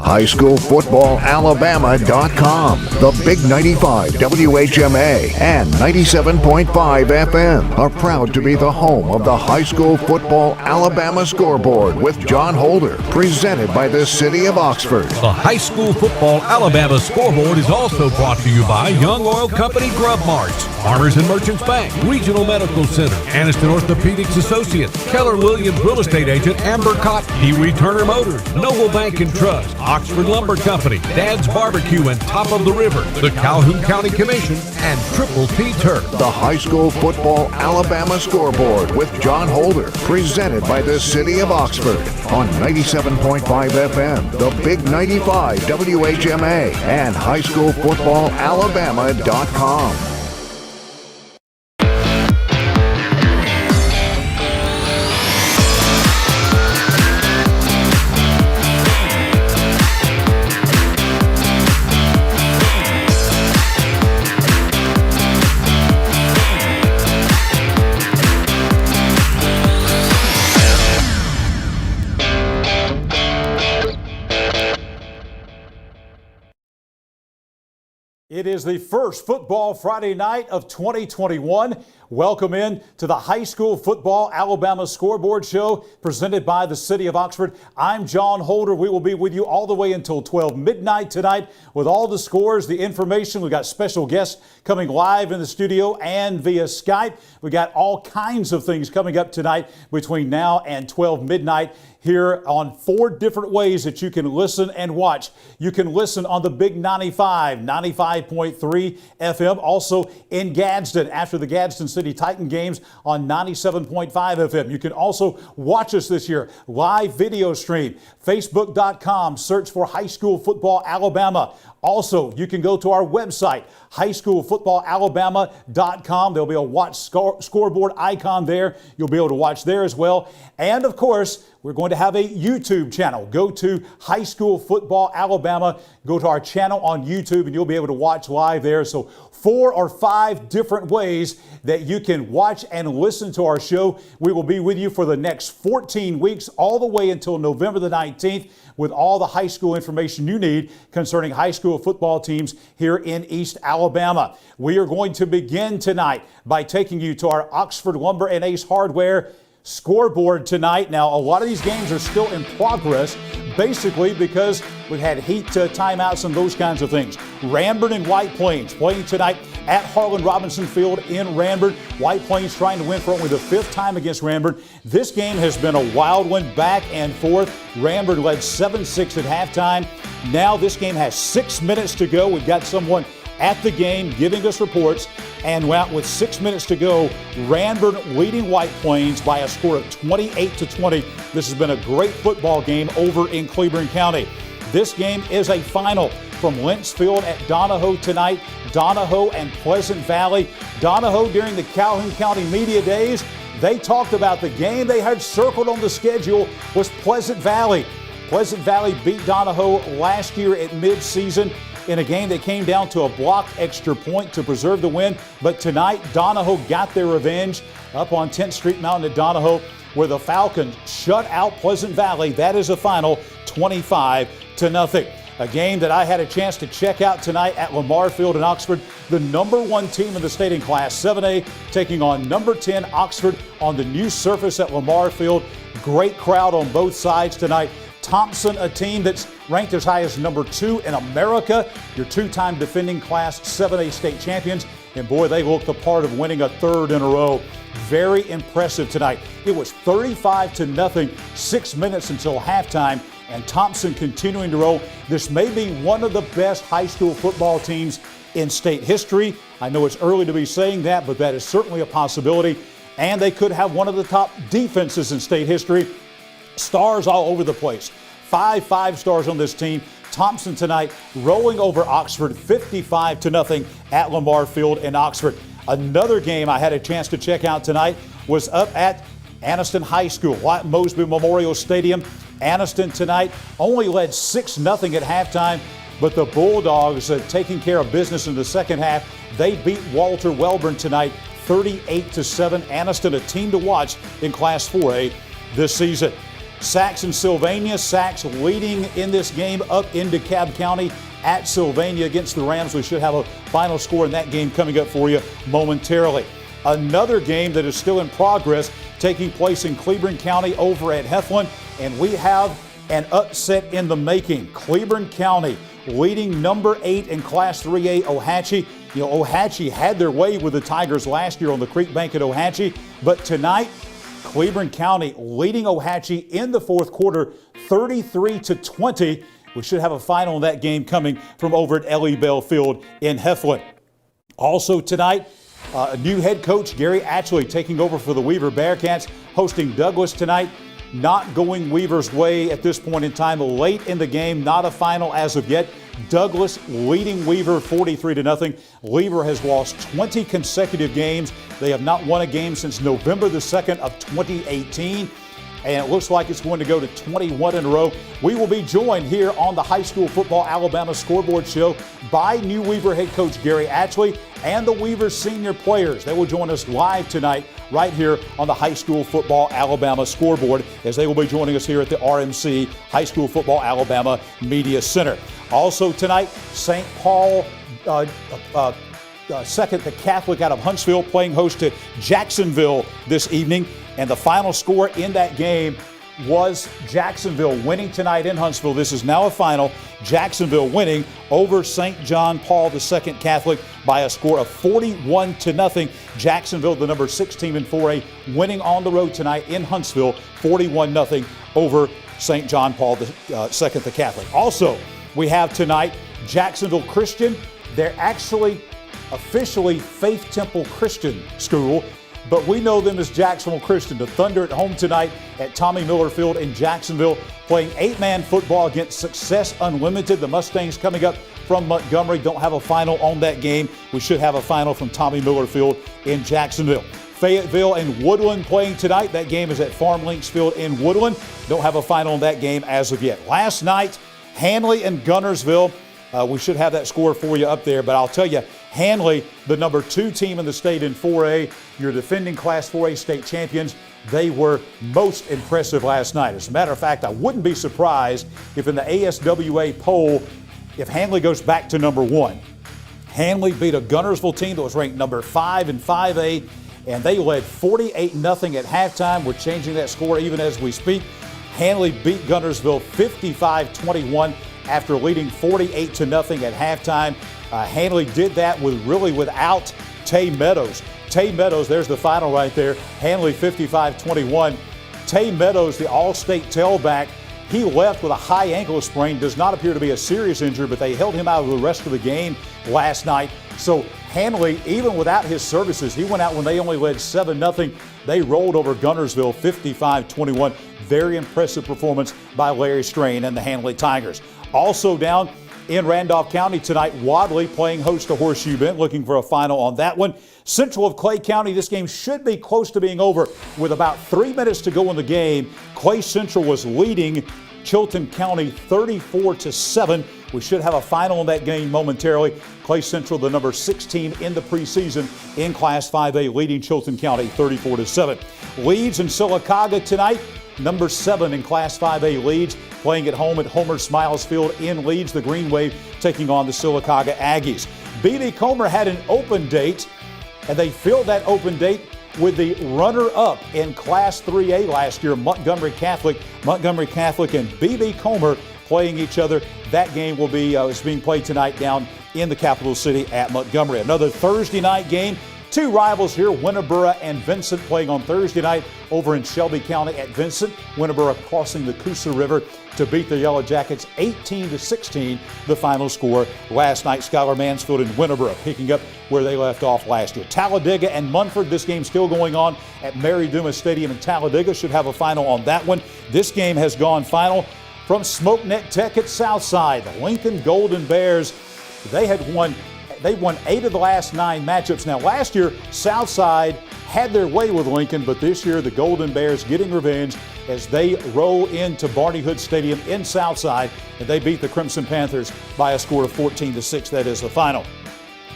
highschoolfootballalabama.com, the Big 95 WHMA and 97.5 FM are proud to be the home of the High School Football Alabama Scoreboard with John Holder, presented by the City of Oxford. The High School Football Alabama Scoreboard is also brought to you by Young Oil Company Grub Marts, Farmers and Merchants Bank, Regional Medical Center, Anniston Orthopedics Associates, Keller Williams Real Estate Agent Amber Cotton, Pee-wee Turner Motors, Noble Bank and Trust, Oxford Lumber Company, Dad's Barbecue and Top of the River, the Calhoun County Commission, and Triple T Turf. The High School Football Alabama Scoreboard with John Holder, presented by the City of Oxford on 97.5 FM, the Big 95 WHMA and highschoolfootballalabama.com. It is the first Football Friday night of 2021. Welcome in to the High School Football Alabama Scoreboard Show presented by the City of Oxford. I'm John Holder. We will be with you all the way until 12 midnight tonight with all the scores, the information. We've got special guests coming live in the studio and via Skype. We got all kinds of things coming up tonight between now and 12 midnight. Here on 4 different ways that you can listen and watch. You can listen on the Big 95, 95.3 FM, also in Gadsden after the Gadsden City Titan games on 97.5 FM. You can also watch us this year, live video stream, facebook.com, search for High School Football Alabama. Also, you can go to our website, highschoolfootballalabama.com. There'll be a watch scoreboard icon there. You'll be able to watch there as well. And of course, we're going to have a YouTube channel. Go to High School Football Alabama. Go to our channel on YouTube and you'll be able to watch live there. So 4 or 5 different ways that you can watch and listen to our show. We will be with you for the next 14 weeks, all the way until November the 19th, with all the high school information you need concerning high school football teams here in East Alabama. We are going to begin tonight by taking you to our Oxford Lumber and Ace Hardware scoreboard tonight. Now, a lot of these games are still in progress, basically because we've had heat timeouts and those kinds of things. Ranburne and White Plains playing tonight at Harlan Robinson Field in Ranburne. White Plains trying to win for only the 5th time against Ranburne. This game has been a wild one, back and forth. Ranburne led 7-6 at halftime. Now this game has 6 minutes to go. We've got someone at the game giving us reports, and with 6 minutes to go, Ranburne leading White Plains by a score of 28-20. This has been a great football game over in Cleburne County. This game is a final from Lentz Field at Donahoe tonight. Donahoe and Pleasant Valley. Donahoe, during the Calhoun County media days, they talked about the game they had circled on the schedule was Pleasant Valley. Pleasant Valley beat Donahoe last year at midseason in a game that came down to a blocked extra point to preserve the win. But tonight, Donahoe got their revenge up on 10th Street Mountain at Donahoe, where the Falcons shut out Pleasant Valley. That is a final 25-0. A game that I had a chance to check out tonight at Lamar Field in Oxford. The number 1 team in the state in Class 7A taking on number 10 Oxford on the new surface at Lamar Field. Great crowd on both sides tonight. Thompson, a team that's ranked as high as number 2 in America, your 2-time defending Class 7A state champions. And boy, they look the part of winning a 3rd in a row. Very impressive tonight. It was 35-0, 6 minutes until halftime, and Thompson continuing to roll. This may be one of the best high school football teams in state history. I know it's early to be saying that, but that is certainly a possibility. And they could have one of the top defenses in state history. Stars all over the place. 5 stars on this team. Thompson tonight rolling over Oxford 55-0 at Lamar Field in Oxford. Another game I had a chance to check out tonight was up at Anniston High School, White Mosby Memorial Stadium. Anniston tonight only led 6-0 at halftime, but the Bulldogs taking care of business in the second half. They beat Walter Welborn tonight 38-7. Anniston, a team to watch in Class 4A this season. Sacs and Sylvania. Sacs leading in this game up in DeKalb County at Sylvania against the Rams. We should have a final score in that game coming up for you momentarily. Another game that is still in progress taking place in Cleburne County over at Heflin, and we have an upset in the making. Cleburne County leading number 8 in Class 3A Ohatchee. You know, Ohatchee had their way with the Tigers last year on the Creek Bank at Ohatchee, but tonight Cleburne County leading Ohatchee in the fourth quarter 33-20. We should have a final in that game coming from over at Ellie Bell Field in Heflin. Also tonight, new head coach Gary Atchley taking over for the Weaver Bearcats, hosting Douglas tonight. Not going Weaver's way at this point in time. Late in the game, not a final as of yet. Douglas leading Weaver 43-0. Weaver has lost 20 consecutive games. They have not won a game since November the 2nd of 2018. And it looks like it's going to go to 21 in a row. We will be joined here on the High School Football Alabama Scoreboard Show by new Weaver head coach Gary Atchley and the Weaver senior players. They will join us live tonight right here on the High School Football Alabama Scoreboard, as they will be joining us here at the RMC High School Football Alabama Media Center. Also tonight, St. Paul Second, the Catholic out of Huntsville, playing host to Jacksonville this evening. And the final score in that game was Jacksonville winning tonight in Huntsville. This is now a final. Jacksonville winning over St. John Paul II Catholic by a score of 41-0. Jacksonville, the number 6 team in 4A, winning on the road tonight in Huntsville, 41-0 over St. John Paul II the Catholic. Also, we have tonight Jacksonville Christian. They're actually officially Faith Temple Christian School, but we know them as Jacksonville Christian. The Thunder at home tonight at Tommy Miller Field in Jacksonville, playing 8-man football against Success Unlimited. The Mustangs coming up from Montgomery don't have a final on that game. We should have a final from Tommy Miller Field in Jacksonville. Fayetteville and Woodland playing tonight. That game is at Farm Links Field in Woodland. Don't have a final on that game as of yet. Last night, Hanley and Gunnersville. We should have that score for you up there, but I'll tell you, Hanley, the number 2 team in the state in 4A, your defending Class 4A state champions, they were most impressive last night. As a matter of fact, I wouldn't be surprised if in the ASWA poll, if Hanley goes back to number 1. Hanley beat a Gunnersville team that was ranked number 5 in 5A, and they led 48-0 at halftime. We're changing that score even as we speak. Hanley beat Gunnersville 55-21 after leading 48-0 at halftime. Hanley did that without Tay Meadows. Tay Meadows, there's the final right there. Hanley 55-21. Tay Meadows, the all-state tailback, he left with a high ankle sprain. Does not appear to be a serious injury, but they held him out of the rest of the game last night. So Hanley, even without his services, he went out when they only led 7-0. They rolled over Gunnersville 55-21. Very impressive performance by Larry Strain and the Hanley Tigers. Also down in Randolph County tonight, Wadley playing host to Horseshoe Bend, looking for a final on that one. Central of Clay County, this game should be close to being over with about 3 minutes to go in the game. Clay Central was leading Chilton County 34-7. We should have a final in that game momentarily. Clay Central, the number 6 team in the preseason in Class 5A, leading Chilton County 34-7. Leeds and Sylacauga tonight. Number 7 in Class 5A Leeds, playing at home at Homer Smiles Field in Leeds. The Green Wave taking on the Sylacauga Aggies. B.B. Comer had an open date, and they filled that open date with the runner-up in Class 3A last year, Montgomery Catholic. Montgomery Catholic and B.B. Comer playing each other. That game will be is being played tonight down in the capital city at Montgomery. Another Thursday night game. 2 rivals here, Winterboro and Vincent, playing on Thursday night over in Shelby County at Vincent. Winterboro crossing the Coosa River to beat the Yellow Jackets 18-16, the final score last night. Skylar Mansfield and Winterboro picking up where they left off last year. Talladega and Munford, this game still going on at Mary Dumas Stadium in Talladega. Should have a final on that one. This game has gone final from SmokeNet Tech at Southside. The Lincoln Golden Bears, they won 8 of the last 9 matchups. Now, last year, Southside had their way with Lincoln, but this year, the Golden Bears getting revenge as they roll into Barney Hood Stadium in Southside, and they beat the Crimson Panthers by a score of 14-6. That is the final.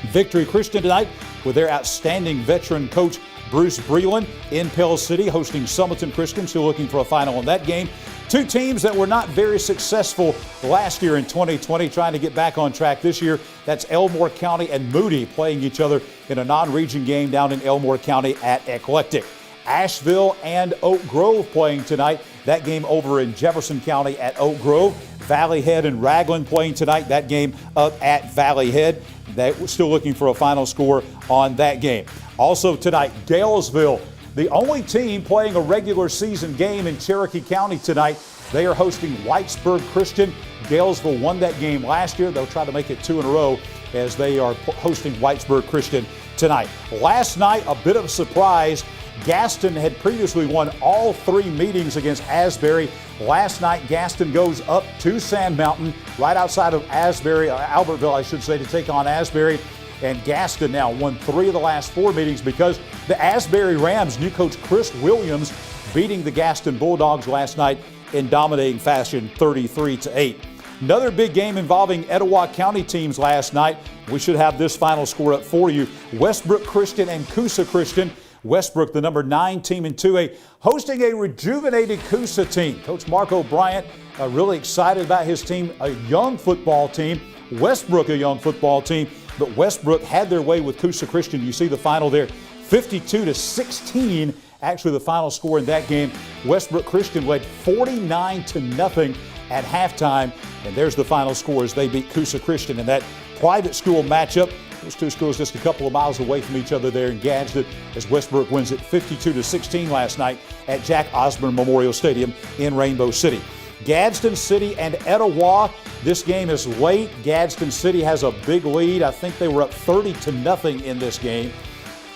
Victory Christian tonight with their outstanding veteran coach, Bruce Breland in Pell City hosting Summerton Christian, still looking for a final in that game. Two teams that were not very successful last year in 2020, trying to get back on track this year. That's Elmore County and Moody playing each other in a non-region game down in Elmore County at Eclectic. Asheville and Oak Grove playing tonight. That game over in Jefferson County at Oak Grove. Valley Head and Ragland playing tonight. That game up at Valley Head. We're still looking for a final score on that game. Also tonight, Galesville, the only team playing a regular season game in Cherokee County tonight. They are hosting Whitesburg Christian. Galesville won that game last year. They'll try to make it 2 in a row as they are hosting Whitesburg Christian tonight. Last night, a bit of a surprise. Gaston had previously won all 3 meetings against Asbury. Last night, Gaston goes up to Sand Mountain, right outside of Albertville, I should say, to take on Asbury. And Gaston now won 3 of the last 4 meetings because the Asbury Rams, new coach Chris Williams, beating the Gaston Bulldogs last night in dominating fashion, 33-8. Another big game involving Etowah County teams last night. We should have this final score up for you. Westbrook Christian and Coosa Christian. Westbrook, the number 9 team in 2A, hosting a rejuvenated Coosa team. Coach Mark O'Brien really excited about his team, a young football team. Westbrook, a young football team, but Westbrook had their way with Coosa Christian. You see the final there, 52-16. Actually, the final score in that game. Westbrook Christian led 49-0 at halftime, and there's the final score as they beat Coosa Christian in that private school matchup. Those two schools just a couple of miles away from each other there in Gadsden as Westbrook wins it 52-16 last night at Jack Osborne Memorial Stadium in Rainbow City. Gadsden City and Etowah. This game is late. Gadsden City has a big lead. I think they were up 30-0 in this game.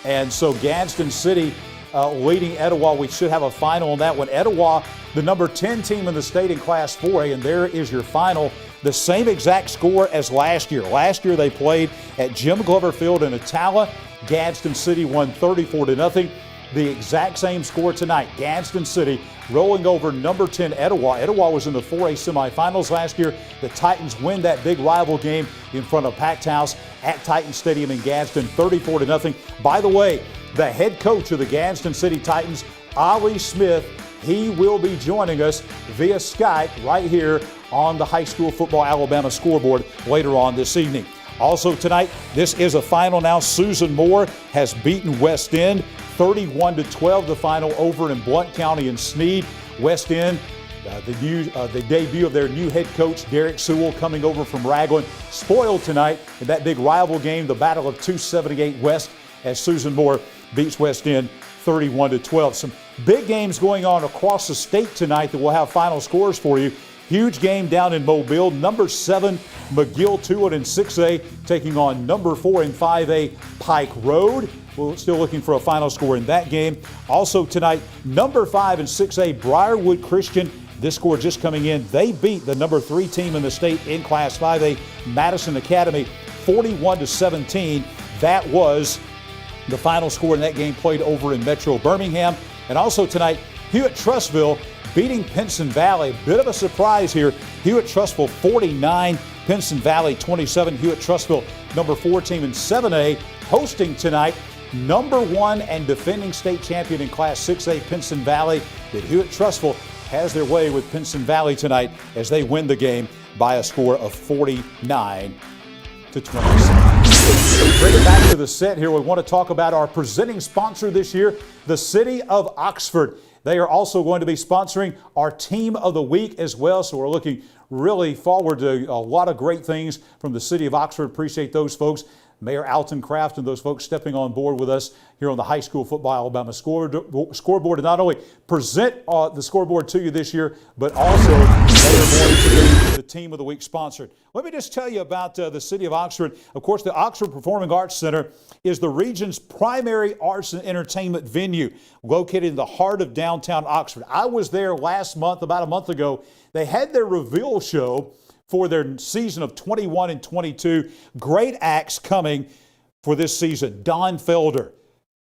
And so Gadsden City leading Etowah. We should have a final on that one. Etowah, the number 10 team in the state in Class 4A, and there is your final. The same exact score as last year. Last year they played at Jim Glover Field in Attala. Gadsden City won 34-0. The exact same score tonight. Gadsden City rolling over number 10 Etowah. Etowah was in the 4A semifinals last year. The Titans win that big rival game in front of packed house at Titan Stadium in Gadsden, 34-0. By the way, the head coach of the Gadsden City Titans, Ollie Smith, he will be joining us via Skype right here on the High School Football Alabama Scoreboard later on this evening. Also tonight, this is a final now. Susan Moore has beaten West End 31-12, the final over in Blount County and Sneed. West End, the debut of their new head coach, Derek Sewell, coming over from Ragland, spoiled tonight in that big rival game, the Battle of 278 West, as Susan Moore beats West End 31-12. Some big games going on across the state tonight that we'll have final scores for you. Huge game down in Mobile. Number 7, McGill 2 in 6A taking on number 4 in 5A, Pike Road. We're still looking for a final score in that game. Also tonight, number 5 in 6A, Briarwood Christian. This score just coming in. They beat the number 3 team in the state in Class 5A, Madison Academy, 41-17. That was the final score in that game played over in Metro Birmingham. And also tonight, Hewitt-Trussville beating Pinson Valley. A bit of a surprise here. Hewitt-Trussville 49, Pinson Valley 27. Hewitt-Trussville, number 4 team in 7A, hosting tonight number 1 and defending state champion in Class 6A, Pinson Valley. That Hewitt-Trussville has their way with Pinson Valley tonight as they win the game by a score of 49-27. Bring it back to the set here. We want to talk about our presenting sponsor this year, the City of Oxford. They are also going to be sponsoring our Team of the Week as well, so we're looking really forward to a lot of great things from the City of Oxford. Appreciate those folks. Mayor Alton Kraft and those folks stepping on board with us here on the High School Football Alabama Scoreboard to not only present the scoreboard to you this year, but also they are going to be the Team of the Week sponsored. Let me just tell you about the City of Oxford. Of course, the Oxford Performing Arts Center is the region's primary arts and entertainment venue located in the heart of downtown Oxford. I was there last month, about a month ago. They had their reveal show for their season of 21 and 22. Great acts coming for this season. Don Felder,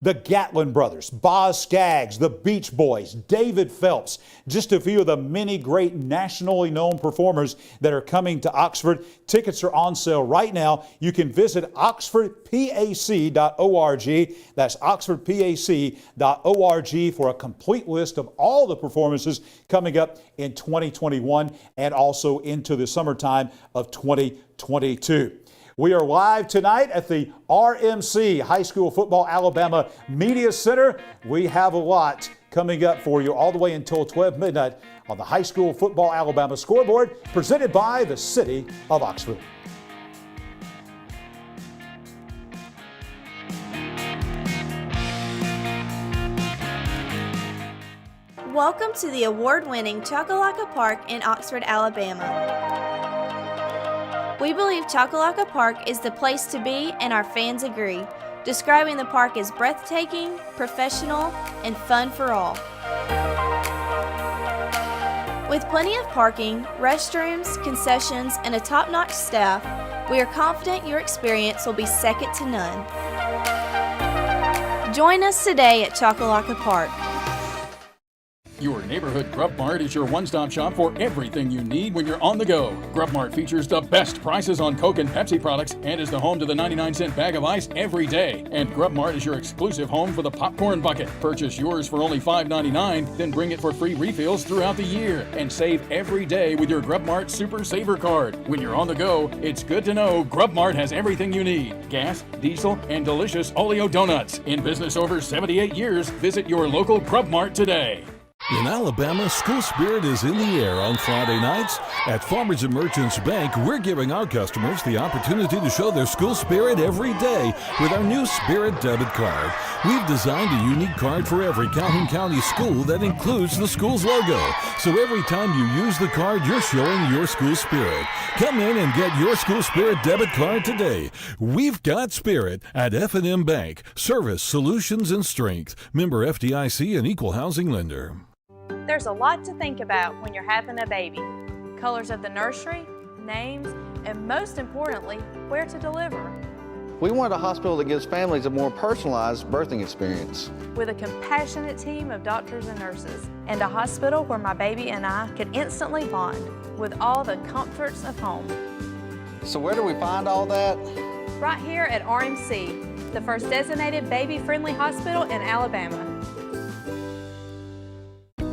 The Gatlin Brothers, Boz Scaggs, the Beach Boys, David Phelps, just a few of the many great nationally known performers that are coming to Oxford. Tickets are on sale right now. You can visit oxfordpac.org. That's oxfordpac.org for a complete list of all the performances coming up in 2021 and also into the summertime of 2022. We are live tonight at the RMC High School Football Alabama Media Center. We have a lot coming up for you all the way until 12 midnight on the High School Football Alabama Scoreboard, presented by the City of Oxford. Welcome to the award-winning Choccolocco Park in Oxford, Alabama. We believe Choccolocco Park is the place to be, and our fans agree, describing the park as breathtaking, professional, and fun for all. With plenty of parking, restrooms, concessions, and a top-notch staff, we are confident your experience will be second to none. Join us today at Choccolocco Park. Your neighborhood Grub Mart is your one-stop shop for everything you need when you're on the go. Grub Mart features the best prices on Coke and Pepsi products and is the home to the 99-cent bag of ice every day. And Grub Mart is your exclusive home for the popcorn bucket. Purchase yours for only $5.99, then bring it for free refills throughout the year. And save every day with your Grub Mart Super Saver card. When you're on the go, it's good to know Grub Mart has everything you need. Gas, diesel, and delicious Oleo donuts. In business over 78 years, visit your local Grub Mart today. In Alabama, school spirit is in the air on Friday nights. At Farmers and Merchants Bank, we're giving our customers the opportunity to show their school spirit every day with our new Spirit debit card. We've designed a unique card for every Calhoun County school that includes the school's logo. So every time you use the card, you're showing your school spirit. Come in and get your school spirit debit card today. We've got spirit at F&M Bank. Service, solutions, and strength. Member FDIC and equal housing lender. There's a lot to think about when you're having a baby. Colors of the nursery, names, and most importantly, where to deliver. We want a hospital that gives families a more personalized birthing experience. With a compassionate team of doctors and nurses, and a hospital where my baby and I can instantly bond with all the comforts of home. So where do we find all that? Right here at RMC, the first designated baby-friendly hospital in Alabama.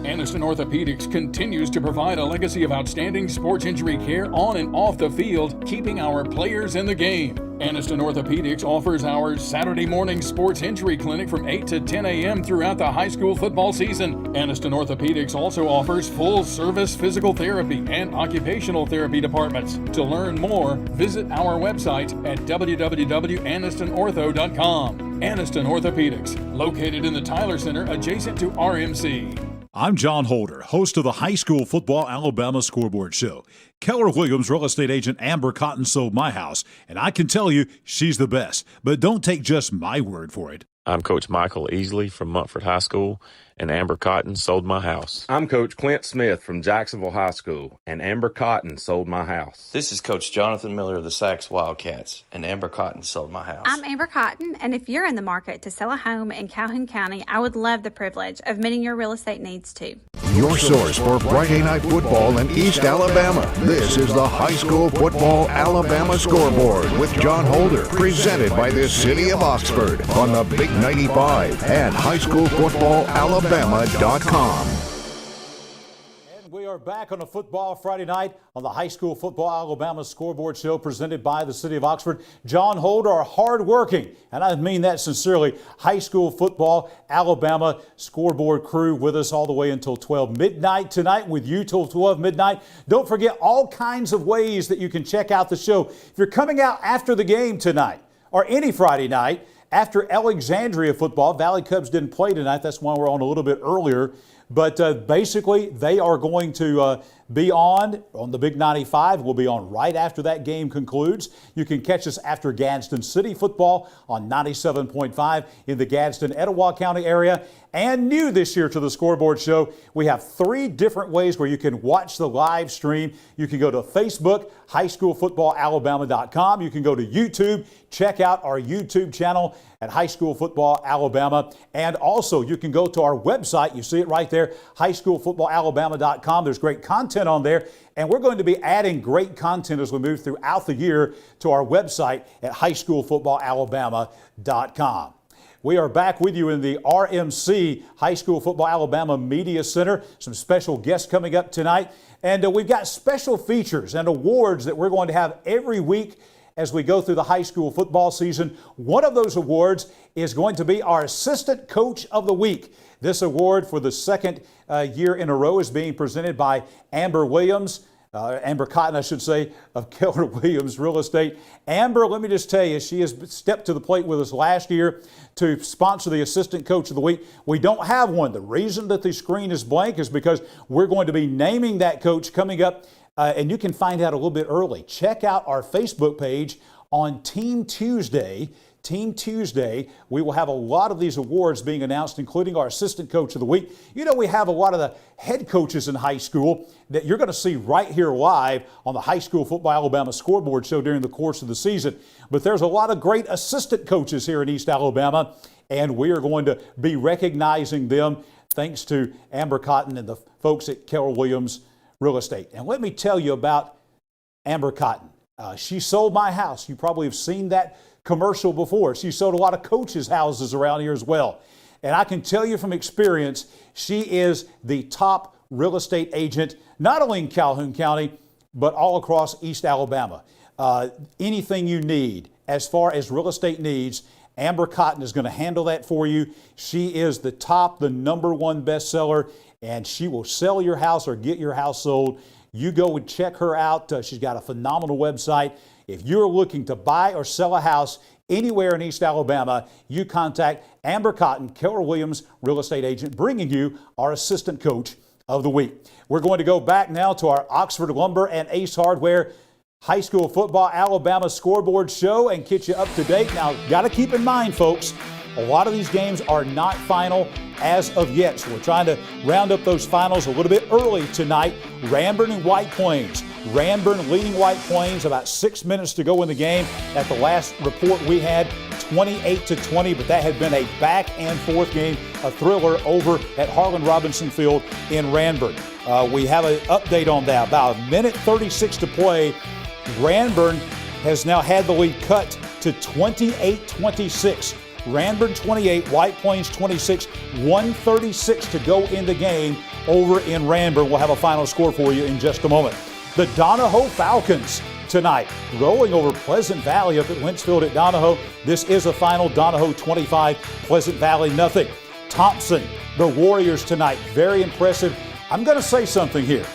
Aniston Orthopedics continues to provide a legacy of outstanding sports injury care on and off the field, keeping our players in the game. Aniston Orthopedics offers our Saturday morning sports injury clinic from 8 to 10 a.m. throughout the high school football season. Aniston Orthopedics also offers full-service physical therapy and occupational therapy departments. To learn more, visit our website at www.anistonortho.com. Aniston Orthopedics, located in the Tyler Center adjacent to RMC. I'm John Holder, host of the High School Football Alabama Scoreboard Show. Keller Williams real estate agent Amber Cotton sold my house, and I can tell you she's the best. But don't take just my word for it. I'm Coach Michael Easley from Mumford High School, and Amber Cotton sold my house. I'm Coach Clint Smith from Jacksonville High School, and Amber Cotton sold my house. This is Coach Jonathan Miller of the Sachs Wildcats, and Amber Cotton sold my house. I'm Amber Cotton, and if you're in the market to sell a home in Calhoun County, I would love the privilege of meeting your real estate needs too. Your source for Friday night football in East Alabama. This is the High School Football Alabama Scoreboard with John Holder, presented by the City of Oxford on the Big 95 and highschoolfootballalabama.com. We are back on a football Friday night on the High School Football Alabama Scoreboard Show presented by the City of Oxford. John Holder, our hard-working, and I mean that sincerely, High School Football Alabama Scoreboard crew with us all the way until 12 midnight tonight, with you till 12 midnight. Don't forget all kinds of ways that you can check out the show. If you're coming out after the game tonight or any Friday night, after Alexandria football, Valley Cubs didn't play tonight. That's why we're on a little bit earlier. But basically, they are going to be on the Big 95. We'll be on right after that game concludes. You can catch us after Gadsden City football on 97.5 in the Gadsden, Etowah County area. And new this year to the Scoreboard Show, we have 3 different ways where you can watch the live stream. You can go to Facebook, highschoolfootballalabama.com. You can go to YouTube, check out our YouTube channel at High School Football Alabama. And also, you can go to our website. You see it right there, highschoolfootballalabama.com. There's great content on there. And we're going to be adding great content as we move throughout the year to our website at highschoolfootballalabama.com. We are back with you in the RMC High School Football Alabama Media Center. Some special guests coming up tonight. And we've got special features and awards that we're going to have every week as we go through the high school football season. One of those awards is going to be our Assistant Coach of the Week. This award for the second year in a row is being presented by Amber Cotton, I should say, of Keller Williams Real Estate. Amber, let me just tell you, she has stepped to the plate with us last year to sponsor the Assistant Coach of the Week. We don't have one. The reason that the screen is blank is because we're going to be naming that coach coming up. And you can find out a little bit early. Check out our Facebook page on Team Tuesday. Team Tuesday, we will have a lot of these awards being announced, including our Assistant Coach of the Week. You know, we have a lot of the head coaches in high school that you're going to see right here live on the High School Football Alabama Scoreboard show during the course of the season. But there's a lot of great assistant coaches here in East Alabama, and we are going to be recognizing them thanks to Amber Cotton and the folks at Keller Williams Real Estate. And let me tell you about Amber Cotton. She sold my house. You probably have seen that commercial before. She sold a lot of coaches' houses around here as well. And I can tell you from experience, she is the top real estate agent, not only in Calhoun County, but all across East Alabama. Anything you need as far as real estate needs, Amber Cotton is going to handle that for you. She is the number one bestseller, and she will sell your house or get your house sold. You go and check her out. She's got a phenomenal website. If you're looking to buy or sell a house anywhere in East Alabama, you contact Amber Cotton, Keller Williams Real Estate Agent, bringing you our Assistant Coach of the Week. We're going to go back now to our Oxford Lumber and Ace Hardware High School Football Alabama Scoreboard show and get you up to date. Now, got to keep in mind, folks, a lot of these games are not final as of yet, so we're trying to round up those finals a little bit early tonight. Ranburne and White Plains. Ranburne leading White Plains, about 6 minutes to go in the game. At the last report we had, 28-20, but that had been a back and forth game, a thriller over at Harlan Robinson Field in Ranburne. We have an update on that. About 1:36 to play. Ranburne has now had the lead cut to 28-26. Ranburne 28, White Plains 26, 1:36 to go in the game over in Ranburne. We'll have a final score for you in just a moment. The Donahoe Falcons tonight rolling over Pleasant Valley up at Wentzville at Donahoe. This is a final. Donahoe 25, Pleasant Valley nothing. Thompson, the Warriors tonight, very impressive. I'm going to say something here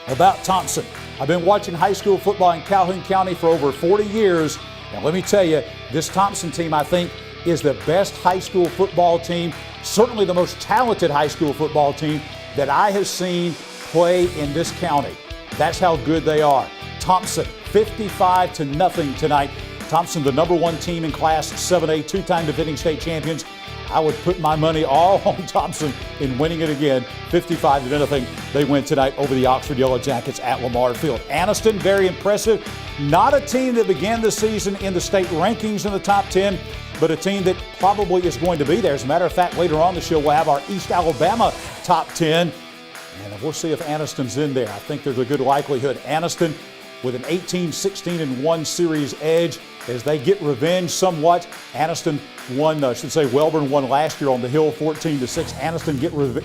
about Thompson. I've been watching high school football in Calhoun County for over 40 years, and let me tell you, this Thompson team, I think, is the best high school football team, certainly the most talented high school football team that I have seen play in this county. That's how good they are. Thompson, 55-0 tonight. Thompson, the number one team in Class 7A, two-time defending state champions. I would put my money all on Thompson in winning it again. 55-0. They win tonight over the Oxford Yellow Jackets at Lamar Field. Anniston, very impressive. Not a team that began the season in the state rankings in the top 10, but a team that probably is going to be there. As a matter of fact, later on the show, we'll have our East Alabama top 10. And we'll see if Anniston's in there. I think there's a good likelihood. Anniston with an 18-16-1 series edge as they get revenge somewhat. Anniston won, Welborn won last year on the Hill 14-6. Anniston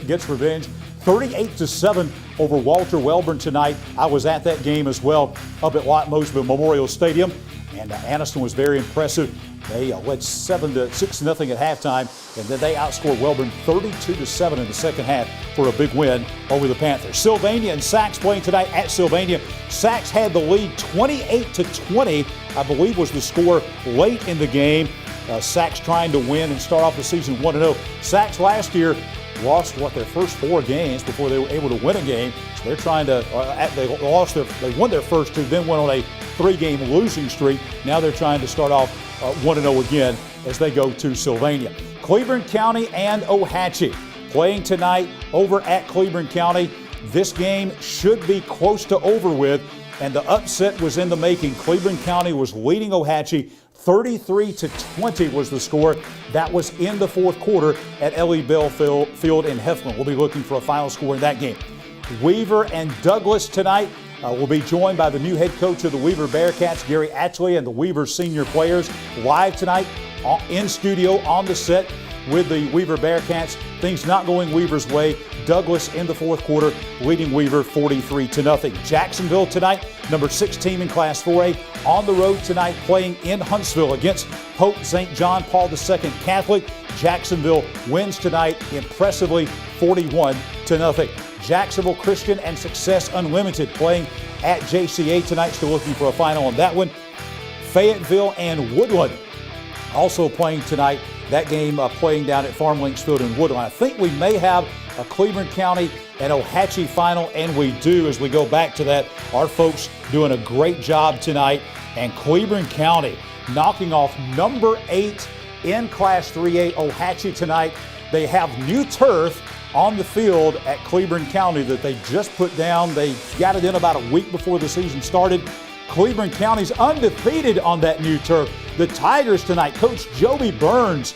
gets revenge 38-7 over Walter Welborn tonight. I was at that game as well up at Lott Mosby Memorial Stadium, and Anniston was very impressive. They led 7-6 at halftime, and then they outscored Welborn 32-7 in the second half for a big win over the Panthers. Sylvania and Sachs playing tonight at Sylvania. Sachs had the lead 28-20, I believe was the score late in the game. Sachs trying to win and start off the season 1-0. Sachs last year lost their first 4 games before they were able to win a game. So they're trying to they won their first 2, then went on a 3-game losing streak. Now they're trying to start off 1-0 again as they go to Sylvania. Cleburne County and Ohatchee playing tonight over at Cleburne County. This game should be close to over with, and the upset was in the making. Cleburne County was leading Ohatchee 33-20 was the score. That was in the fourth quarter at Ellie Bell Field in Heflin. We'll be looking for a final score in that game. Weaver and Douglas tonight will be joined by the new head coach of the Weaver Bearcats, Gary Atchley, and the Weaver senior players live tonight in studio on the set with the Weaver Bearcats. Things not going Weaver's way. Douglas in the fourth quarter leading Weaver 43-0. Jacksonville tonight, number 6 team in Class 4A, on the road tonight playing in Huntsville against Pope St. John Paul II Catholic. Jacksonville wins tonight impressively 41-0. Jacksonville Christian and Success Unlimited playing at JCA tonight. Still looking for a final on that one. Fayetteville and Woodland also playing tonight. That game playing down at Farm Links Field in Woodland. I think we may have a Cleveland County and Ohatchee final, and we do as we go back to that. Our folks doing a great job tonight, and Cleveland County knocking off number 8 in Class 3A Ohatchee tonight. They have new turf on the field at Cleveland County that they just put down. They got it in about a week before the season started. Cleveland County's undefeated on that new turf. The Tigers tonight, Coach Joby Burns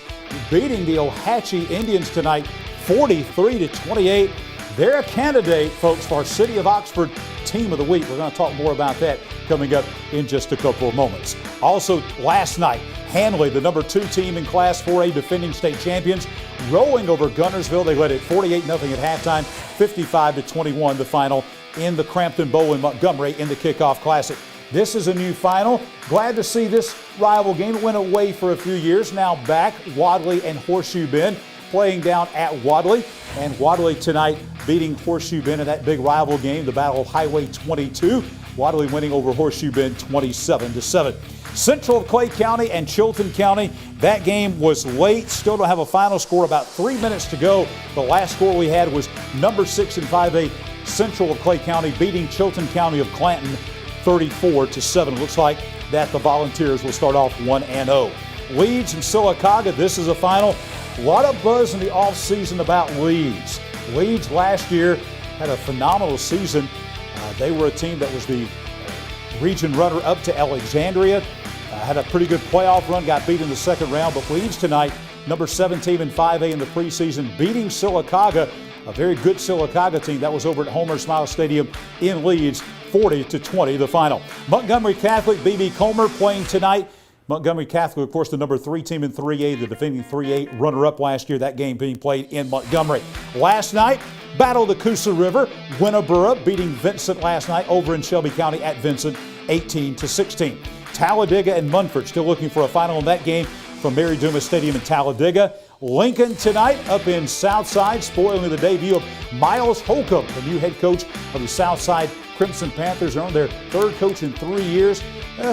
beating the Ohatchee Indians tonight 43-28. They're a candidate, folks, for our City of Oxford Team of the Week. We're going to talk more about that coming up in just a couple of moments. Also, last night, Hanley, the number 2 team in Class 4A, defending state champions, rolling over Guntersville. They led it 48-0 at halftime, 55-21 the final in the Crampton Bowl in Montgomery in the Kickoff Classic. This is a new final. Glad to see this rival game. It went away for a few years. Now back, Wadley and Horseshoe Bend playing down at Wadley. And Wadley tonight beating Horseshoe Bend in that big rival game, the Battle of Highway 22. Wadley winning over Horseshoe Bend 27-7. Central of Clay County and Chilton County. That game was late. Still don't have a final score. About 3 minutes to go. The last score we had was number 6 in 5A Central of Clay County beating Chilton County of Clanton 34-7. Looks like that the Volunteers will start off 1-0. Leeds and Sylacauga, this is a final. A lot of buzz in the offseason about Leeds. Leeds last year had a phenomenal season. They were a team that was the region runner up to Alexandria. Had a pretty good playoff run, got beat in the second round. But Leeds tonight, number 7 team in 5A in the preseason, beating Sylacauga, a very good Sylacauga team. That was over at Homer Smile Stadium in Leeds, 40-20 the final. Montgomery Catholic, BB Comer playing tonight. Montgomery Catholic, of course, the number 3 team in 3A, the defending 3A runner-up last year. That game being played in Montgomery. Last night, Battle of the Coosa River. Winneboro beating Vincent last night over in Shelby County at Vincent, 18-16. Talladega and Munford still looking for a final in that game from Mary Dumas Stadium in Talladega. Lincoln tonight up in Southside, spoiling the debut of Miles Holcomb, the new head coach of the Southside Crimson Panthers. They're on their 3rd coach in 3 years.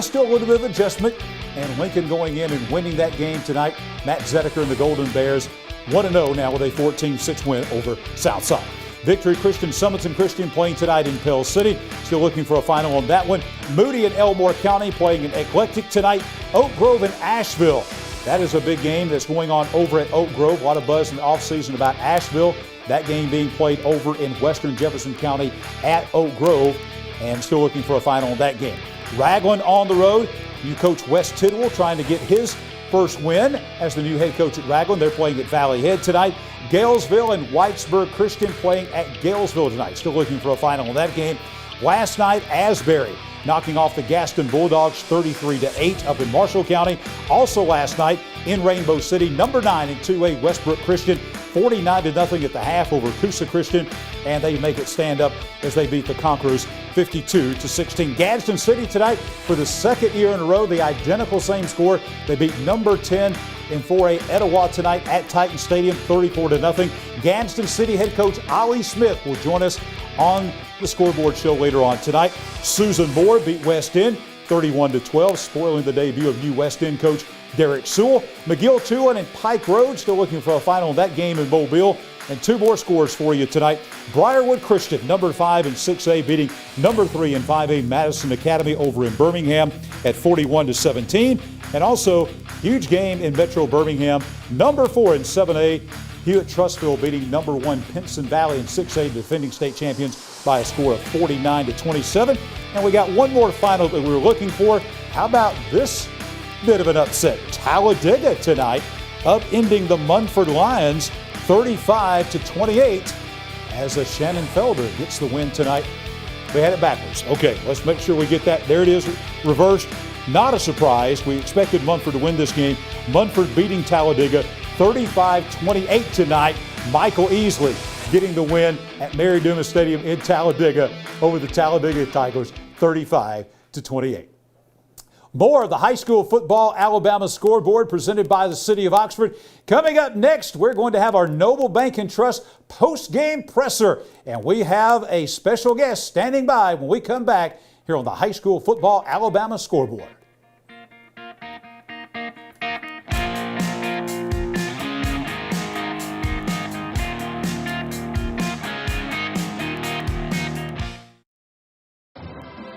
Still a little bit of adjustment. And Lincoln going in and winning that game tonight. Matt Zedeker and the Golden Bears 1-0 now with a 14-6 win over Southside. Victory Christian, Summerton Christian playing tonight in Pell City. Still looking for a final on that one. Moody and Elmore County playing in Eclectic tonight. Oak Grove and Asheville. That is a big game that's going on over at Oak Grove. A lot of buzz in the offseason about Asheville. That game being played over in western Jefferson County at Oak Grove. And still looking for a final on that game. Raglan on the road. New coach Wes Tidwell trying to get his first win as the new head coach at Raglan. They're playing at Valley Head tonight. Galesville and Whitesburg Christian playing at Galesville tonight. Still looking for a final in that game. Last night, Asbury knocking off the Gaston Bulldogs 33-8 up in Marshall County. Also last night in Rainbow City, number 9 in 2A Westbrook Christian 49-0 at the half over Coosa Christian, and they make it stand up as they beat the Conquerors 52-16. Gadsden City tonight for the 2nd year in a row, the identical same score. They beat number 10 in 4A Etowah tonight at Titan Stadium 34-0. Gadsden City head coach Ollie Smith will join us on the Scoreboard show later on tonight. Susan Moore beat West End 31-12, spoiling the debut of new West End coach Derek Sewell. McGill Tulane and Pike Road still looking for a final in that game in Mobile. And 2 more scores for you tonight. Briarwood Christian, number 5 in 6A, beating number 3 in 5A Madison Academy over in Birmingham at 41-17. And also, huge game in Metro Birmingham, number 4 in 7A, Hewitt Trustville beating number 1 Pinson Valley in 6A, defending state champions by a score of 49-27. And we got one more final that we were looking for. How about this bit of an upset. Talladega tonight upending the Munford Lions 35-28 as Shannon Felder gets the win tonight. We had it backwards. Okay, let's make sure we get that. There it is, reversed. Not a surprise. We expected Munford to win this game. Munford beating Talladega 35-28 tonight. Michael Easley getting the win at Mary Dumas Stadium in Talladega over the Talladega Tigers 35-28. More of the high school football Alabama scoreboard presented by the City of Oxford. Coming up next, we're going to have our Noble Bank and Trust post-game presser. And we have a special guest standing by when we come back here on the high school football Alabama scoreboard.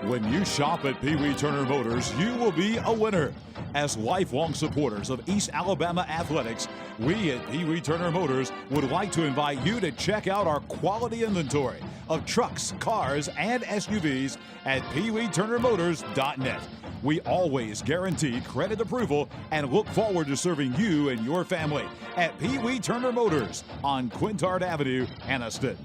When you shop at Pee Wee Turner Motors, you will be a winner. As lifelong supporters of East Alabama athletics, we at Pee Wee Turner Motors would like to invite you to check out our quality inventory of trucks, cars, and SUVs at peeweeturnermotors.net. We always guarantee credit approval and look forward to serving you and your family at Pee Wee Turner Motors on Quintard Avenue, Anniston.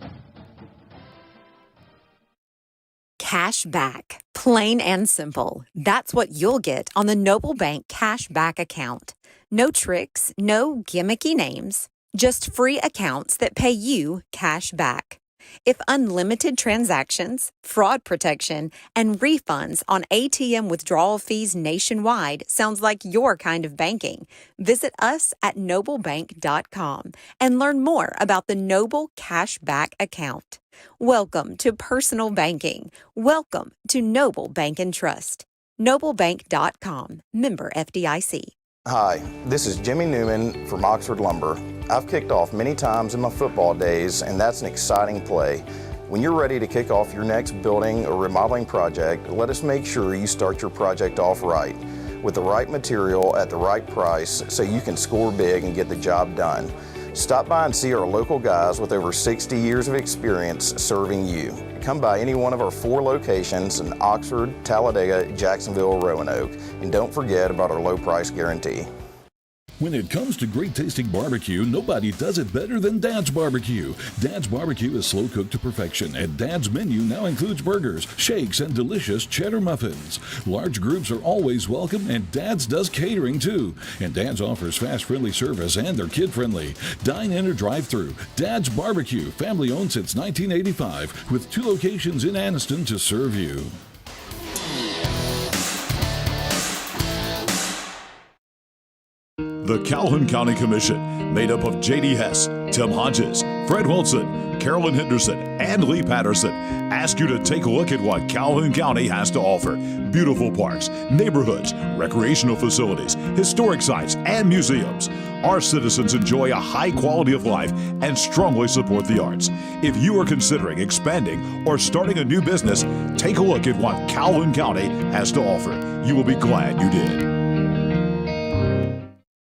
Cash back. Plain and simple. That's what you'll get on the Noble Bank Cash Back account. No tricks, no gimmicky names, just free accounts that pay you cash back. If unlimited transactions, fraud protection, and refunds on ATM withdrawal fees nationwide sounds like your kind of banking, visit us at noblebank.com and learn more about the Noble Cash Back account. Welcome to personal banking. Welcome to Noble Bank and Trust. Noblebank.com. Member FDIC. Hi, this is Jimmy Newman from Oxford Lumber. I've kicked off many times in my football days, and that's an exciting play. When you're ready to kick off your next building or remodeling project, let us make sure you start your project off right, with the right material at the right price so you can score big and get the job done. Stop by and see our local guys with over 60 years of experience serving you. Come by any one of our 4 locations in Oxford, Talladega, Jacksonville, Roanoke, and don't forget about our low price guarantee. When it comes to great tasting barbecue, nobody does it better than Dad's Barbecue. Dad's Barbecue is slow cooked to perfection, and Dad's menu now includes burgers, shakes, and delicious cheddar muffins. Large groups are always welcome, and Dad's does catering too. And Dad's offers fast, friendly service, and they're kid-friendly. Dine in or drive through. Dad's Barbecue, family owned since 1985, with 2 locations in Anniston to serve you. The Calhoun County Commission, made up of J.D. Hess, Tim Hodges, Fred Wilson, Carolyn Henderson, and Lee Patterson, ask you to take a look at what Calhoun County has to offer. Beautiful parks, neighborhoods, recreational facilities, historic sites, and museums. Our citizens enjoy a high quality of life and strongly support the arts. If you are considering expanding or starting a new business, take a look at what Calhoun County has to offer. You will be glad you did.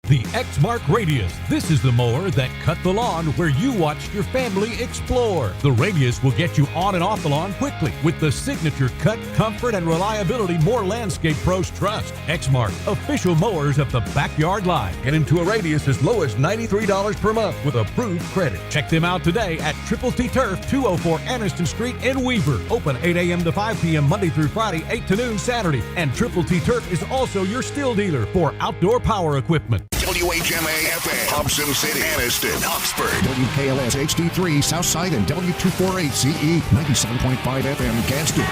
The X-Mark Radius. This is the mower that cut the lawn where you watched your family explore. The Radius will get you on and off the lawn quickly with the signature cut, comfort, and reliability more landscape pros trust. X-Mark, official mowers of the backyard line. Get into a Radius as low as $93 per month with approved credit. Check them out today at Triple T Turf, 204 Anniston Street in Weaver. Open 8 a.m. to 5 p.m. Monday through Friday, 8 to noon Saturday. And Triple T Turf is also your still dealer for outdoor power equipment. WHMA FM, Hobson City, Anniston, Oxford. WKLS HD3, Southside, and W248CE, 97.5 FM, Gadsden.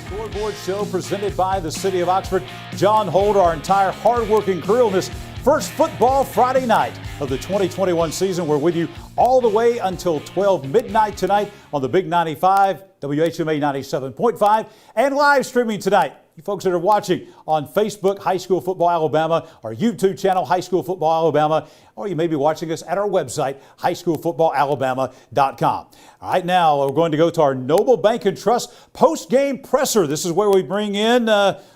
Scoreboard show presented by the City of Oxford. John Holder, our entire hardworking crew on this first football Friday night of the 2021 season. We're with you all the way until 12 midnight tonight on the Big 95, WHMA 97.5, and live streaming tonight. You folks that are watching on Facebook, High School Football Alabama, our YouTube channel, High School Football Alabama, or you may be watching us at our website, highschoolfootballalabama.com. All right, now we're going to go to our Noble Bank and Trust post-game presser. This is where we bring in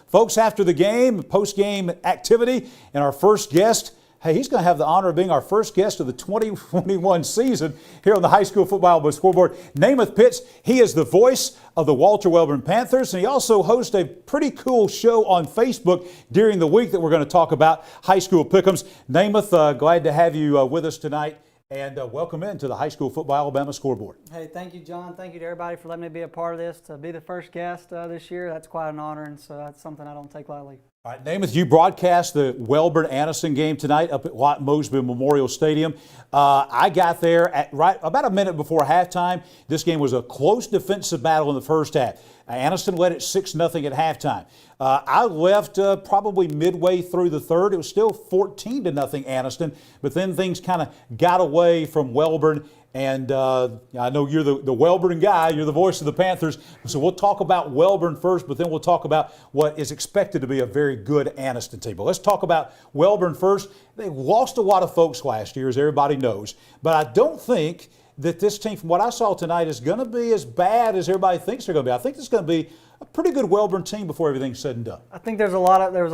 folks after the game, post-game activity, and our first guest Hey, he's going to have the honor of being our first guest of the 2021 season here on the High School Football Scoreboard. Namath Pitts, he is the voice of the Walter Wellborn Panthers, and he also hosts a pretty cool show on Facebook during the week that we're going to talk about, High School Pick'ems. Namath, glad to have you with us tonight, and welcome into the High School Football Alabama Scoreboard. Hey, thank you, John. Thank you to everybody for letting me be a part of this. To be the first guest this year, that's quite an honor, and so that's something I don't take lightly. All right, Namath, you broadcast the Wellborn-Anniston game tonight up at Watt Mosby Memorial Stadium. I got there at right about a minute before halftime. This game was a close defensive battle in the first half. Anniston led it 6-0 at halftime. I left probably midway through the third. It was still 14-0 Anniston, but then things kind of got away from Wellborn. And I know you're the Wellborn guy. You're the voice of the Panthers. So we'll talk about Wellborn first, but then we'll talk about what is expected to be a very good Anniston team. But let's talk about Wellborn first. They lost a lot of folks last year, as everybody knows. But I don't think that this team, from what I saw tonight, is going to be as bad as everybody thinks they're going to be. I think it's going to be a pretty good Wellborn team before everything's said and done. I think there was a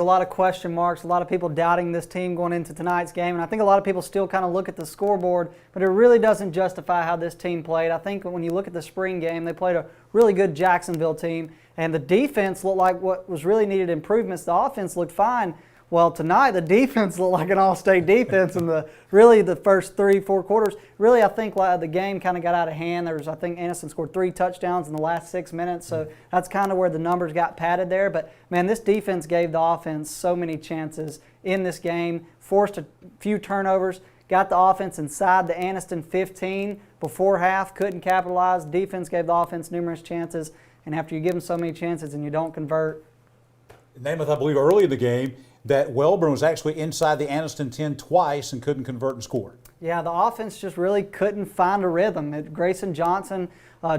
lot of question marks, a lot of people doubting this team going into tonight's game, and I think a lot of people still kind of look at the scoreboard, but it really doesn't justify how this team played. I think when you look at the spring game, they played a really good Jacksonville team, and the defense looked like what was really needed improvements. The offense looked fine. Well, tonight the defense looked like an all-state defense in the first 3-4 quarters. Really, I think the game kind of got out of hand. I think Anniston scored 3 touchdowns in the last 6 minutes, so that's kind of where the numbers got padded there. But, man, this defense gave the offense so many chances in this game, forced a few turnovers, got the offense inside the Anniston 15 before half, couldn't capitalize. Defense gave the offense numerous chances, and after you give them so many chances and you don't convert. Namath, I believe early in the game, that Wellborn was actually inside the Anniston 10 twice and couldn't convert and score. Yeah, the offense just really couldn't find a rhythm. Grayson Johnson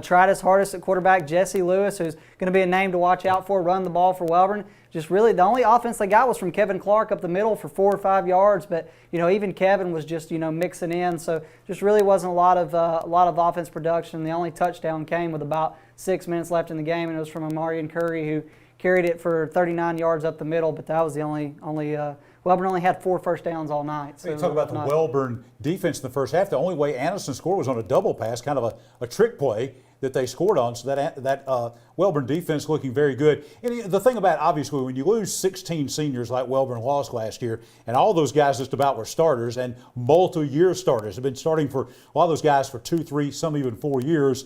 tried his hardest at quarterback. Jesse Lewis, who's going to be a name to watch out for, run the ball for Wellborn. Just really the only offense they got was from Kevin Clark up the middle for 4 or 5 yards. But even Kevin was just mixing in. So just really wasn't a lot of offense production. The only touchdown came with about 6 minutes left in the game, and it was from Amarian Curry, who carried it for 39 yards up the middle, but that was the only Wellborn only had 4 first downs all night. So you talk about the Wellborn defense in the first half. The only way Anniston scored was on a double pass, kind of a trick play that they scored on. So that Wellborn defense looking very good. And the thing about, obviously, when you lose 16 seniors like Wellborn lost last year, and all those guys just about were starters and multi-year starters, have been starting for a lot of those guys for 2, 3, some even 4 years.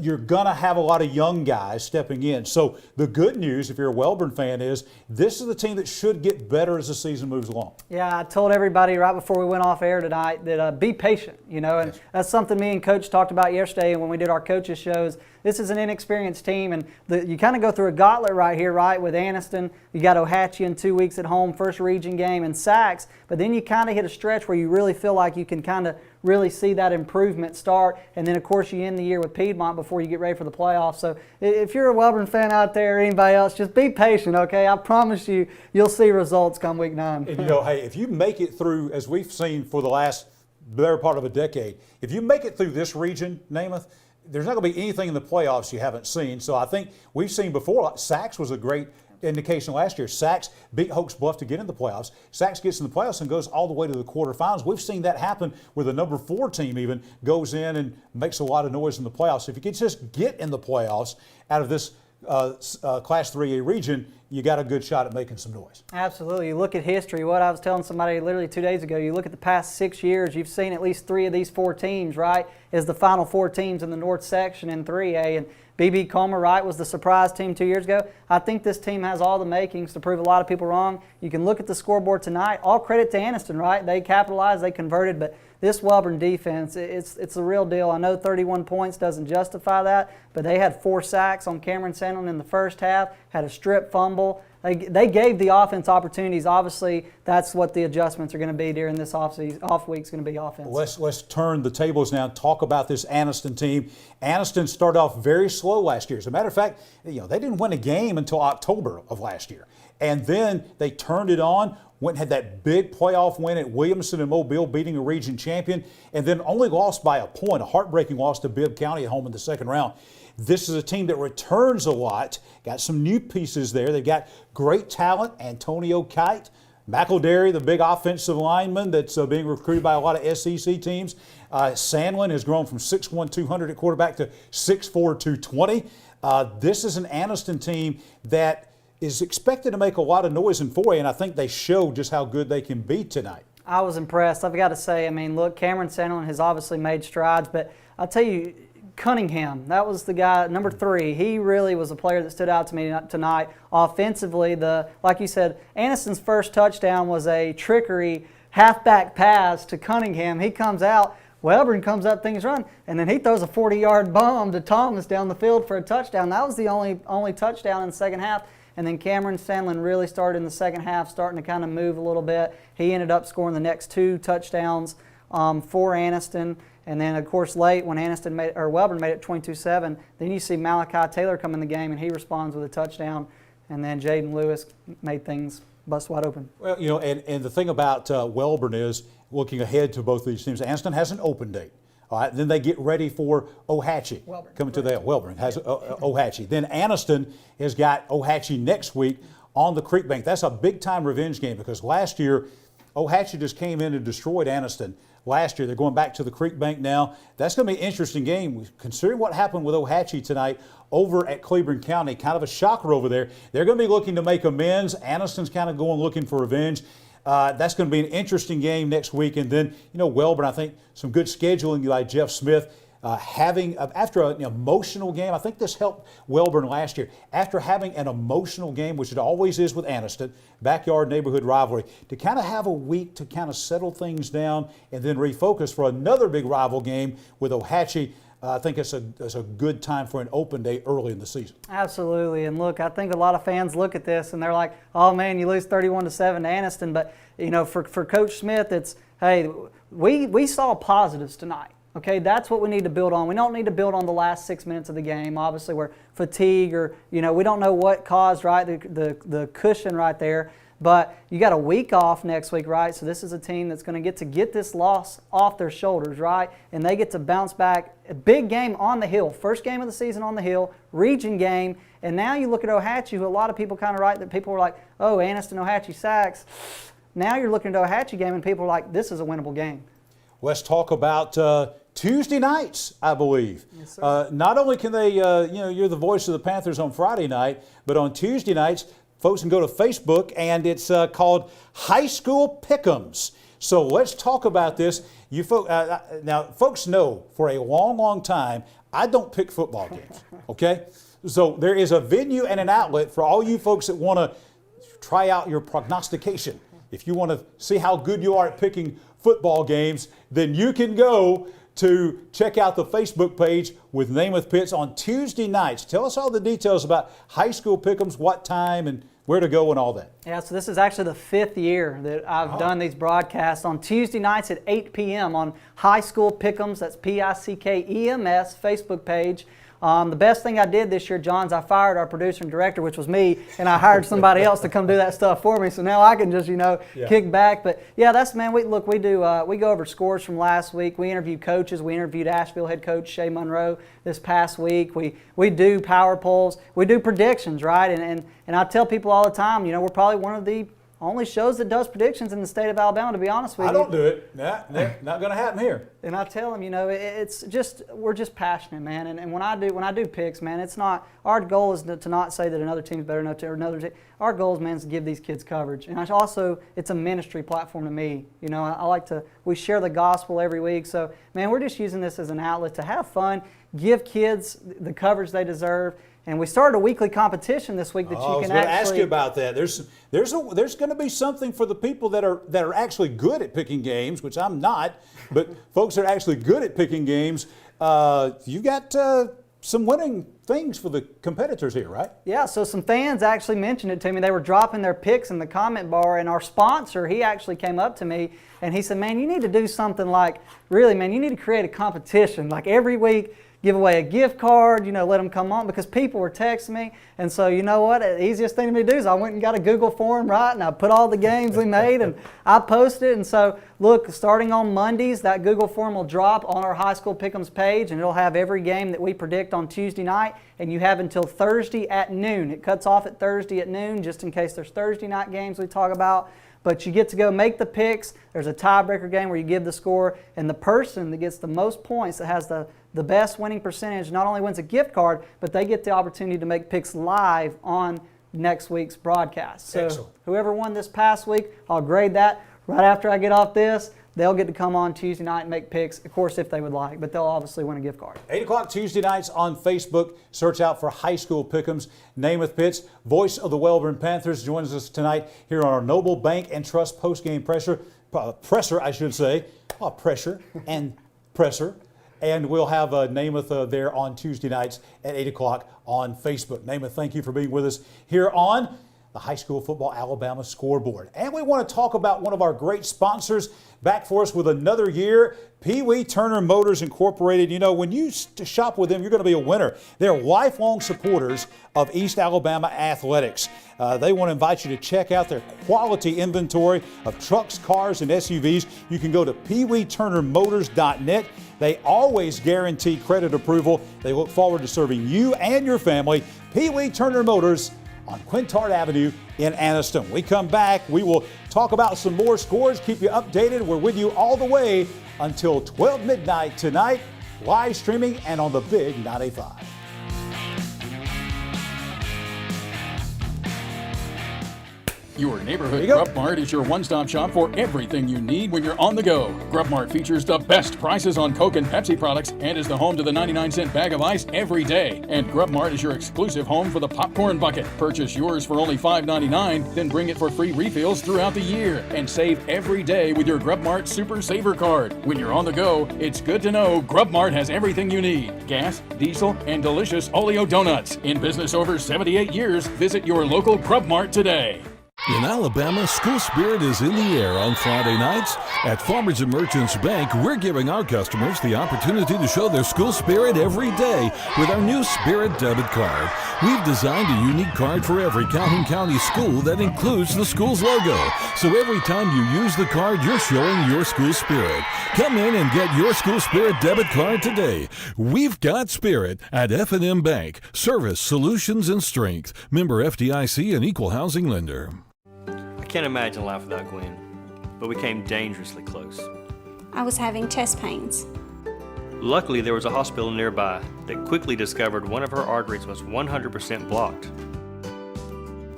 You're going to have a lot of young guys stepping in. So the good news, if you're a Wellborn fan, is this is the team that should get better as the season moves along. Yeah, I told everybody right before we went off air tonight that be patient, and that's something me and Coach talked about yesterday when we did our coaches shows. This is an inexperienced team, and you kind of go through a gauntlet right here, right, with Anniston. You got Ohatchee in 2 weeks at home, first region game, and Sachs, but then you kind of hit a stretch where you really feel like you can kind of really see that improvement start, and then of course you end the year with Piedmont before you get ready for the playoffs. So if you're a Wellborn fan out there or anybody else, just be patient, okay? I promise you'll see results come week 9. And hey, if you make it through, as we've seen for the last better part of a decade, if you make it through this region, Namath, there's not going to be anything in the playoffs you haven't seen. So I think we've seen before, Sachs was a great indication last year. Sachs beat Hoax Bluff to get in the playoffs. Sachs gets in the playoffs and goes all the way to the quarterfinals. We've seen that happen where the number 4 team even goes in and makes a lot of noise in the playoffs. If you could just get in the playoffs out of this Class 3A region, you got a good shot at making some noise. Absolutely. You look at history. What I was telling somebody literally 2 days ago, you look at the past 6 years, you've seen at least 3 of these 4 teams, right, is the final 4 teams in the North section in 3A. And BB Comer, right, was the surprise team 2 years ago. I think this team has all the makings to prove a lot of people wrong. You can look at the scoreboard tonight. All credit to Anniston, right? They capitalized, they converted, but this Wellborn defense, it's the real deal. I know 31 points doesn't justify that, but they had 4 sacks on Cameron Sandlin in the first half, had a strip fumble. They gave the offense opportunities. Obviously, that's what the adjustments are going to be during this off week's going to be offense. Let's turn the tables now and talk about this Anniston team. Anniston started off very slow last year. As a matter of fact, they didn't win a game until October of last year. And then they turned it on, went and had that big playoff win at Williamson and Mobile, beating a region champion, and then only lost by a point, a heartbreaking loss to Bibb County at home in the second round. This is a team that returns a lot, got some new pieces there. They've got great talent. Antonio Kite, McElderry, the big offensive lineman that's being recruited by a lot of SEC teams. Sandlin has grown from 6'1", 200 at quarterback to 6'4", 220. This is an Anniston team that is expected to make a lot of noise in 4A, and I think they showed just how good they can be tonight. I was impressed. I've got to say, I mean, look, Cameron Sandlin has obviously made strides, but I'll tell you, Cunningham, that was the guy, number 3. He really was a player that stood out to me tonight. Offensively, like you said, Anniston's first touchdown was a trickery halfback pass to Cunningham. He comes out, Welburn comes up, things run, and then he throws a 40-yard bomb to Thomas down the field for a touchdown. That was the only touchdown in the second half. And then Cameron Sandlin really started in the second half, starting to kind of move a little bit. He ended up scoring the next 2 touchdowns for Anniston. And then, of course, late when Welburn made it 22-7, then you see Malachi Taylor come in the game, and he responds with a touchdown. And then Jaden Lewis made things bust wide open. Well, you know, and the thing about Welburn is, looking ahead to both of these teams, Anniston has an open date. All right, then they get ready for Ohatchee. Welburn has Ohatchee. Then Anniston has got Ohatchee next week on the Creek Bank. That's a big-time revenge game because last year, Ohatchee just came in and destroyed Anniston. Last year, they're going back to the Creek Bank now. That's going to be an interesting game. Considering what happened with Ohatchee tonight over at Cleburne County, kind of a shocker over there. They're going to be looking to make amends. Anniston's kind of going looking for revenge. That's going to be an interesting game next week. And then, you know, Welburn, I think some good scheduling by Jeff Smith. After an emotional game, I think this helped Welburn last year. After having an emotional game, which it always is with Anniston, backyard neighborhood rivalry, to kind of have a week to kind of settle things down and then refocus for another big rival game with Ohatchee. I think it's a good time for an open day early in the season. Absolutely, and look, I think a lot of fans look at this and they're like, "Oh man, you lose 31-7 to Anniston." But you know, for Coach Smith, it's hey, we saw positives tonight. Okay, that's what we need to build on. We don't need to build on the last 6 minutes of the game. Obviously, we're fatigue or we don't know what caused the cushion right there. But you got a week off next week, right? So this is a team that's going to get this loss off their shoulders, right? And they get to bounce back. A big game on the hill. First game of the season on the hill, region game. And now you look at Ohatchee, who a lot of people kind of write that people were like, oh, Anniston, Ohatchee, Sachs. Now you're looking at Ohatchee game and people are like, this is a winnable game. Let's talk about Tuesday nights, I believe. Yes, sir. Not only can they, you're the voice of the Panthers on Friday night, but on Tuesday nights, folks can go to Facebook, and it's called High School Pick'ems. So let's talk about this. Now, folks know for a long, long time, I don't pick football games, okay? So there is a venue and an outlet for all you folks that want to try out your prognostication. If you want to see how good you are at picking football games, then you can go to check out the Facebook page with Namath Pitts on Tuesday nights. Tell us all the details about High School Pick'ems, what time and where to go and all that. Yeah, so this is actually the 5th year that I've done these broadcasts on Tuesday nights at 8 p.m. on High School Pick'ems. That's P-I-C-K-E-M-S Facebook page. The best thing I did this year, John, is I fired our producer and director, which was me, and I hired somebody else to come do that stuff for me. So now I can just, kick back. But yeah, we go over scores from last week. We interview coaches. We interviewed Asheville head coach Shay Monroe this past week. We do power polls. We do predictions, right? And I tell people all the time, we're probably one of the only shows that does predictions in the state of Alabama, to be honest with you. I don't do it. Not going to happen here. And I tell them, it's just, we're just passionate, man. And when I do picks, man, it's not, our goal is to not say that another team's better than another team. Our goal, man, is to give these kids coverage. And it's a ministry platform to me. We share the gospel every week. So, man, we're just using this as an outlet to have fun, give kids the coverage they deserve. And we started a weekly competition this week that you can actually. I was going to ask you about that. There's going to be something for the people that are actually good at picking games, which I'm not, but folks that are actually good at picking games. You got some winning things for the competitors here, right? Yeah. So some fans actually mentioned it to me. They were dropping their picks in the comment bar, and our sponsor, he actually came up to me and he said, "Man, you need to do something like really, man. You need to create a competition like every week." Give away a gift card, let them come on, because people were texting me. And so, you know what? The easiest thing to me to do is I went and got a Google form, right? And I put all the games we made and I posted it. And so, look, starting on Mondays, that Google form will drop on our High School Pick'ems page, and it'll have every game that we predict on Tuesday night. And you have until Thursday at noon. It cuts off at Thursday at noon, just in case there's Thursday night games we talk about. but you get to go make the picks. There's a tiebreaker game where you give the score, and the person that gets the most points, that has the best winning percentage, not only wins a gift card, but they get the opportunity to make picks live on next week's broadcast. So Excellent. Whoever won this past week, I'll grade that right after I get off this. They'll get to come on Tuesday night and make picks, of course, if they would like, but they'll obviously win a gift card. 8 o'clock Tuesday nights on Facebook. Search out for High School Pick'ems. Namath Pitts, voice of the Wellborn Panthers, joins us tonight here on our Noble Bank and Trust postgame presser, I should say. Pressure and presser. And we'll have Namath there on Tuesday nights at 8 o'clock on Facebook. Namath, thank you for being with us here on the High School Football Alabama Scoreboard. And we want to talk about one of our great sponsors back for us with another year, Pee Wee Turner Motors Incorporated. You know, when you shop with them, you're going to be a winner. They're lifelong supporters of East Alabama athletics. They want to invite you to check out their quality inventory of trucks, cars, and SUVs. You can go to peeweeturnermotors.net. They always guarantee credit approval. They look forward to serving you and your family. Pee Wee Turner Motors on Quintard Avenue in Anniston. We come back, we will talk about some more scores, keep you updated. We're with you all the way until 12 midnight tonight, live streaming and on the Big 95. Your neighborhood Grub Mart is your one-stop shop for everything you need when you're on the go. Grub Mart features the best prices on Coke and Pepsi products and is the home to the 99-cent bag of ice every day. And Grub Mart is your exclusive home for the popcorn bucket. Purchase yours for only $5.99, then bring it for free refills throughout the year. And save every day with your Grub Mart Super Saver card. When you're on the go, it's good to know Grub Mart has everything you need. Gas, diesel, and delicious Oleo donuts. In business over 78 years, visit your local Grub Mart today. In Alabama, school spirit is in the air on Friday nights. At Farmers and Merchants Bank, we're giving our customers the opportunity to show their school spirit every day with our new Spirit debit card. We've designed a unique card for every Calhoun County school that includes the school's logo. So every time you use the card, you're showing your school spirit. Come in and get your school spirit debit card today. We've got spirit at F&M Bank. Service, solutions, and strength. Member FDIC and equal housing lender. I can't imagine life without Gwen, but we came dangerously close. I was having chest pains. Luckily, there was a hospital nearby that quickly discovered one of her arteries was 100% blocked.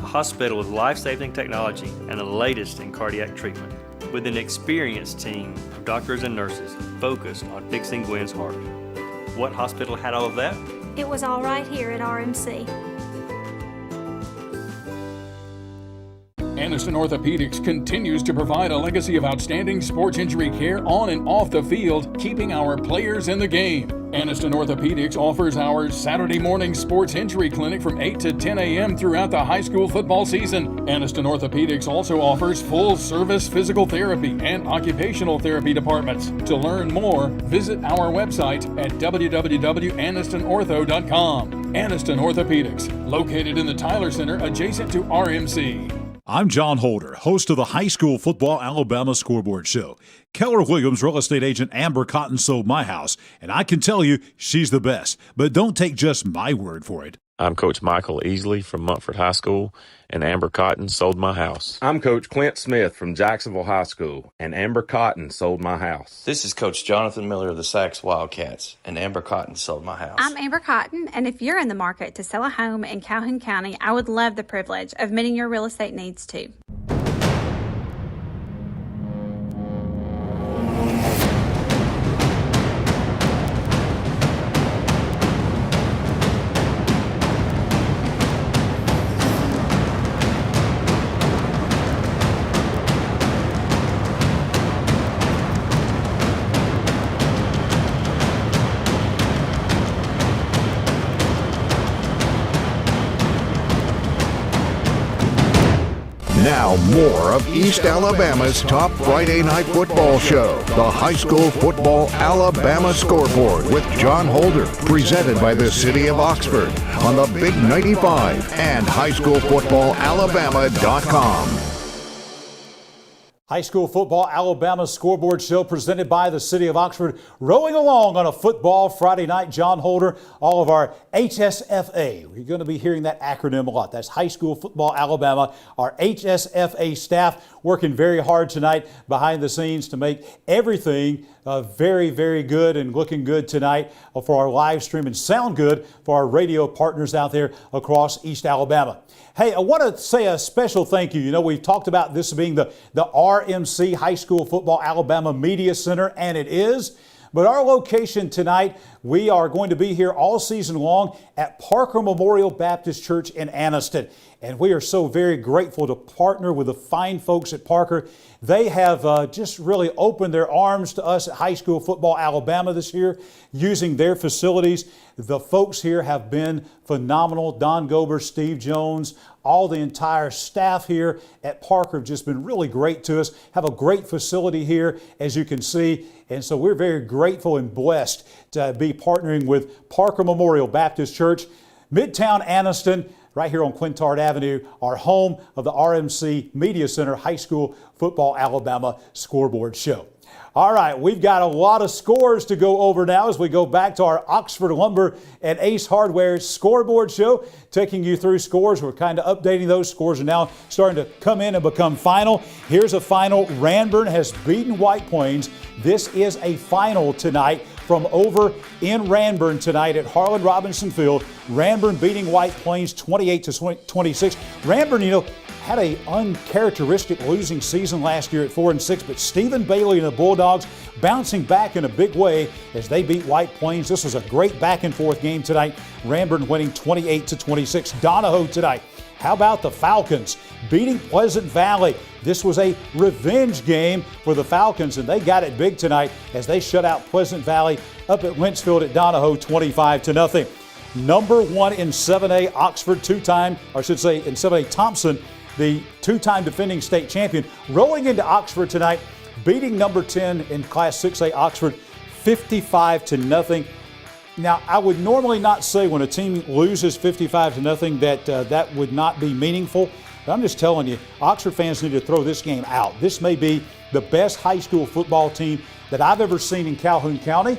A hospital with life-saving technology and the latest in cardiac treatment, with an experienced team of doctors and nurses focused on fixing Gwen's heart. What hospital had all of that? It was all right here at RMC. Anniston Orthopedics continues to provide a legacy of outstanding sports injury care on and off the field, keeping our players in the game. Anniston Orthopedics offers our Saturday morning sports injury clinic from 8 to 10 a.m. throughout the high school football season. Anniston Orthopedics also offers full-service physical therapy and occupational therapy departments. To learn more, visit our website at www.annistonortho.com. Anniston Orthopedics, located in the Tyler Center adjacent to RMC. I'm John Holder, host of the High School Football Alabama Scoreboard Show. Keller Williams real estate agent Amber Cotton sold my house, and I can tell you she's the best. But don't take just my word for it. I'm Coach Michael Easley from Montford High School, and Amber Cotton sold my house. I'm Coach Clint Smith from Jacksonville High School, and Amber Cotton sold my house. This is Coach Jonathan Miller of the Sachs Wildcats, and Amber Cotton sold my house. I'm Amber Cotton, and if you're in the market to sell a home in Calhoun County, I would love the privilege of meeting your real estate needs too. Now more of East Alabama's top Friday night football show, the High School Football Alabama Scoreboard with John Holder, presented by the City of Oxford on the Big 95 and highschoolfootballalabama.com. High school football, Alabama Scoreboard Show presented by the City of Oxford. Rolling along on a football Friday night. John Holder, all of our HSFA. You're going to be hearing that acronym a lot. That's High School Football Alabama. Our HSFA staff working very hard tonight behind the scenes to make everything very, very good and looking good tonight for our live stream and sound good for our radio partners out there across East Alabama. Hey, I want to say a special thank you. You know, we've talked about this being the RMC High School Football Alabama Media Center, and it is. But our location tonight, we are going to be here all season long at Parker Memorial Baptist Church in Anniston. And we are so very grateful to partner with the fine folks at Parker. They have just really opened their arms to us at High School Football Alabama this year, using their facilities. The folks here have been phenomenal. Don Gober, Steve Jones, all the entire staff here at Parker have just been really great to us. Have a great facility here, as you can see. And so we're very grateful and blessed to be partnering with Parker Memorial Baptist Church, Midtown Anniston, right here on Quintard Avenue, our home of the RMC Media Center High School Football Alabama Scoreboard Show. All right, we've got a lot of scores to go over now as we go back to our Oxford Lumber and Ace Hardware Scoreboard Show, taking you through scores. We're kind of updating those scores and now starting to come in and become final. Here's a final. Ranburne has beaten White Plains. This is a final tonight from over in Ranburne tonight at Harlan Robinson Field. Ranburne beating White Plains 28-26. Ranburne, you know, had a uncharacteristic losing season last year at 4-6, but Stephen Bailey and the Bulldogs bouncing back in a big way as they beat White Plains. This was a great back and forth game tonight. Ranburne winning 28-26. Donahoe tonight. How about the Falcons beating Pleasant Valley? This was a revenge game for the Falcons, and they got it big tonight as they shut out Pleasant Valley up at Wentzfield at Donahoe 25-0. Number one in 7A, Oxford, in 7A, Thompson, the two-time defending state champion, rolling into Oxford tonight, beating number 10 in Class 6A, Oxford, 55-0. Now, I would normally not say when a team loses 55-0 that that would not be meaningful. But I'm just telling you, Oxford fans need to throw this game out. This may be the best high school football team that I've ever seen in Calhoun County.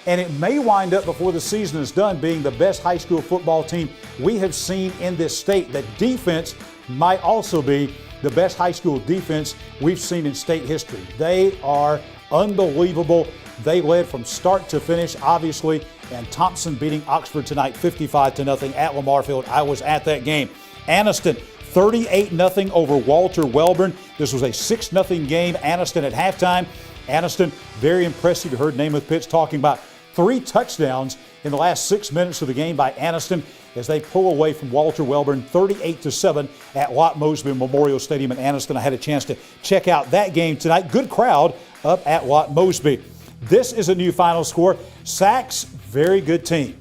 And it may wind up before the season is done being the best high school football team we have seen in this state. The defense might also be the best high school defense we've seen in state history. They are unbelievable. They led from start to finish, obviously, and Thompson beating Oxford tonight 55-0 at Lamar Field. I was at that game. Anniston 38-0 over Walter Welborn. This was a 6-0 game. Anniston at halftime. Anniston, very impressive. You heard Namath Pitts talking about 3 touchdowns in the last 6 minutes of the game by Anniston as they pull away from Walter Welborn 38-7 at Lott Mosby Memorial Stadium in Anniston. I had a chance to check out that game tonight. Good crowd up at Lott Mosby. This is a new final score. Sacs, very good team.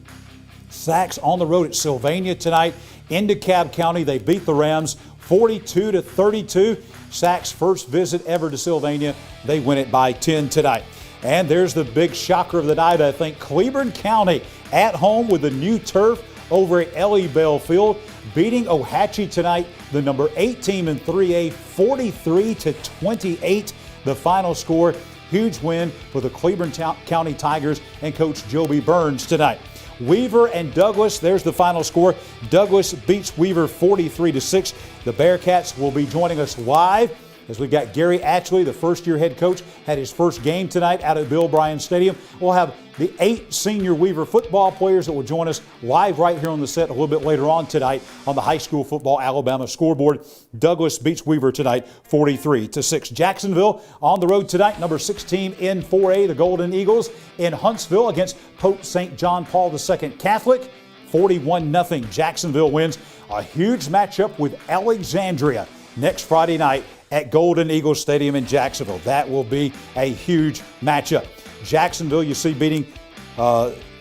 Sacs on the road at Sylvania tonight in DeKalb County. They beat the Rams 42-32. Sacs' first visit ever to Sylvania. They win it by 10 tonight. And there's the big shocker of the night, I think. Cleburne County at home with the new turf over at Ellie Bell Field, beating Ohatchee tonight, the number 8 team in 3A, 43-28. The final score. Huge win for the Cleburne County Tigers and Coach Joby Burns tonight. Weaver and Douglas, there's the final score. Douglas beats Weaver 43-6. The Bearcats will be joining us live as we got Gary Atchley, the first-year head coach, had his first game tonight out at Bill Bryan Stadium. We'll have the 8 senior Weaver football players that will join us live right here on the set a little bit later on tonight on the High School Football Alabama Scoreboard. Douglas beats Weaver tonight 43-6. Jacksonville on the road tonight, number 6 team in 4A, the Golden Eagles in Huntsville against Pope St. John Paul II Catholic. 41-0. Jacksonville wins. A huge matchup with Alexandria next Friday night at Golden Eagle Stadium in Jacksonville. That will be a huge matchup. Jacksonville, you see, beating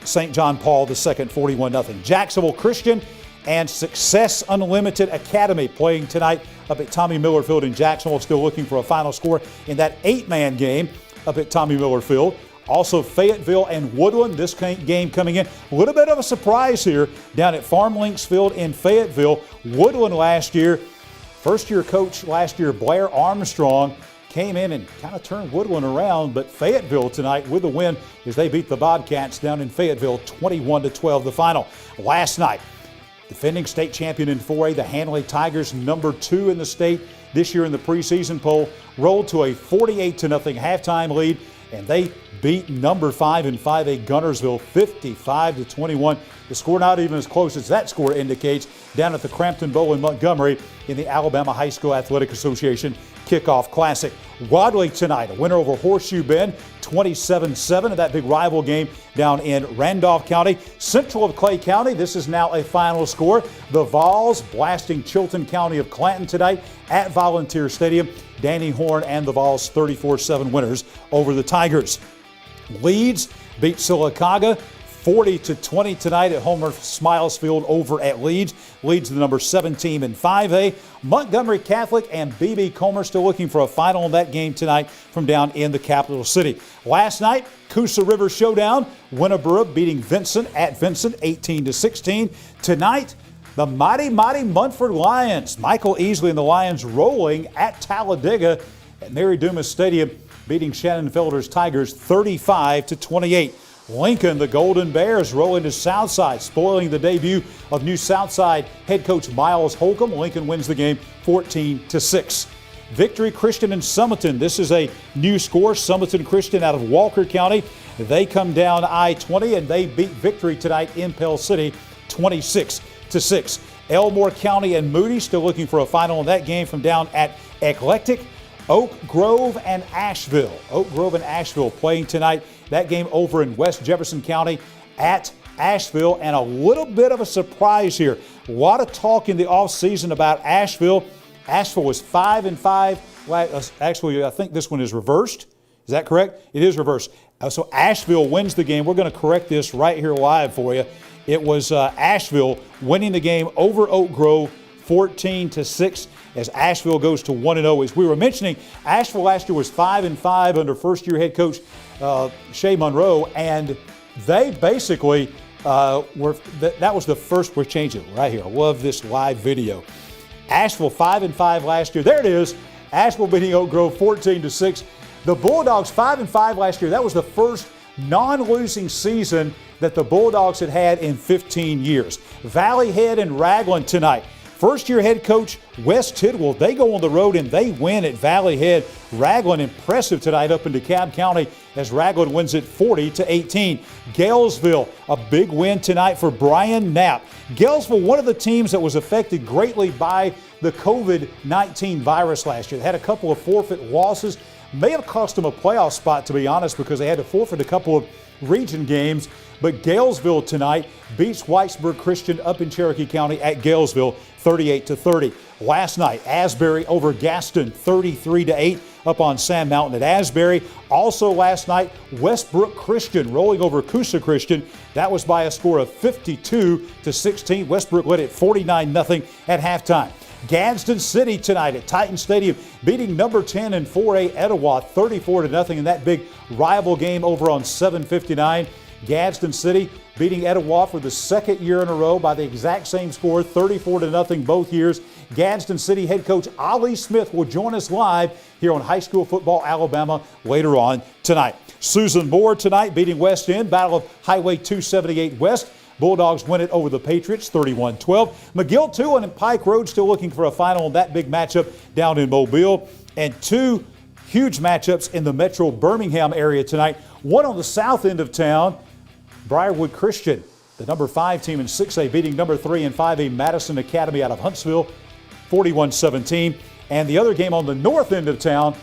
St. John Paul II 41-0. Jacksonville Christian and Success Unlimited Academy playing tonight up at Tommy Miller Field in Jacksonville. Still looking for a final score in that 8-man game up at Tommy Miller Field. Also Fayetteville and Woodland, this game coming in. A little bit of a surprise here down at Farm Links Field in Fayetteville. Woodland last year, first-year coach last year, Blair Armstrong, came in and kind of turned Woodland around, but Fayetteville tonight with the win as they beat the Bobcats down in Fayetteville 21-12 the final. Last night, defending state champion in 4A, the Hanley Tigers, number 2 in the state this year in the preseason poll, rolled to a 48-0 halftime lead, and they beat number 5 in 5A Gunnersville 55-21. The score not even as close as that score indicates down at the Crampton Bowl in Montgomery in the Alabama High School Athletic Association Kickoff Classic. Wadley tonight, a winner over Horseshoe Bend, 27-7 of that big rival game down in Randolph County. Central of Clay County, this is now a final score. The Vols blasting Chilton County of Clanton tonight at Volunteer Stadium. Danny Horn and the Vols 34-7 winners over the Tigers. Leeds beat Sylacauga 40-20 tonight at Homer Smiles Field over at Leeds. Leeds the number 7 team in 5A. Montgomery Catholic and BB Comer still looking for a final in that game tonight from down in the capital city. Last night, Coosa River Showdown. Winneborough beating Vincent at Vincent 18-16. Tonight, the mighty Munford Lions. Michael Easley and the Lions rolling at Talladega at Mary Dumas Stadium, beating Shannon Felder's Tigers 35-28. Lincoln, the Golden Bears, rolling to Southside, spoiling the debut of new Southside head coach Miles Holcomb. Lincoln wins the game 14-6. Victory Christian and Summerton. This is a new score. Summerton Christian out of Walker County. They come down I-20 and they beat Victory tonight in Pell City 26-6. Elmore County and Moody still looking for a final in that game from down at Eclectic. Oak Grove and Asheville. Oak Grove and Asheville playing tonight. That game over in West Jefferson County at Asheville. And a little bit of a surprise here. A lot of talk in the offseason about Asheville. Asheville was 5-5. Actually, I think this one is reversed. Is that correct? It is reversed. So Asheville wins the game. We're going to correct this right here live for you. It was Asheville winning the game over Oak Grove 14-6 as Asheville goes to 1-0. As we were mentioning, Asheville last year was 5-5 under first-year head coach Shea Monroe, and they basically that was the first. We're changing it right here. I love this live video. Asheville 5-5 last year. There it is. Asheville beating Oak Grove 14-6. The Bulldogs 5-5 last year. That was the first non-losing season that the Bulldogs had in 15 years. Valley Head and Ragland tonight. First-year head coach Wes Tidwell, they go on the road and they win at Valley Head. Ragland impressive tonight up in DeKalb County as Ragland wins it 40-18. Galesville, a big win tonight for Brian Knapp. Galesville, one of the teams that was affected greatly by the COVID-19 virus last year. They had a couple of forfeit losses. May have cost them a playoff spot, to be honest, because they had to forfeit a couple of region games. But Galesville tonight beats Whitesburg Christian up in Cherokee County at Galesville 38-30. Last night, Asbury over Gaston 33-8 up on Sand Mountain at Asbury. Also last night, Westbrook Christian rolling over Coosa Christian. That was by a score of 52-16. Westbrook led it 49-0 at halftime. Gadsden City tonight at Titan Stadium beating number 10 in 4A Etowah 34-0 in that big rival game over on 759. Gadsden City beating Etowah for the second year in a row by the exact same score, 34-0 both years. Gadsden City head coach Ollie Smith will join us live here on High School Football Alabama later on tonight. Susan Moore tonight beating West End, Battle of Highway 278 West. Bulldogs win it over the Patriots 31-12. McGill 2 and Pike Road still looking for a final in that big matchup down in Mobile. And two huge matchups in the Metro Birmingham area tonight. One on the south end of town, Briarwood Christian, the number 5 team in 6A, beating number 3 in 5A Madison Academy out of Huntsville 41-17. And the other game on the north end of town,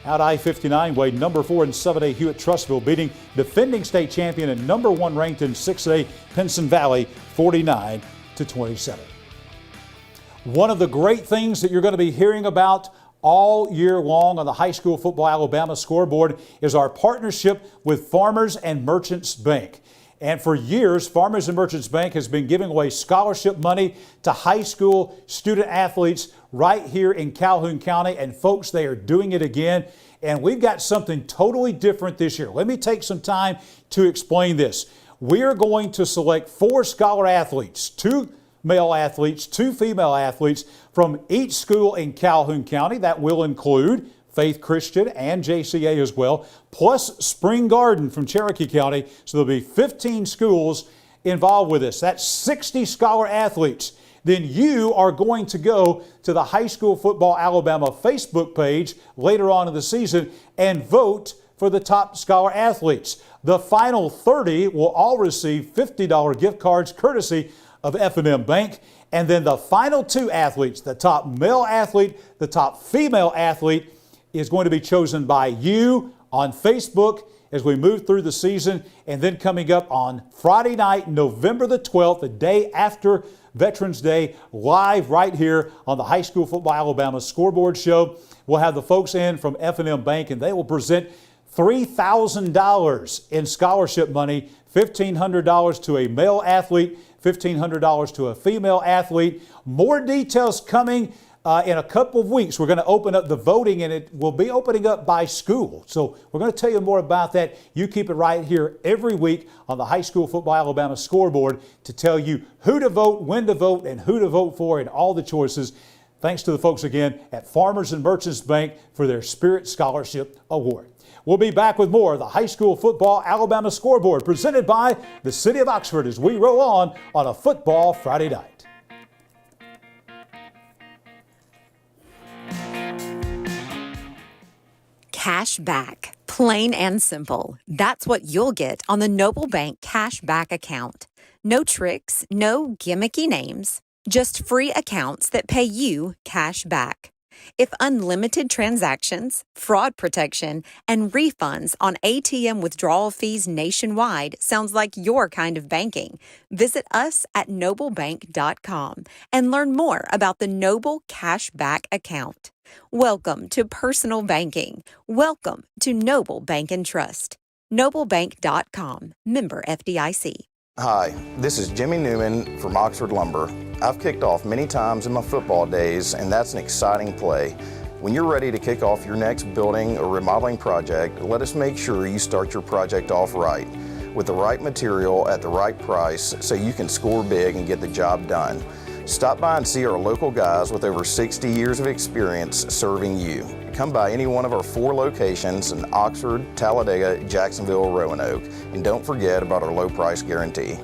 out I-59 way, number 4 in 7A Hewitt Trussville beating defending state champion and number 1 ranked in 6A Pinson Valley 49-27. One of the great things that you're going to be hearing about all year long on the High School Football Alabama Scoreboard is our partnership with Farmers and Merchants Bank. And for years, Farmers and Merchants Bank has been giving away scholarship money to high school student athletes right here in Calhoun County. And folks, they are doing it again. And we've got something totally different this year. Let me take some time to explain this. We are going to select 4 scholar athletes, 2 male athletes, 2 female athletes from each school in Calhoun County. That will include Faith Christian and JCA as well, plus Spring Garden from Cherokee County. So there'll be 15 schools involved with this. That's 60 scholar athletes. Then you are going to go to the High School Football Alabama Facebook page later on in the season and vote for the top scholar athletes. The final 30 will all receive $50 gift cards courtesy of F&M Bank. And then the final 2 athletes, the top male athlete, the top female athlete, is going to be chosen by you on Facebook as we move through the season. And then coming up on Friday night, November the 12th, the day after Veterans Day, live right here on the High School Football Alabama Scoreboard Show. We'll have the folks in from F&M Bank, and they will present $3,000 in scholarship money, $1,500 to a male athlete, $1,500 to a female athlete. More details coming in a couple of weeks. We're going to open up the voting, and it will be opening up by school. So we're going to tell you more about that. You keep it right here every week on the High School Football Alabama Scoreboard to tell you who to vote, when to vote, and who to vote for, and all the choices. Thanks to the folks again at Farmers and Merchants Bank for their Spirit Scholarship Award. We'll be back with more of the High School Football Alabama Scoreboard presented by the City of Oxford as we roll on a football Friday night. Cash back. Plain and simple. That's what you'll get on the Noble Bank Cash Back account. No tricks, no gimmicky names, just free accounts that pay you cash back. If unlimited transactions, fraud protection, and refunds on ATM withdrawal fees nationwide sounds like your kind of banking, visit us at noblebank.com and learn more about the Noble Cash Back account. Welcome to personal banking. Welcome to Noble Bank and Trust. Noblebank.com. Member FDIC. Hi, this is Jimmy Newman from Oxford Lumber. I've kicked off many times in my football days, and that's an exciting play. When you're ready to kick off your next building or remodeling project, let us make sure you start your project off right, with the right material at the right price so you can score big and get the job done. Stop by and see our local guys with over 60 years of experience serving you. Come by any one of our 4 locations in Oxford, Talladega, Jacksonville, Roanoke. And don't forget about our low price guarantee.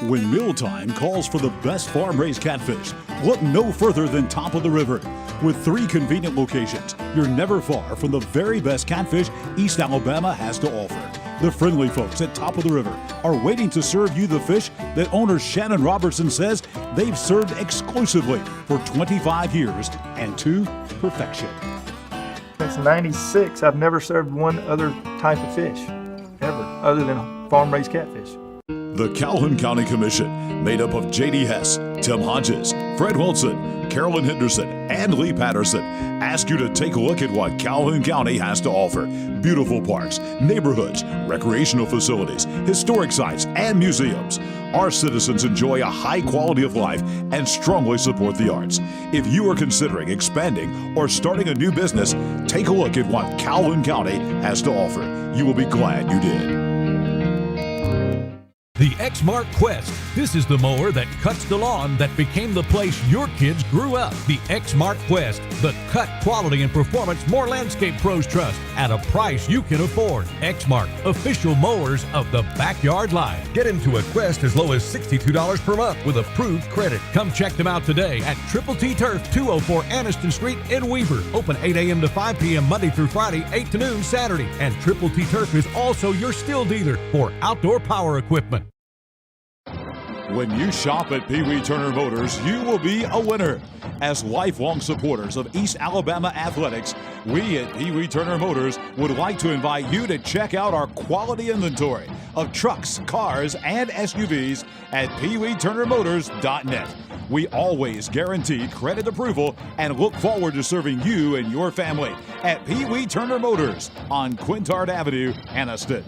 When mealtime calls for the best farm-raised catfish, look no further than Top of the River. With 3 convenient locations, you're never far from the very best catfish East Alabama has to offer. The friendly folks at Top of the River are waiting to serve you the fish that owner Shannon Robertson says they've served exclusively for 25 years and to perfection. Since '96, I've never served one other type of fish, ever, other than farm-raised catfish. The Calhoun County Commission, made up of J.D. Hess, Tim Hodges, Fred Wilson, Carolyn Henderson, and Lee Patterson, ask you to take a look at what Calhoun County has to offer. Beautiful parks, neighborhoods, recreational facilities, historic sites, and museums. Our citizens enjoy a high quality of life and strongly support the arts. If you are considering expanding or starting a new business, take a look at what Calhoun County has to offer. You will be glad you did. The Exmark Quest. This is the mower that cuts the lawn that became the place your kids grew up. The Exmark Quest. The cut, quality, and performance more landscape pros trust at a price you can afford. Exmark. Official mowers of the backyard life. Get into a Quest as low as $62 per month with approved credit. Come check them out today at Triple T Turf, 204 Anniston Street in Weaver. Open 8 a.m. to 5 p.m. Monday through Friday, 8 to noon Saturday. And Triple T Turf is also your still dealer for outdoor power equipment. When you shop at Pee Wee Turner Motors, you will be a winner. As lifelong supporters of East Alabama athletics, we at Pee Wee Turner Motors would like to invite you to check out our quality inventory of trucks, cars, and SUVs at peeweeturnermotors.net. We always guarantee credit approval and look forward to serving you and your family at Pee Wee Turner Motors on Quintard Avenue, Anniston.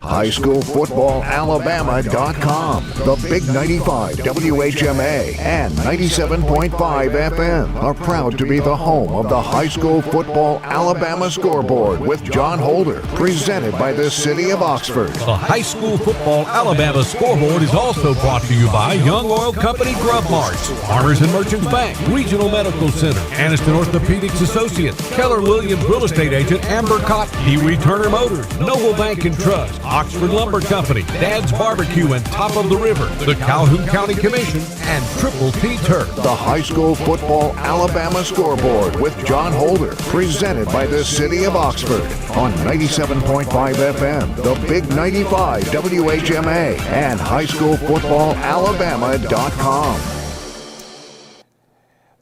highschoolfootballalabama.com, the Big 95 WHMA and 97.5 FM are proud to be the home of the High School Football Alabama Scoreboard with John Holder, presented by the City of Oxford. The High School Football Alabama Scoreboard is also brought to you by Young Oil Company Grub Mart, Farmers and Merchants Bank, Regional Medical Center, Aniston Orthopedics Associates, Keller Williams Real Estate Agent Amber Cotton, Pee-wee Turner Motors, Noble Bank and Trust, Oxford Lumber Company, Dad's Barbecue and Top of the River, the Calhoun County Commission, and Triple T Turf. The High School Football Alabama Scoreboard with John Holder, presented by the City of Oxford on 97.5 FM, the Big 95 WHMA and highschoolfootballalabama.com.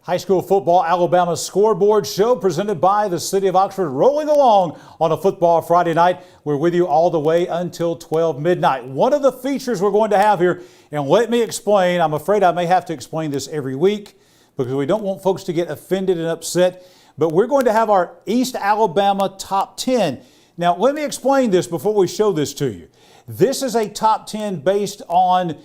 High School Football Alabama Scoreboard Show presented by the City of Oxford, rolling along on a football Friday night. We're with you all the way until 12 midnight. One of the features we're going to have here, and let me explain, I'm afraid I may have to explain this every week because we don't want folks to get offended and upset, but we're going to have our East Alabama Top 10. Now, let me explain this before we show this to you. This is a top 10 based on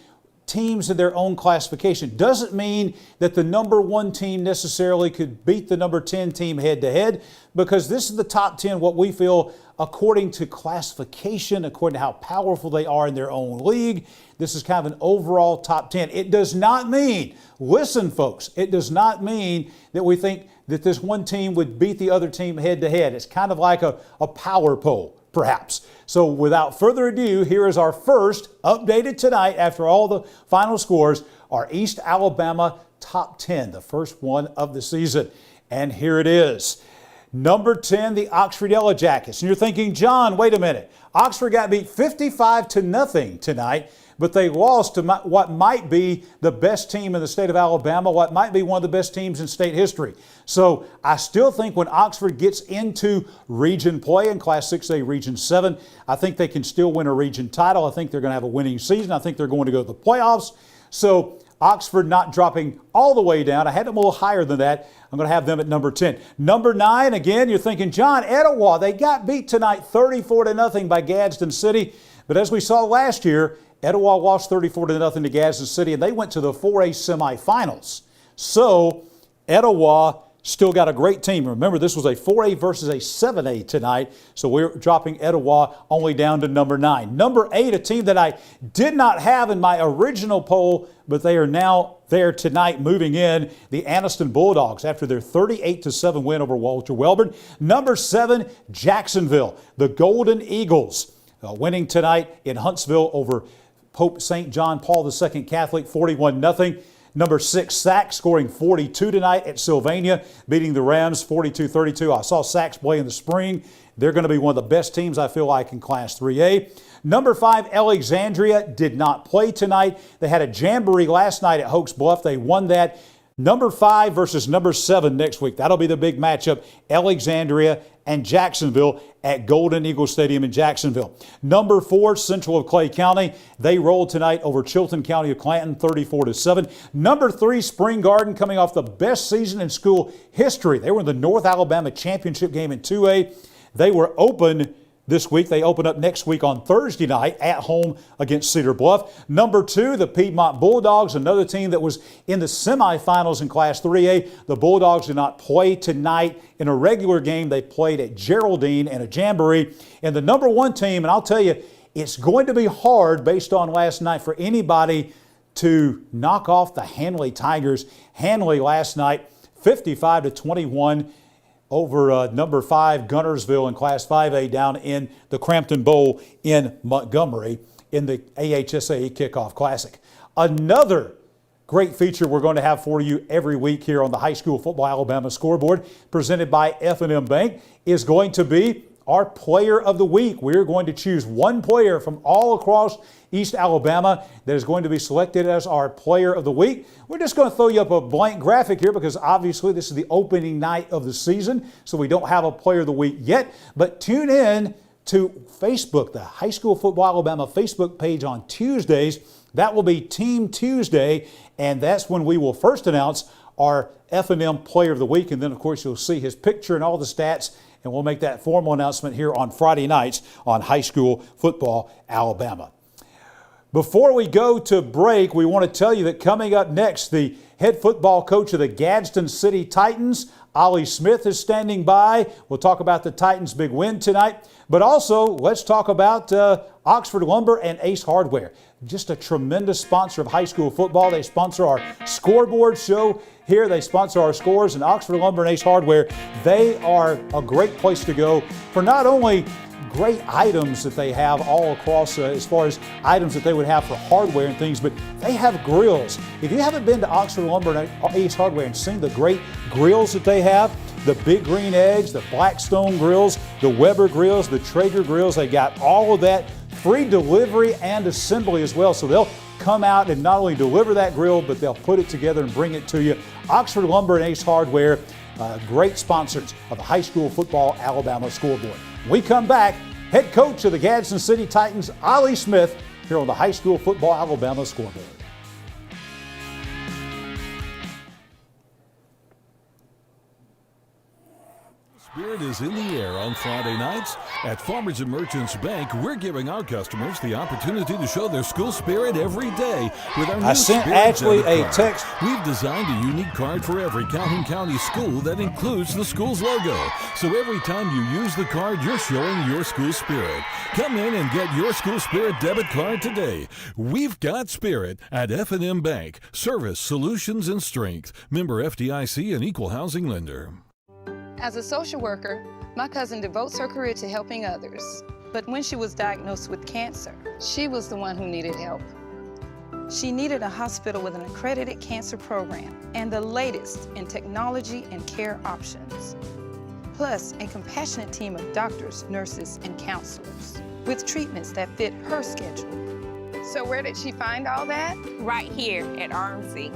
teams in their own classification. Doesn't mean that the number 1 team necessarily could beat the number 10 team head to head, because this is the top 10, what we feel according to classification, according to how powerful they are in their own league. This is kind of an overall top 10. It does not mean, listen folks, it does not mean that we think that this one team would beat the other team head to head. It's kind of like a power poll, perhaps. So without further ado, here is our first, updated tonight after all the final scores, our East Alabama Top 10, the first one of the season. And here it is. Number 10, the Oxford Yellow Jackets. And you're thinking, John, wait a minute. Oxford got beat 55-0 tonight, but they lost to what might be the best team in the state of Alabama, what might be one of the best teams in state history. So I still think when Oxford gets into region play in Class 6A Region 7, I think they can still win a region title. I think they're going to have a winning season. I think they're going to go to the playoffs. So Oxford not dropping all the way down. I had them a little higher than that. I'm going to have them at number 10. Number 9, again, you're thinking, John, Etowah, they got beat tonight 34-0 by Gadsden City. But as we saw last year, Etowah lost 34-0 to Gadsden City, and they went to the 4A semifinals. So Etowah still got a great team. Remember, this was a 4A versus a 7A tonight, so we're dropping Etowah only down to number 9. Number 8, a team that I did not have in my original poll, but they are now there tonight moving in, the Aniston Bulldogs after their 38-7 win over Walter Welborn. Number 7, Jacksonville, the Golden Eagles, winning tonight in Huntsville over Pope St. John Paul II Catholic, 41-0. Number 6, Sac, scoring 42 tonight at Sylvania, beating the Rams 42-32. I saw Sacs play in the spring. They're going to be one of the best teams, I feel like, in Class 3A. Number 5, Alexandria did not play tonight. They had a jamboree last night at Hoax Bluff. They won that. Number 5 versus number 7 next week. That'll be the big matchup, Alexandria and Jacksonville at Golden Eagle Stadium in Jacksonville. Number 4, Central of Clay County. They rolled tonight over Chilton County of Clanton, 34-7. Number 3, Spring Garden, coming off the best season in school history. They were in the North Alabama Championship game in 2A. They were open this week. They open up next week on Thursday night at home against Cedar Bluff. Number 2, the Piedmont Bulldogs, another team that was in the semifinals in Class 3A. The Bulldogs did not play tonight in a regular game. They played at Geraldine in a jamboree. And the number 1 team, and I'll tell you, it's going to be hard based on last night for anybody to knock off the Hanley Tigers. Hanley last night, 55-21. Over number 5, Guntersville in Class 5A down in the Crampton Bowl in Montgomery in the AHSAE Kickoff Classic. Another great feature we're going to have for you every week here on the High School Football Alabama Scoreboard, presented by F&M Bank, is going to be our Player of the Week. We're going to choose one player from all across East Alabama that is going to be selected as our Player of the Week. We're just going to throw you up a blank graphic here because obviously this is the opening night of the season, so we don't have a Player of the Week yet. But tune in to Facebook, the High School Football Alabama Facebook page on Tuesdays. That will be Team Tuesday, and that's when we will first announce our F&M Player of the Week. And then, of course, you'll see his picture and all the stats and we'll make that formal announcement here on Friday nights on High School Football Alabama. Before we go to break, we want to tell you that coming up next, the head football coach of the Gadsden City Titans, Ollie Smith, is standing by. We'll talk about the Titans' big win tonight, but also let's talk about Oxford Lumber and Ace Hardware. Just a tremendous sponsor of high school football. They sponsor our Scoreboard show here. They sponsor our scores, and Oxford Lumber and Ace Hardware, they are a great place to go for not only great items that they have all across as far as items that they would have for hardware and things, but they have grills. If you haven't been to Oxford Lumber and Ace Hardware and seen the great grills that they have, the Big Green Eggs, the Blackstone grills, the Weber grills, the Traeger grills, they got all of that. Free delivery and assembly as well. So they'll come out and not only deliver that grill, but they'll put it together and bring it to you. Oxford Lumber and Ace Hardware, great sponsors of the High School Football Alabama Scoreboard. When we come back, head coach of the Gadsden City Titans, Ollie Smith, here on the High School Football Alabama Scoreboard. Spirit is in the air on Friday nights. At Farmers and Merchants Bank, we're giving our customers the opportunity to show their school spirit every day with our new sent Spirit Ashley debit a card. text. We've designed a unique card for every Calhoun County school that includes the school's logo. So every time you use the card, you're showing your school spirit. Come in and get your school spirit debit card today. We've got spirit at F&M Bank. Service, solutions, and strength. Member FDIC and equal housing lender. As a social worker, my cousin devotes her career to helping others. But when she was diagnosed with cancer, she was the one who needed help. She needed a hospital with an accredited cancer program and the latest in technology and care options. Plus, a compassionate team of doctors, nurses, and counselors with treatments that fit her schedule. So where did she find all that? Right here at RMC.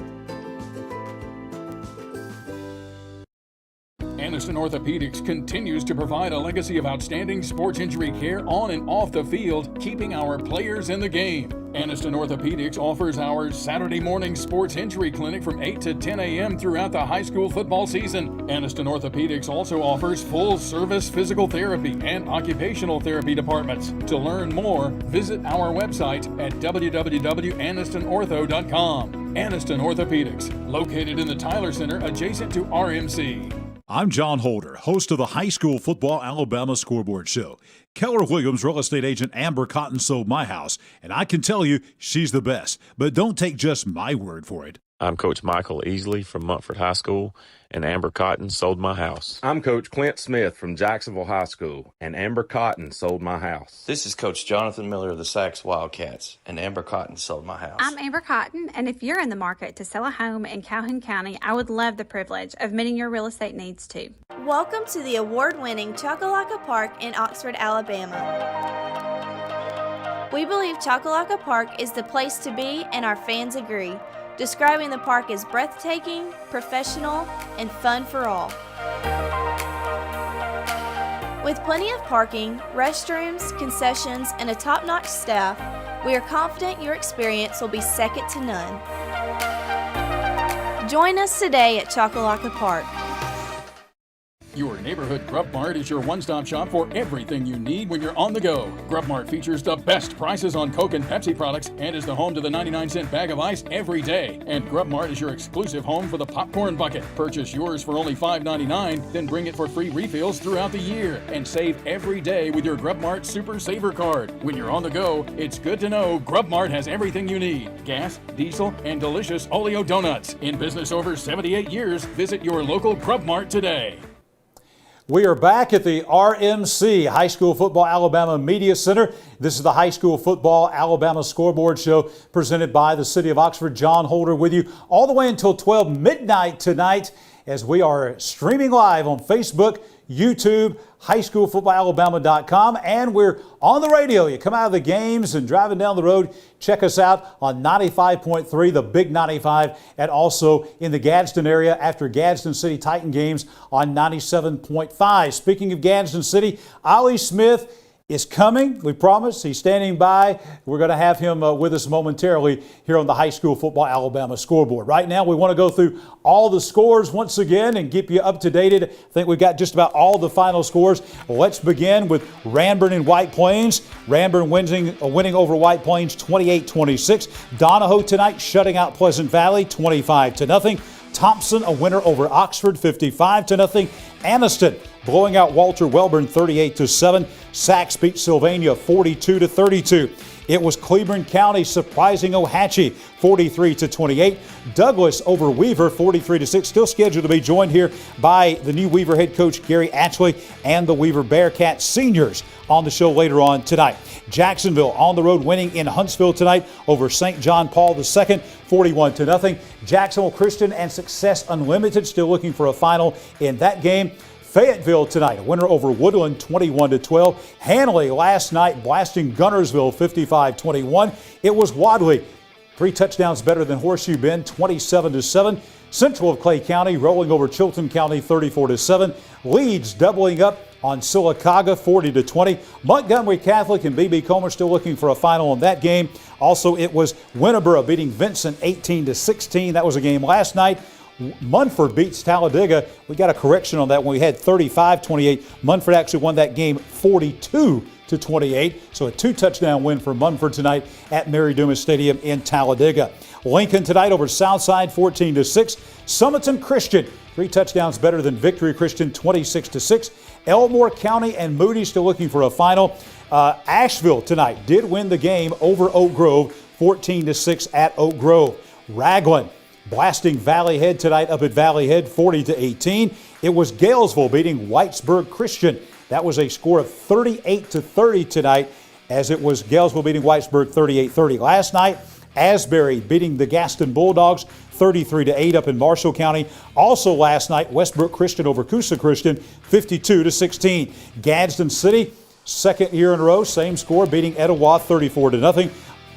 Aniston Orthopedics continues to provide a legacy of outstanding sports injury care on and off the field, keeping our players in the game. Aniston Orthopedics offers our Saturday morning sports injury clinic from 8 to 10 a.m. throughout the high school football season. Aniston Orthopedics also offers full-service physical therapy and occupational therapy departments. To learn more, visit our website at www.anistonortho.com. Aniston Orthopedics, located in the Tyler Center adjacent to RMC. I'm John Holder, host of the High School Football Alabama Scoreboard Show. Keller Williams real estate agent Amber Cotton sold my house, and I can tell you she's the best. But don't take just my word for it. I'm Coach Michael Easley from Mumford High School, and Amber Cotton sold my house. I'm Coach Clint Smith from Jacksonville High School, and Amber Cotton sold my house. This is Coach Jonathan Miller of the Sachs Wildcats, and Amber Cotton sold my house. I'm Amber Cotton, and if you're in the market to sell a home in Calhoun County, I would love the privilege of meeting your real estate needs too. Welcome to the award-winning Chocolaca Park in Oxford, Alabama. We believe Chocolaca Park is the place to be, and our fans agree, describing the park as breathtaking, professional, and fun for all. With plenty of parking, restrooms, concessions, and a top-notch staff, we are confident your experience will be second to none. Join us today at Chocolaca Park. Your neighborhood Grub Mart is your one-stop shop for everything you need when you're on the go. Grub Mart features the best prices on Coke and Pepsi products and is the home to the 99-cent bag of ice every day. And Grub Mart is your exclusive home for the popcorn bucket. Purchase yours for only $5.99, then bring it for free refills throughout the year. And save every day with your Grub Mart Super Saver card. When you're on the go, it's good to know Grub Mart has everything you need. Gas, diesel, and delicious Oleo donuts. In business over 78 years, visit your local Grub Mart today. We are back at the RMC, High School Football Alabama Media Center. This is the High School Football Alabama Scoreboard Show presented by the City of Oxford. John Holder with you all the way until 12 midnight tonight as we are streaming live on Facebook, YouTube, highschoolfootballalabama.com, and we're on the radio. You come out of the games and driving down the road, check us out on 95.3, the Big 95, and also in the Gadsden area after Gadsden City Titan games on 97.5. Speaking of Gadsden City, Ollie Smith is coming. We promise. He's standing by. We're going to have him with us momentarily here on the High School Football Alabama Scoreboard. Right now, we want to go through all the scores once again and keep you up to date. I think we've got just about all the final scores. Let's begin with Ranburne and White Plains. Ranburne winning over White Plains 28-26. Donahoe tonight shutting out Pleasant Valley 25-0. Thompson a winner over Oxford 55-0. Anniston blowing out Walter Welborn 38-7. Sachs beat Sylvania 42-32. It was Cleburne County surprising Ohatchee 43-28. Douglas over Weaver 43-6. Still scheduled to be joined here by the new Weaver head coach Gary Atchley and the Weaver Bearcats seniors on the show later on tonight. Jacksonville on the road winning in Huntsville tonight over St. John Paul II 41-0. Jacksonville Christian and Success Unlimited still looking for a final in that game. Fayetteville tonight, a winner over Woodland 21-12. Hanley last night blasting Gunnersville 55-21. It was Wadley, 3 touchdowns better than Horseshoe Bend 27-7. Central of Clay County rolling over Chilton County 34-7. Leeds doubling up on Sylacauga 40-20. Montgomery Catholic and B.B. Comer still looking for a final in that game. Also, it was Winterboro beating Vincent 18-16. That was a game last night. Munford beats Talladega. We got a correction on that when we had 35-28. Munford actually won that game 42-28. So a 2-touchdown win for Munford tonight at Mary Dumas Stadium in Talladega. Lincoln tonight over Southside 14-6. Summerton Christian 3 touchdowns better than Victory Christian 26-6. Elmore County and Moody still looking for a final. Asheville tonight did win the game over Oak Grove 14-6 at Oak Grove. Raglan blasting Valley Head tonight up at Valley Head 40-18. It was Galesville beating Whitesburg Christian. That was a score of 38-30 tonight, as it was Galesville beating Whitesburg 38-30. Last night, Asbury beating the Gaston Bulldogs 33-8 up in Marshall County. Also last night, Westbrook Christian over Coosa Christian 52-16. Gadsden City, second year in a row, same score, beating Etowah 34-0.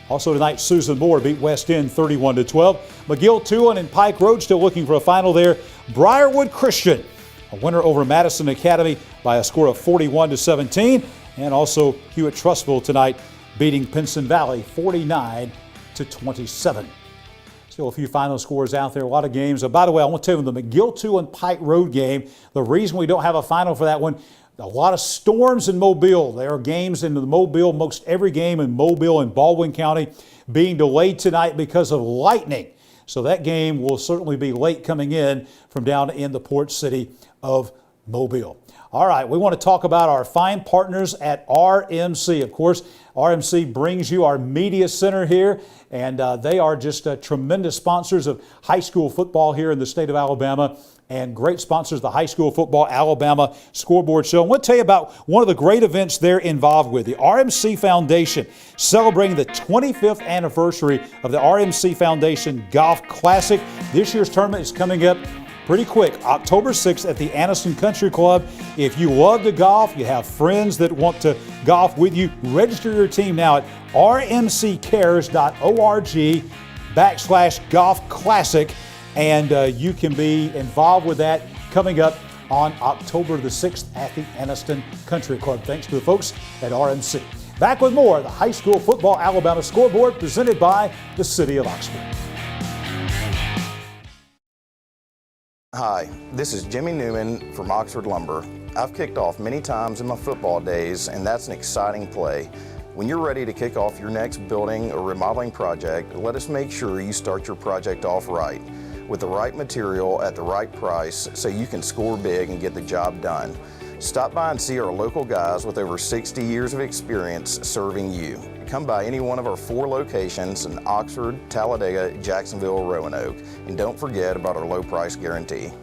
Also tonight, Susan Moore beat West End 31-12. McGill, Tulane, and Pike Road still looking for a final there. Briarwood Christian, a winner over Madison Academy by a score of 41-17. And also Hewitt Trustville tonight beating Pinson Valley 49-27. Still a few final scores out there, a lot of games. By the way, I want to tell you the McGill, Tulane, Pike Road game, the reason we don't have a final for that one, a lot of storms in Mobile. There are games in the Mobile, most every game in Mobile and Baldwin County being delayed tonight because of lightning. So that game will certainly be late coming in from down in the port city of Mobile. All right, we want to talk about our fine partners at RMC. Of course, RMC brings you our media center here, and they are just tremendous sponsors of high school football here in the state of Alabama, and great sponsors of the High School Football Alabama Scoreboard Show. I want to tell you about one of the great events they're involved with, the RMC Foundation, celebrating the 25th anniversary of the RMC Foundation Golf Classic. This year's tournament is coming up pretty quick, October 6th at the Anniston Country Club. If you love to golf, you have friends that want to golf with you, register your team now at rmccares.org/Golf Classic. And you can be involved with that coming up on October the 6th at the Anniston Country Club. Thanks to the folks at RMC. Back with more of the High School Football Alabama Scoreboard presented by the City of Oxford. Hi, this is Jimmy Newman from Oxford Lumber. I've kicked off many times in my football days, and that's an exciting play. When you're ready to kick off your next building or remodeling project, let us make sure you start your project off right, with the right material at the right price so you can score big and get the job done. Stop by and see our local guys with over 60 years of experience serving you. Come by any one of our 4 locations in Oxford, Talladega, Jacksonville, or Roanoke. And don't forget about our low price guarantee.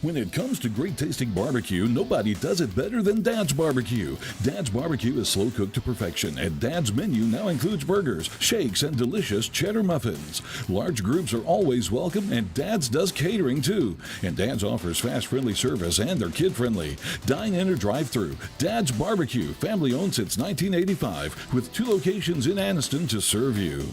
When it comes to great tasting barbecue, nobody does it better than Dad's Barbecue. Dad's Barbecue is slow cooked to perfection, and Dad's menu now includes burgers, shakes, and delicious cheddar muffins. Large groups are always welcome, and Dad's does catering too. And Dad's offers fast, friendly service, and they're kid-friendly. Dine in or drive through. Dad's Barbecue, family owned since 1985, with 2 locations in Anniston to serve you.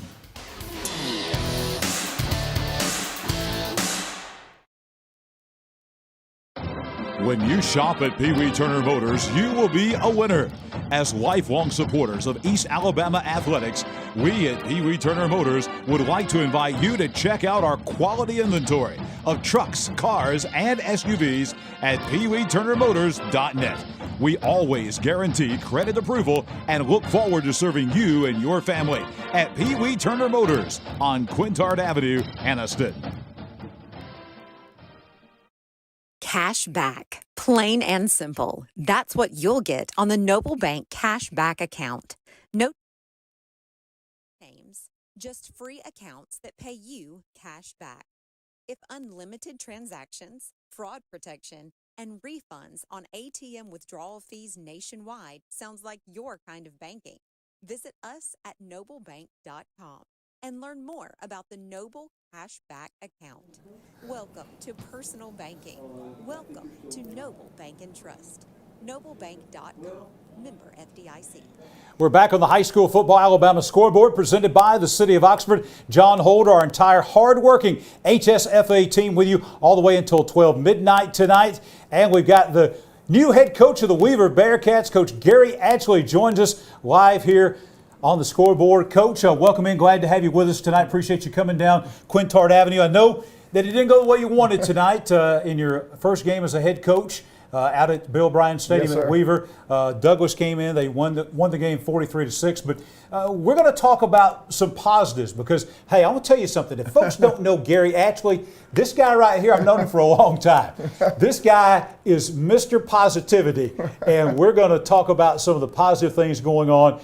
When you shop at Pee Wee Turner Motors, you will be a winner. As lifelong supporters of East Alabama athletics, we at Pee Wee Turner Motors would like to invite you to check out our quality inventory of trucks, cars, and SUVs at peeweeturnermotors.net. We always guarantee credit approval and look forward to serving you and your family at Pee Wee Turner Motors on Quintard Avenue, Anniston. Cash back. Plain and simple. That's what you'll get on the Noble Bank Cash Back account. No names, just free accounts that pay you cash back. If unlimited transactions, fraud protection, and refunds on ATM withdrawal fees nationwide sounds like your kind of banking, visit us at noblebank.com and learn more about the Noble Cashback account. Welcome to personal banking. Welcome to Noble Bank and Trust. Noblebank.com. Member FDIC. We're back on the high school football Alabama scoreboard presented by the City of Oxford. John Holder, our entire hardworking HSFA team with you all the way until 12 midnight tonight. And we've got the new head coach of the Weaver Bearcats, Coach Gary Atchley, joins us live here on the scoreboard. Coach, welcome in. Glad to have you with us tonight. Appreciate you coming down Quintard Avenue. I know that it didn't go the way you wanted tonight in your first game as a head coach out at Bill Bryan Stadium at Weaver. Douglas came in. They won the game 43-6. But we're going to talk about some positives because, hey, I want to tell you something. If folks don't know Gary Atchley, this guy right here, I've known him for a long time. This guy is Mr. Positivity, and we're going to talk about some of the positive things going on,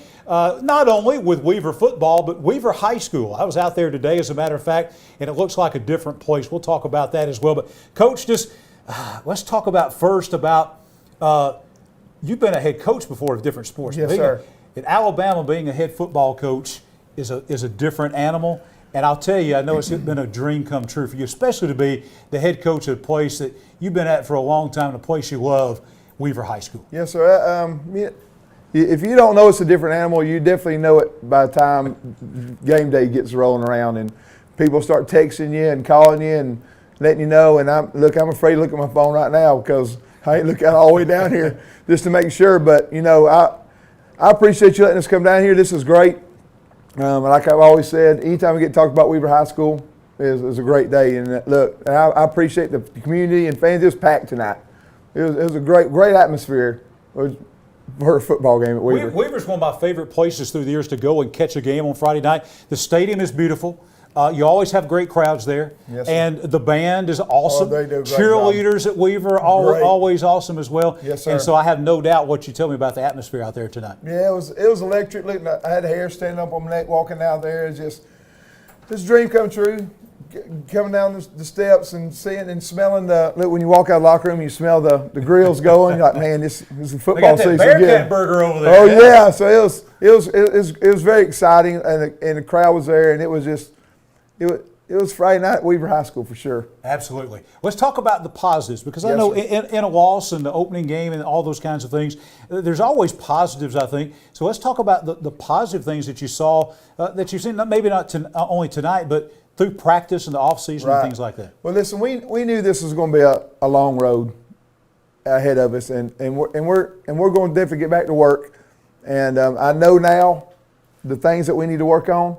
not only with Weaver football, but Weaver High School. I was out there today, as a matter of fact, and it looks like a different place. We'll talk about that as well. But, Coach, just let's talk about you've been a head coach before of different sports. Yes, sir. In Alabama, being a head football coach is a different animal. And I'll tell you, I know it's been a dream come true for you, especially to be the head coach at a place that you've been at for a long time, and a place you love, Weaver High School. Yes, sir. If you don't know it's a different animal, you definitely know it by the time game day gets rolling around and people start texting you and calling you and letting you know. And I'm afraid to look at my phone right now because I ain't looking all the way down here just to make sure. But, I appreciate you letting us come down here. This is great. Like I've always said, anytime we get to talk about Weaver High School is a great day. And look, I appreciate the community and fans. It was packed tonight. It was a great atmosphere for a football game at Weaver. Weaver's one of my favorite places through the years to go and catch a game on Friday night. The stadium is beautiful. You always have great crowds there. Yes, sir. And the band is awesome. They do a great Cheerleaders job. at Weaver are always awesome as well. Yes, sir. And so I have no doubt what you tell me about the atmosphere out there tonight. Yeah, it was electric. Look, I had hair standing up on my neck walking out there. It's just this dream come true. Coming down the steps and seeing and smelling look, when you walk out of the locker room, you smell the grills going. You're like, man, this is a football season. They got that Bearcat burger over there. Oh yeah, so it was very exciting, and the crowd was there, and it was just it was Friday night at Weaver High School for sure. Absolutely. Let's talk about the positives because I know in a loss and the opening game and all those kinds of things, there's always positives, I think. So let's talk about the positive things that you saw, that you've seen, maybe not only tonight, but through practice and the offseason and things like that. Well, listen, we knew this was going to be a long road ahead of us, and we're going to definitely get back to work. And I know now the things that we need to work on.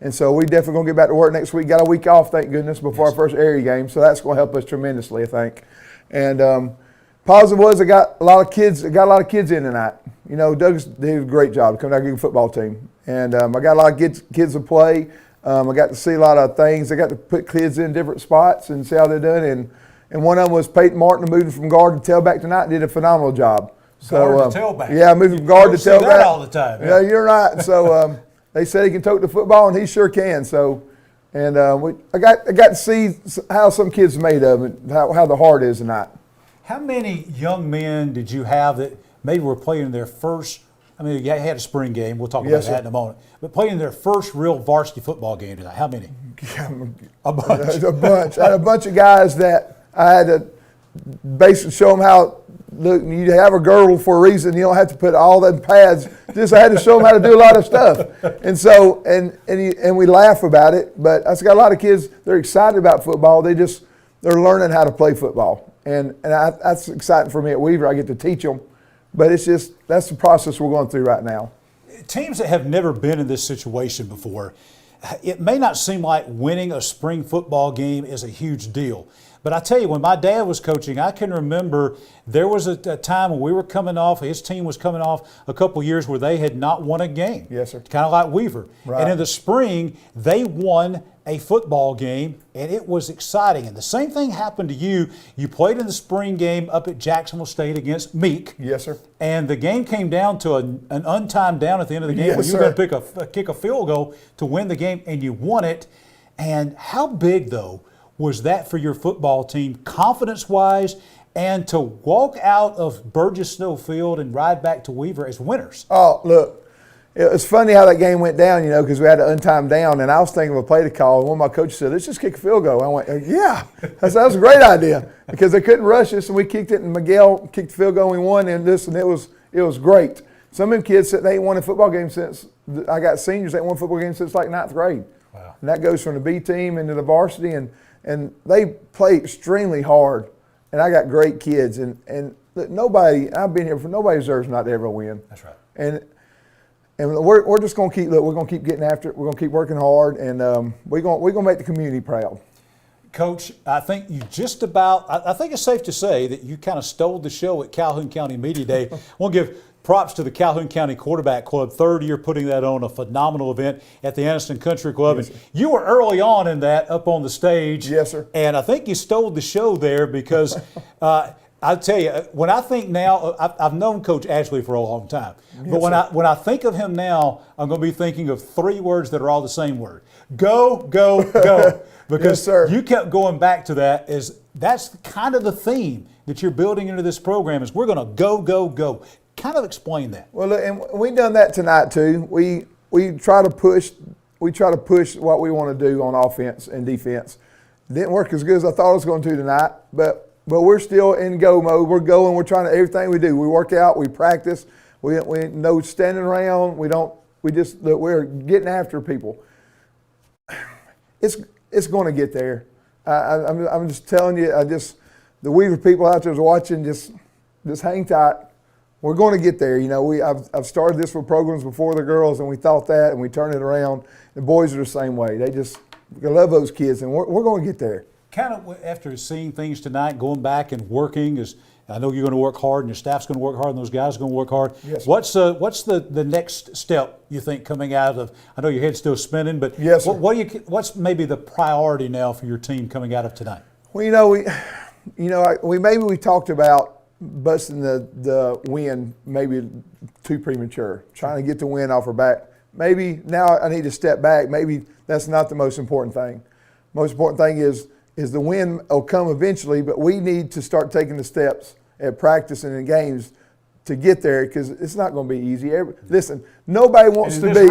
And so we definitely going to get back to work next week. Got a week off, thank goodness, before our first area game. So that's going to help us tremendously, I think. And positive was I got a lot of kids in tonight. Douglas did a great job coming out and getting a football team. And I got a lot of kids to play. I got to see a lot of things. I got to put kids in different spots and see how they're doing. And one of them was Peyton Martin, moving from guard to tailback tonight, did a phenomenal job. Guard to tailback. Yeah, moving from guard to tailback. See that all the time. Yeah, you're right. So they said he can tote the football, and he sure can. So, and I got to see how some kids are made of it, how the heart is tonight. How many young men did you have that maybe were playing their first? I mean, you had a spring game. We'll talk about that in a moment. But playing their first real varsity football game tonight. How many? A bunch. A bunch. I had a bunch of guys that I had to basically show them how. Look, you have a girdle for a reason. You don't have to put all them pads. Just I had to show them how to do a lot of stuff. And so, and we laugh about it. But I've got a lot of kids. They're excited about football. They're learning how to play football, and that's exciting for me at Weaver. I get to teach them But it's just, that's the process we're going through right now. Teams that have never been in this situation before, it may not seem like winning a spring football game is a huge deal. But I tell you, when my dad was coaching, I can remember there was a time when we were coming off, his team was coming off a couple years where they had not won a game. Yes, sir. Kind of like Weaver. Right. And in the spring, they won a football game, and it was exciting. And the same thing happened to you. You played in the spring game up at Jacksonville State against Meek. Yes, sir. And the game came down to an untimed down at the end of the game where you were going to kick a field goal to win the game, and you won it. And how big, though, was that for your football team, confidence-wise, and to walk out of Burgess Snow Field and ride back to Weaver as winners? Oh, look, it was funny how that game went down, you know, because we had an untimed down, and I was thinking of a play to call, and one of my coaches said, let's just kick a field goal. I went, yeah, that was a great idea, because they couldn't rush us, and we kicked it, and Miguel kicked the field goal, and we won, and it was great. Some of them kids said they ain't won a football game since, I got seniors that won a football game since like 9th grade. Wow. And that goes from the B team into the varsity, and they play extremely hard, and I got great kids, and look, I've been here for nobody deserves not to ever win. That's right. And we're just going to keep, we're going to keep getting after it. We're going to keep working hard, and we're going to make the community proud. Coach, I think I think it's safe to say that you kind of stole the show at Calhoun County Media Day. I want to give props to the Calhoun County Quarterback Club, third year putting that on, a phenomenal event at the Anniston Country Club. Yes, and you were early on in that up on the stage. Yes, sir. And I think you stole the show there because I'll tell you, when I think now, I've known Coach Ashley for a long time. But when I think of him now, I'm going to be thinking of 3 words that are all the same word. Go, go, go. Because you kept going back to that. That's kind of the theme that you're building into this program is we're going to go, go, go. Kind of explain that. Well, look, and we've done that tonight too. We try to push what we want to do on offense and defense. Didn't work as good as I thought it was going to tonight, but we're still in go mode. We're going. We're trying to everything we do. We work out. We practice. We no standing around. We're getting after people. It's going to get there. I'm just telling you. The Weaver people out there watching. Just hang tight. We're going to get there. You know, I've started this for programs before the girls, and we thought that, and we turned it around. The boys are the same way. They love those kids, and we're going to get there. Kind of after seeing things tonight, going back and working, I know you're going to work hard, and your staff's going to work hard, and those guys are going to work hard. Yes, what's the next step you think coming out of? I know your head's still spinning, but yes, what's maybe the priority now for your team coming out of tonight? Well, we talked about busting the win maybe too premature, trying to get the win off our back. Maybe now I need to step back. Maybe that's not the most important thing. Most important thing is the win will come eventually, but we need to start taking the steps at practice and in games to get there because it's not going to be easy. Listen, nobody wants to be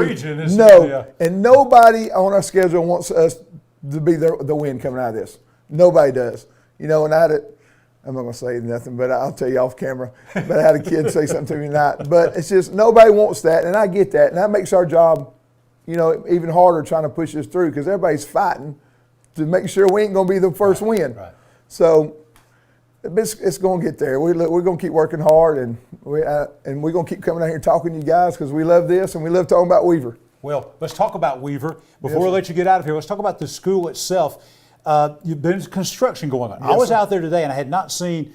and nobody on our schedule wants us to be the win coming out of this. Nobody does. You know, and I'm not going to say nothing, but I'll tell you off camera. But I had a kid say something to me tonight. But it's just nobody wants that, and I get that. And that makes our job, even harder trying to push us through because everybody's fighting to make sure we ain't going to be the first win. Right. So it's going to get there. We're going to keep working hard, and we're going to keep coming out here talking to you guys because we love this, and we love talking about Weaver. Well, let's talk about Weaver. Before we let you get out of here, let's talk about the school itself. You've been construction going on. Yes, I was sir. out there today, and I had not seen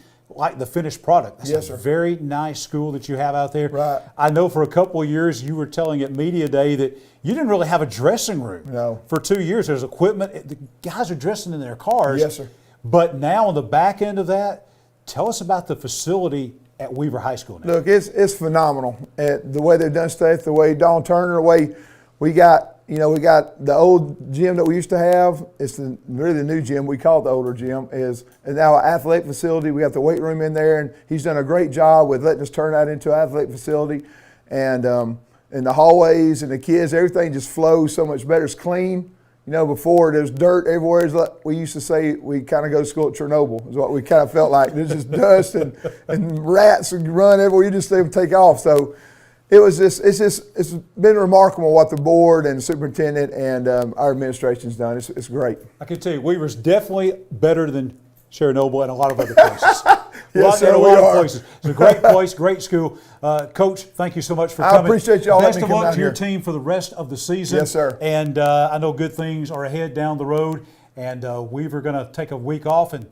the finished product. That's yes, a sir. very nice school that you have out there. Right. I know for a couple of years you were telling at Media Day that you didn't really have a dressing room. No. For 2 years, there's equipment. The guys are dressing in their cars. Yes, sir. But now on the back end of that, tell us about the facility at Weaver High School now. Look, it's phenomenal. The way they've done stuff, the way Dawn Turner, the way we got the old gym that we used to have. It's really the new gym. We call it the older gym. Is now an athletic facility. We got the weight room in there, and he's done a great job with letting us turn that into an athletic facility. And the hallways and the kids, everything just flows so much better. It's clean. Before there's dirt everywhere. It's like we used to say we kind of go to school at Chernobyl. Is what we kind of felt like. There's just dust and rats and run everywhere. You just see them take off. So. It's been remarkable what the board and the superintendent and our administration's done. It's great. I can tell you, Weaver's definitely better than Chernobyl and a lot of other places. We're out there in a lot of places. It's a great place, great school. Coach, thank you so much for coming. I appreciate y'all Best letting me of come luck down to your here. team for the rest of the season. Yes, sir. And I know good things are ahead down the road. And we're going to take a week off, and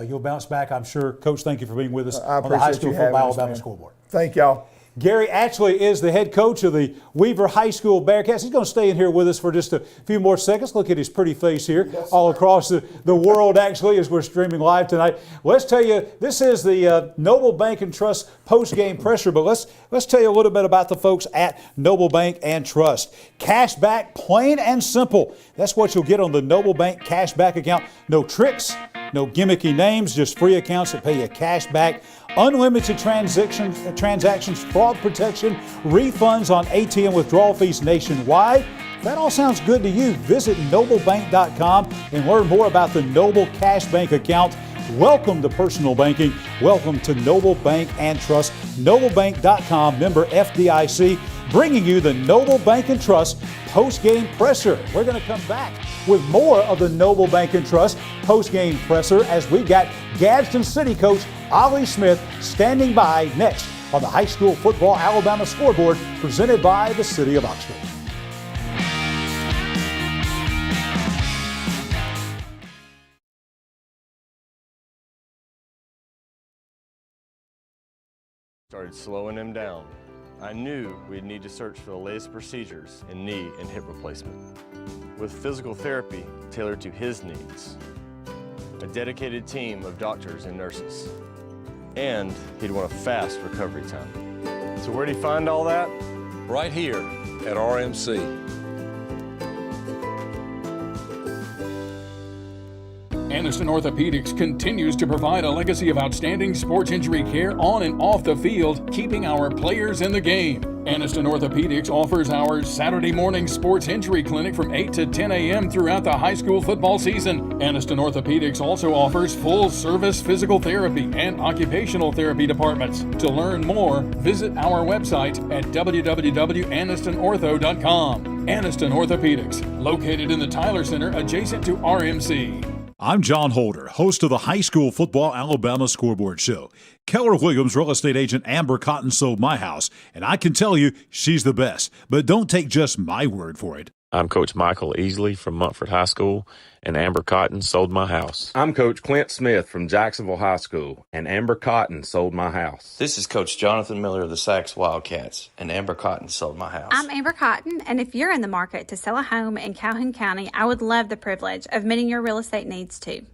you'll bounce back, I'm sure. Coach, thank you for being with us on the High School Football Alabama Scoreboard. Thank y'all. Gary actually is the head coach of the Weaver High School Bearcats. He's going to stay in here with us for just a few more seconds. Look at his pretty face here, all across the world, actually, as we're streaming live tonight. Let's tell you, this is the Noble Bank and Trust post-game pressure, but let's tell you a little bit about the folks at Noble Bank and Trust. Cash back, plain and simple. That's what you'll get on the Noble Bank cash back account. No tricks, no gimmicky names, just free accounts that pay you cash back. Unlimited transactions, fraud protection, refunds on ATM withdrawal fees nationwide. If that all sounds good to you, visit noblebank.com and learn more about the Noble Cash Bank account. Welcome to personal banking. Welcome to Noble Bank and Trust. Noblebank.com, member FDIC, bringing you the Noble Bank and Trust post-game presser. We're going to come back with more of the Noble Bank and Trust post-game presser as we got Gadsden City coach Ollie Smith standing by next on the High School Football Alabama Scoreboard, presented by the City of Oxford. Started slowing him down. I knew we'd need to search for the latest procedures in knee and hip replacement, with physical therapy tailored to his needs, a dedicated team of doctors and nurses, and he'd want a fast recovery time. So where'd he find all that? Right here at RMC. Aniston Orthopedics continues to provide a legacy of outstanding sports injury care on and off the field, keeping our players in the game. Aniston Orthopedics offers our Saturday morning sports injury clinic from 8 to 10 a.m. throughout the high school football season. Aniston Orthopedics also offers full-service physical therapy and occupational therapy departments. To learn more, visit our website at www.anistonortho.com. Aniston Orthopedics, located in the Tyler Center adjacent to RMC. I'm John Holder, host of the High School Football Alabama Scoreboard Show. Keller Williams real estate agent Amber Cotton sold my house, and I can tell you she's the best. But don't take just my word for it. I'm Coach Michael Easley from Montford High School, and Amber Cotton sold my house. I'm Coach Clint Smith from Jacksonville High School, and Amber Cotton sold my house. This is Coach Jonathan Miller of the Sachs Wildcats, and Amber Cotton sold my house. I'm Amber Cotton, and if you're in the market to sell a home in Calhoun County, I would love the privilege of meeting your real estate needs too.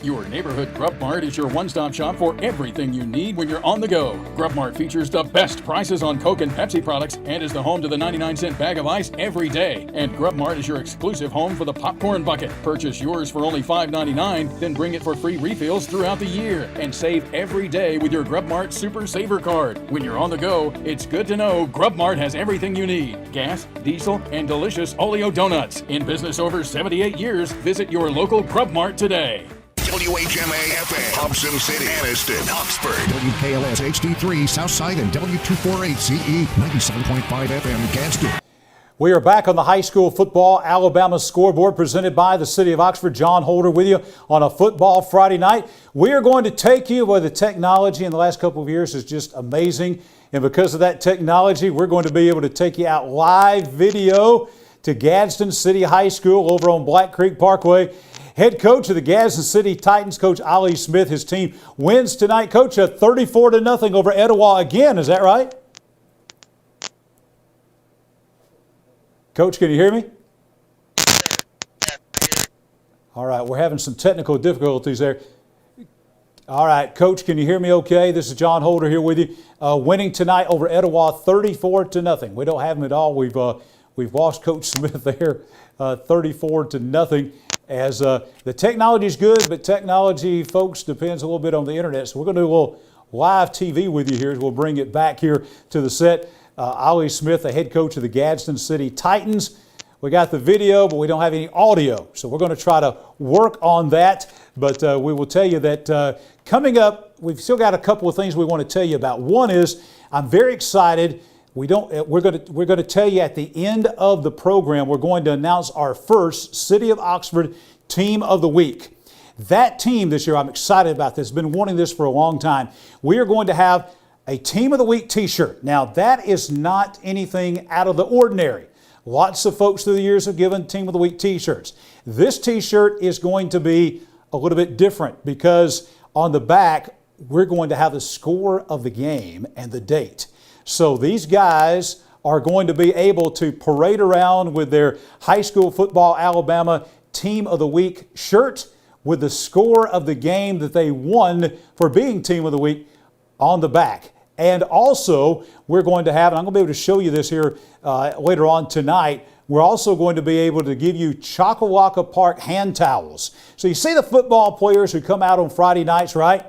Your neighborhood Grub Mart is your one-stop shop for everything you need when you're on the go. Grub Mart features the best prices on Coke and Pepsi products and is the home to the 99-cent bag of ice every day. And Grub Mart is your exclusive home for the popcorn bucket. Purchase yours for only $5.99, then bring it for free refills throughout the year. And save every day with your Grub Mart Super Saver card. When you're on the go, it's good to know Grub Mart has everything you need. Gas, diesel, and delicious Oleo donuts. In business over 78 years, visit your local Grub Mart today. WHMA FM, Thompson City, Aniston, Oxford, WKLS HD3, Southside, and W248CE, 97.5 FM, Gadsden. We are back on the High School Football Alabama Scoreboard, presented by the City of Oxford. John Holder with you on a football Friday night. We are going to take you where the technology in the last couple of years is just amazing. And because of that technology, we're going to be able to take you out live video to Gadsden City High School over on Black Creek Parkway. Head coach of the Gadsden City Titans, Coach Ollie Smith, his team wins tonight. Coach, 34-0 over Etowah again. Is that right? Coach, can you hear me? All right, we're having some technical difficulties there. All right, Coach, can you hear me okay? This is John Holder here with you. Winning tonight over Etowah 34-0. We don't have him at all. We've lost Coach Smith there 34-0. as the technology is good, but technology, folks, depends a little bit on the internet. So we're going to do a little live TV with you here as we'll bring it back here to the set. Ollie Smith, the head coach of the Gadsden City Titans. We got the video, but we don't have any audio. So we're going to try to work on that. But we will tell you that coming up, we've still got a couple of things we want to tell you about. One is I'm very excited. We're going to tell you at the end of the program, we're going to announce our first City of Oxford Team of the Week. That team this year, I'm excited about this. Been wanting this for a long time. We are going to have a Team of the Week t-shirt. Now, that is not anything out of the ordinary. Lots of folks through the years have given Team of the Week t-shirts. This t-shirt is going to be a little bit different because on the back, we're going to have the score of the game and the date. So these guys are going to be able to parade around with their High School Football Alabama Team of the Week shirt with the score of the game that they won for being Team of the Week on the back. And also, we're going to have, and I'm going to be able to show you this here later on tonight, we're also going to be able to give you Choccolocco Park hand towels. So you see the football players who come out on Friday nights, right?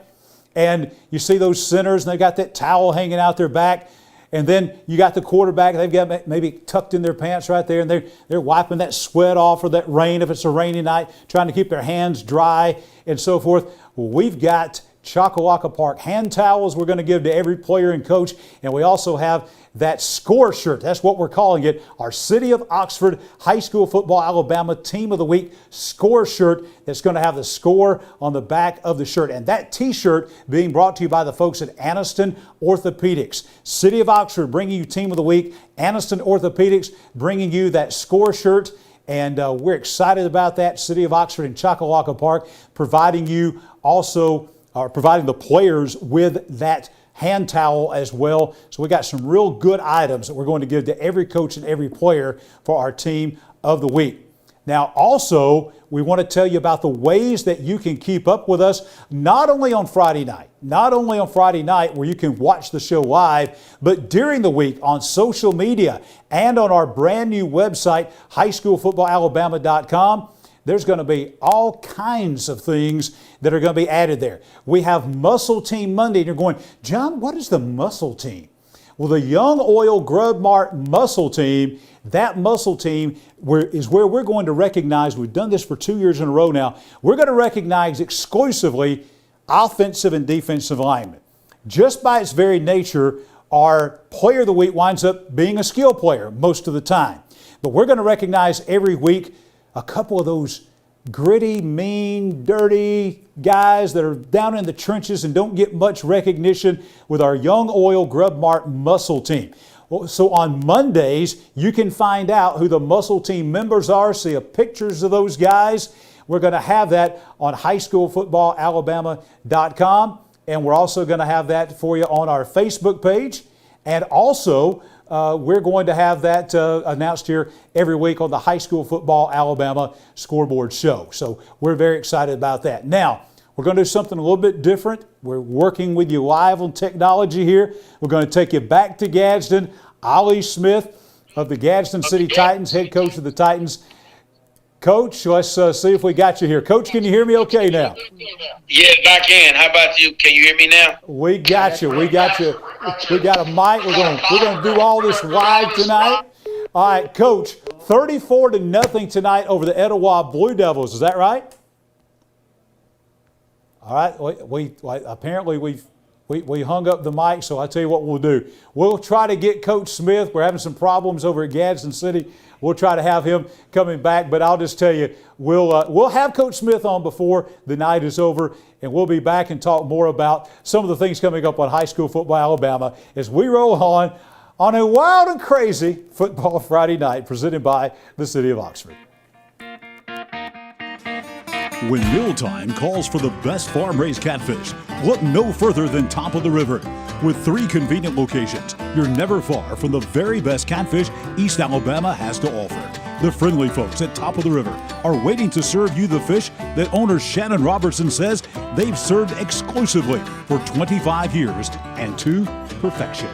And you see those centers, and they've got that towel hanging out their back. And then you got the quarterback, they've got maybe tucked in their pants right there, and they're wiping that sweat off or that rain if it's a rainy night, trying to keep their hands dry and so forth. Well, we've got Choccolocco Park hand towels we're going to give to every player and coach. And we also have that score shirt. That's what we're calling it. Our City of Oxford High School Football Alabama Team of the Week score shirt that's going to have the score on the back of the shirt. And that t-shirt being brought to you by the folks at Anniston Orthopedics. City of Oxford bringing you Team of the Week. Anniston Orthopedics bringing you that score shirt. And we're excited about that. City of Oxford and Choccolocco Park providing you also providing the players with that hand towel as well. So we got some real good items that we're going to give to every coach and every player for our Team of the Week. Now, also, we want to tell you about the ways that you can keep up with us, not only on Friday night where you can watch the show live, but during the week on social media and on our brand new website, highschoolfootballalabama.com. There's going to be all kinds of things that are going to be added there. We have Muscle Team Monday, and you're going, John, what is the Muscle Team? Well, the Young Oil Grub Mart Muscle Team, that Muscle Team is where we're going to recognize, we've done this for 2 years in a row now, we're going to recognize exclusively offensive and defensive linemen. Just by its very nature, our Player of the Week winds up being a skill player most of the time. But we're going to recognize every week a couple of those gritty, mean, dirty guys that are down in the trenches and don't get much recognition with our Young Oil Grub Mart Muscle Team. So on Mondays, you can find out who the Muscle Team members are, see pictures of those guys. We're going to have that on highschoolfootballalabama.com, and we're also going to have that for you on our Facebook page. And also, we're going to have that announced here every week on the High School Football Alabama Scoreboard Show. So we're very excited about that. Now, we're going to do something a little bit different. We're working with you live on technology here. We're going to take you back to Gadsden. Ollie Smith of the Gadsden City Titans, head coach of the Titans. Coach, let's see if we got you here. Coach, can you hear me okay now? Yes, I can. How about you? Can you hear me now? We got you. We got you. We got a mic. We're going to do all this live tonight. All right, Coach, 34-0 tonight over the Etowah Blue Devils. Is that right? All right. Apparently we hung up the mic, so I'll tell you what we'll do. We'll try to get Coach Smith. We're having some problems over at Gadsden City. We'll try to have him coming back, but I'll just tell you, we'll have Coach Smith on before the night is over, and we'll be back and talk more about some of the things coming up on High School Football Alabama as we roll on a wild and crazy Football Friday night presented by the City of Oxford. When mealtime calls for the best farm-raised catfish, look no further than Top of the River. With 3 convenient locations, you're never far from the very best catfish East Alabama has to offer. The friendly folks at Top of the River are waiting to serve you the fish that owner Shannon Robertson says they've served exclusively for 25 years and to perfection.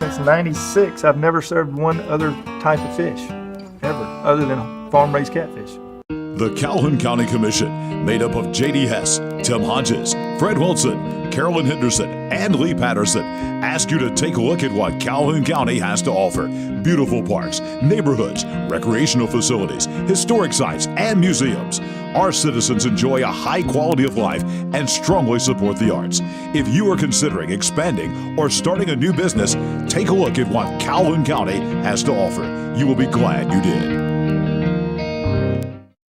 Since '96, I've never served one other type of fish, ever, other than farm-raised catfish. The Calhoun County Commission, made up of J.D. Hess, Tim Hodges, Fred Wilson, Carolyn Henderson, and Lee Patterson, ask you to take a look at what Calhoun County has to offer. Beautiful parks, neighborhoods, recreational facilities, historic sites, and museums. Our citizens enjoy a high quality of life and strongly support the arts. If you are considering expanding or starting a new business, take a look at what Calhoun County has to offer. You will be glad you did.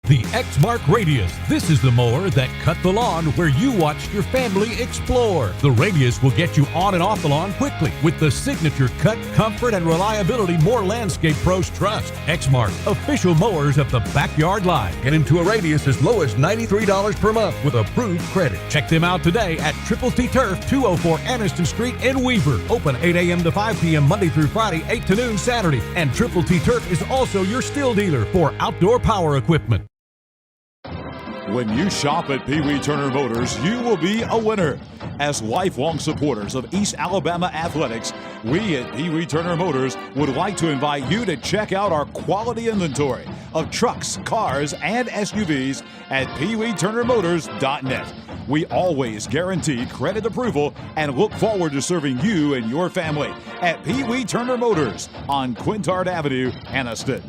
The X-Mark Radius. This is the mower that cut the lawn where you watched your family explore. The Radius will get you on and off the lawn quickly with the signature cut, comfort, and reliability more landscape pros trust. X-Mark, official mowers of the backyard line. Get into a Radius as low as $93 per month with approved credit. Check them out today at Triple T Turf, 204 Anniston Street in Weaver. Open 8 a.m. to 5 p.m. Monday through Friday, 8 to noon Saturday. And Triple T Turf is also your still dealer for outdoor power equipment. When you shop at Pee Wee Turner Motors, you will be a winner. As lifelong supporters of East Alabama athletics, we at Pee Wee Turner Motors would like to invite you to check out our quality inventory of trucks, cars, and SUVs at peeweeturnermotors.net. We always guarantee credit approval and look forward to serving you and your family at Pee Wee Turner Motors on Quintard Avenue, Anniston.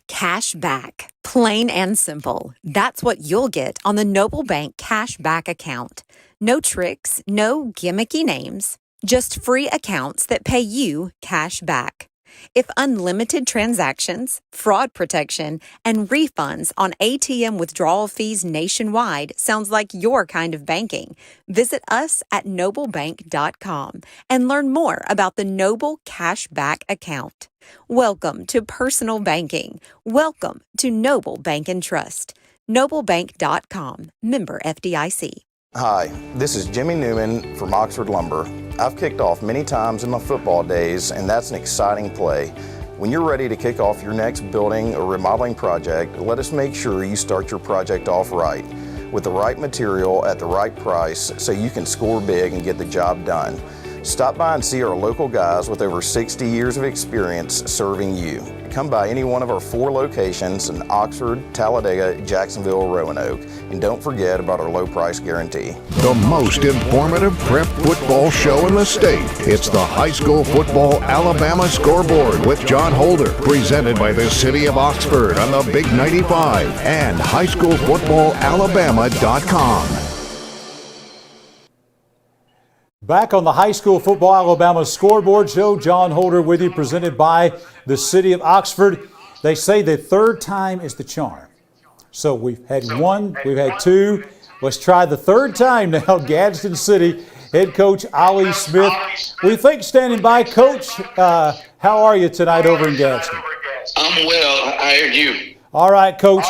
Cash back. Plain and simple. That's what you'll get on the Noble Bank Cash Back account. No tricks, no gimmicky names, just free accounts that pay you cash back. If unlimited transactions, fraud protection, and refunds on ATM withdrawal fees nationwide sounds like your kind of banking, visit us at noblebank.com and learn more about the Noble Cashback account. Welcome to personal banking. Welcome to Noble Bank and Trust. noblebank.com, member FDIC. Hi, this is Jimmy Newman from Oxford Lumber. I've kicked off many times in my football days, and that's an exciting play. When you're ready to kick off your next building or remodeling project, let us make sure you start your project off right, with the right material at the right price so you can score big and get the job done. Stop by and see our local guys with over 60 years of experience serving you. Come by any one of our 4 locations in Oxford, Talladega, Jacksonville, Roanoke, and don't forget about our low price guarantee. The most informative prep football show in the state. It's the High School Football Alabama Scoreboard with John Holder, presented by the City of Oxford on the Big 95 and highschoolfootballalabama.com. Back on the High School Football Alabama Scoreboard show, John Holder with you, presented by the City of Oxford. They say the third time is the charm. So we've had 1, we've had 2. Let's try the third time now. Gadsden City head coach Ali Smith. We think standing by. Coach, how are you tonight over in Gadsden? I'm well. I heard you. All right, Coach.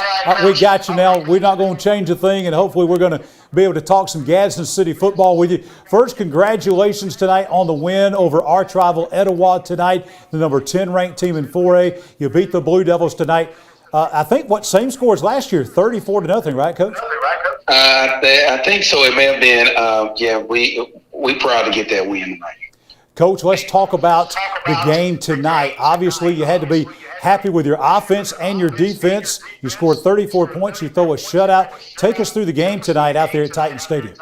We got you now. We're not going to change a thing, and hopefully we're going to be able to talk some Gadsden City football with you. First, congratulations tonight on the win over arch rival Etowah tonight, the number 10 ranked team in 4A. You beat the Blue Devils tonight. I think same score as last year, 34-0, right, Coach? I think so. It may have been. We proud to get that win tonight. Coach, let's talk about the game tonight. Obviously, you had to be happy with your offense and your defense. You scored 34 points. You throw a shutout. Take us through the game tonight out there at Titan Stadium.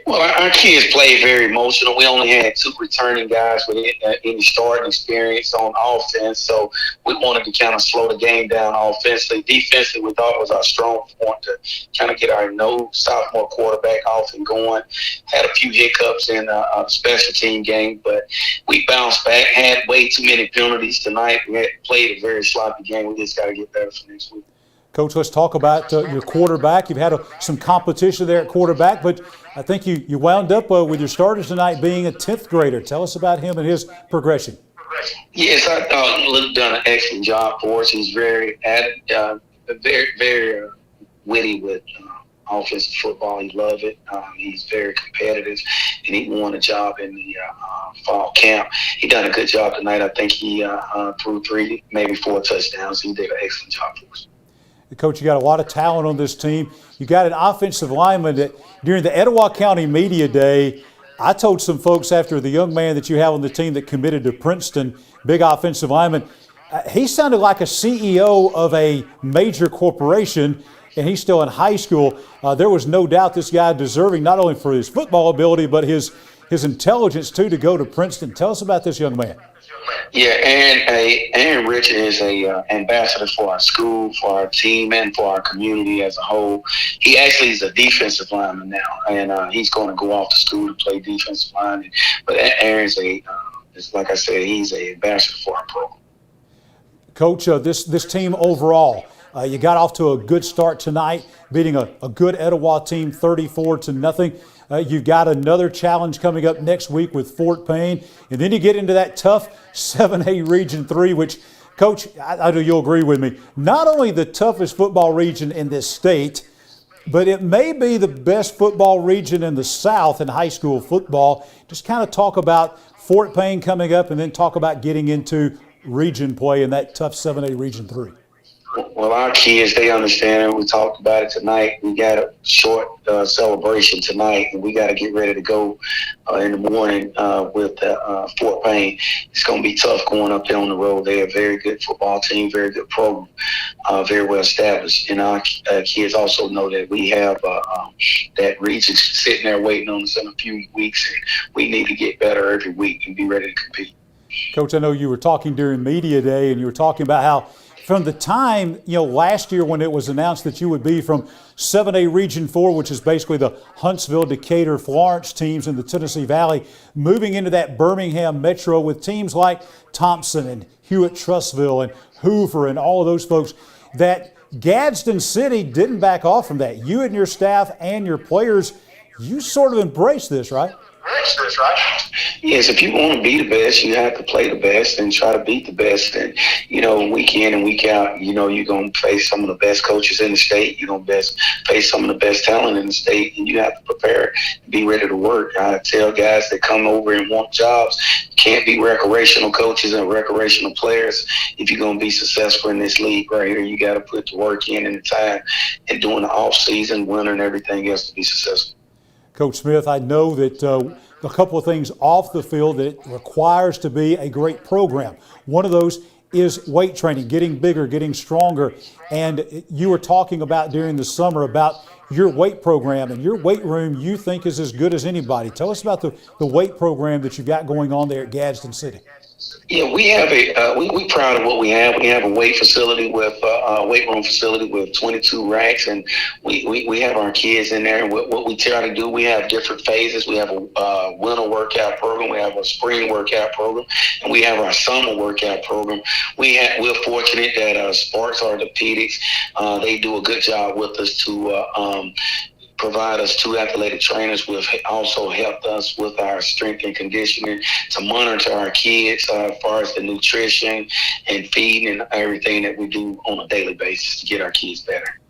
Well, our kids played very emotional. We only had 2 returning guys with any starting experience on offense, so we wanted to kind of slow the game down offensively. Defensively, we thought was our strong point to kind of get our sophomore quarterback off and going. Had a few hiccups in the special team game, but we bounced back. Had way too many penalties tonight. We had played a very sloppy game. We just got to get better for next week. Coach, let's talk about your quarterback. You've had some competition there at quarterback, but I think you wound up with your starters tonight being a 10th grader. Tell us about him and his progression. Yes, I thought Luke done an excellent job for us. He's very witty with offensive football. He loves it. He's very competitive, and he won a job in the fall camp. He done a good job tonight. I think he threw 3, maybe 4 touchdowns. He did an excellent job for us. Coach, you got a lot of talent on this team. You got an offensive lineman that during the Etowah County Media Day, I told some folks after the young man that you have on the team that committed to Princeton, big offensive lineman, He sounded like a CEO of a major corporation, and he's still in high school. There was no doubt this guy deserving not only for his football ability, but his intelligence, too, to go to Princeton. Tell us about this young man. Yeah, Aaron Richard is a ambassador for our school, for our team, and for our community as a whole. He actually is a defensive lineman now, and he's going to go off to school to play defensive line. But Aaron's like I said, he's an ambassador for our program. Coach, this team overall, you got off to a good start tonight, beating a good Etowah team 34-0. You've got another challenge coming up next week with Fort Payne, and then you get into that tough 7A Region 3, which, Coach, I know you'll agree with me, not only the toughest football region in this state, but it may be the best football region in the South in high school football. Just kind of talk about Fort Payne coming up, and then talk about getting into region play in that tough 7A Region 3. Well, our kids, they understand it. We talked about it tonight. We got a short celebration tonight, and we got to get ready to go in the morning with Fort Payne. It's going to be tough going up there on the road. They're a very good football team, very good program, very well established. And our kids also know that we have that region sitting there waiting on us in a few weeks, and we need to get better every week and be ready to compete. Coach, I know you were talking during media day, and you were talking about how from the time, last year when it was announced that you would be from 7A Region 4, which is basically the Huntsville, Decatur, Florence teams in the Tennessee Valley, moving into that Birmingham Metro with teams like Thompson and Hewitt-Trussville and Hoover and all of those folks, that Gadsden City didn't back off from that. You and your staff and your players, you sort of embraced this, right? Yes, if you want to be the best, you have to play the best and try to beat the best. And, week in and week out, you're going to face some of the best coaches in the state. You're going to face some of the best talent in the state, and you have to prepare and be ready to work. I tell guys that come over and want jobs, you can't be recreational coaches and recreational players if you're going to be successful in this league right here. You got to put the work in and the time and during the off season, winter, and everything else to be successful. Coach Smith, I know that a couple of things off the field that it requires to be a great program. One of those is weight training, getting bigger, getting stronger. And you were talking about during the summer about your weight program, and your weight room you think is as good as anybody. Tell us about the weight program that you've got going on there at Gadsden City. Yeah, we have we're proud of what we have. We have a weight facility with a weight room facility with 22 racks, and we have our kids in there. And what we try to do, we have different phases. We have a winter workout program, we have a spring workout program, and we have our summer workout program. We're fortunate that Sparks Orthopedics, they do a good job with us to provide us 2 athletic trainers who have also helped us with our strength and conditioning to monitor our kids as far as the nutrition and feeding and everything that we do on a daily basis to get our kids better.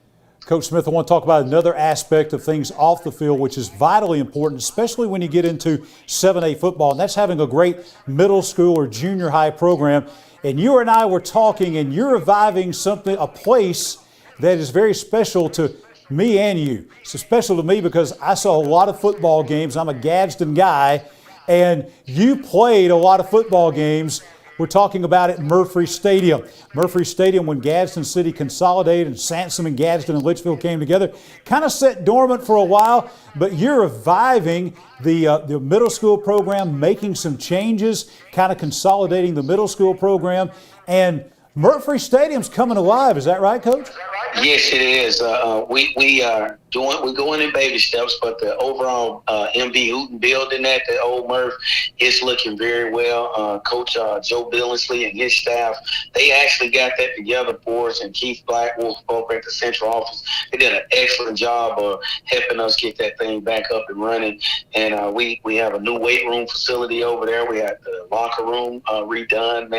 Coach Smith, I want to talk about another aspect of things off the field, which is vitally important, especially when you get into 7A football, and that's having a great middle school or junior high program. And you and I were talking, and you're reviving a place that is very special to me and you. It's special to me because I saw a lot of football games. I'm a Gadsden guy, and you played a lot of football games. We're talking about at Murphy Stadium. Murphy Stadium, when Gadsden City consolidated and Sansom and Gadsden and Litchfield came together, kind of sat dormant for a while, but you're reviving the middle school program, making some changes, kind of consolidating the middle school program, and Murphy Stadium's coming alive. Is that right, Coach? Yes, it is. We're going in baby steps, but the overall MB Hooten building at the old Murph is looking very well. Coach Joe Billingsley and his staff, they actually got that together for us, and Keith Blackwolf over at the central office, they did an excellent job of helping us get that thing back up and running. And we have a new weight room facility over there. We had the locker room redone,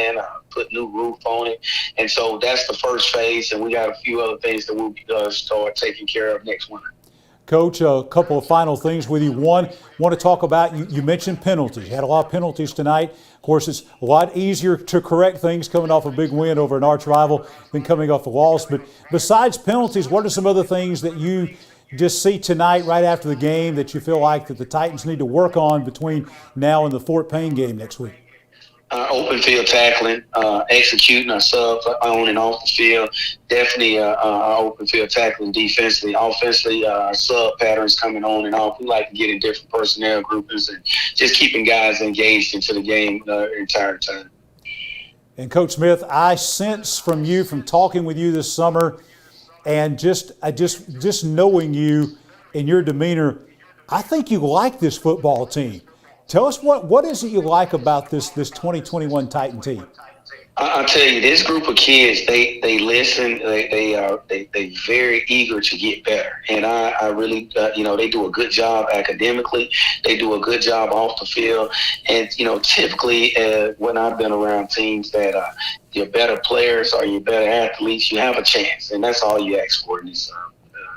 put new roof on it. And so that's the first phase, and we got a few other things that we'll start taking care of next winter. Coach, a couple of final things with you. One, want to talk about, you mentioned penalties. You had a lot of penalties tonight. Of course, it's a lot easier to correct things coming off a big win over an arch rival than coming off a loss. But besides penalties, what are some other things that you just see tonight right after the game that you feel like that the Titans need to work on between now and the Fort Payne game next week? Open field tackling, executing our subs on and off the field. Definitely open field tackling defensively. Offensively, sub patterns coming on and off. We like to get in different personnel groupings and just keeping guys engaged into the game the entire time. And Coach Smith, I sense from you, from talking with you this summer, and just knowing you and your demeanor, I think you like this football team. Tell us what is it you like about this 2021 Titan team? I'll tell you, this group of kids, they listen. They very eager to get better, and I really, they do a good job academically. They do a good job off the field, and typically when I've been around teams that you're better players or you're better athletes, you have a chance, and that's all you ask for in this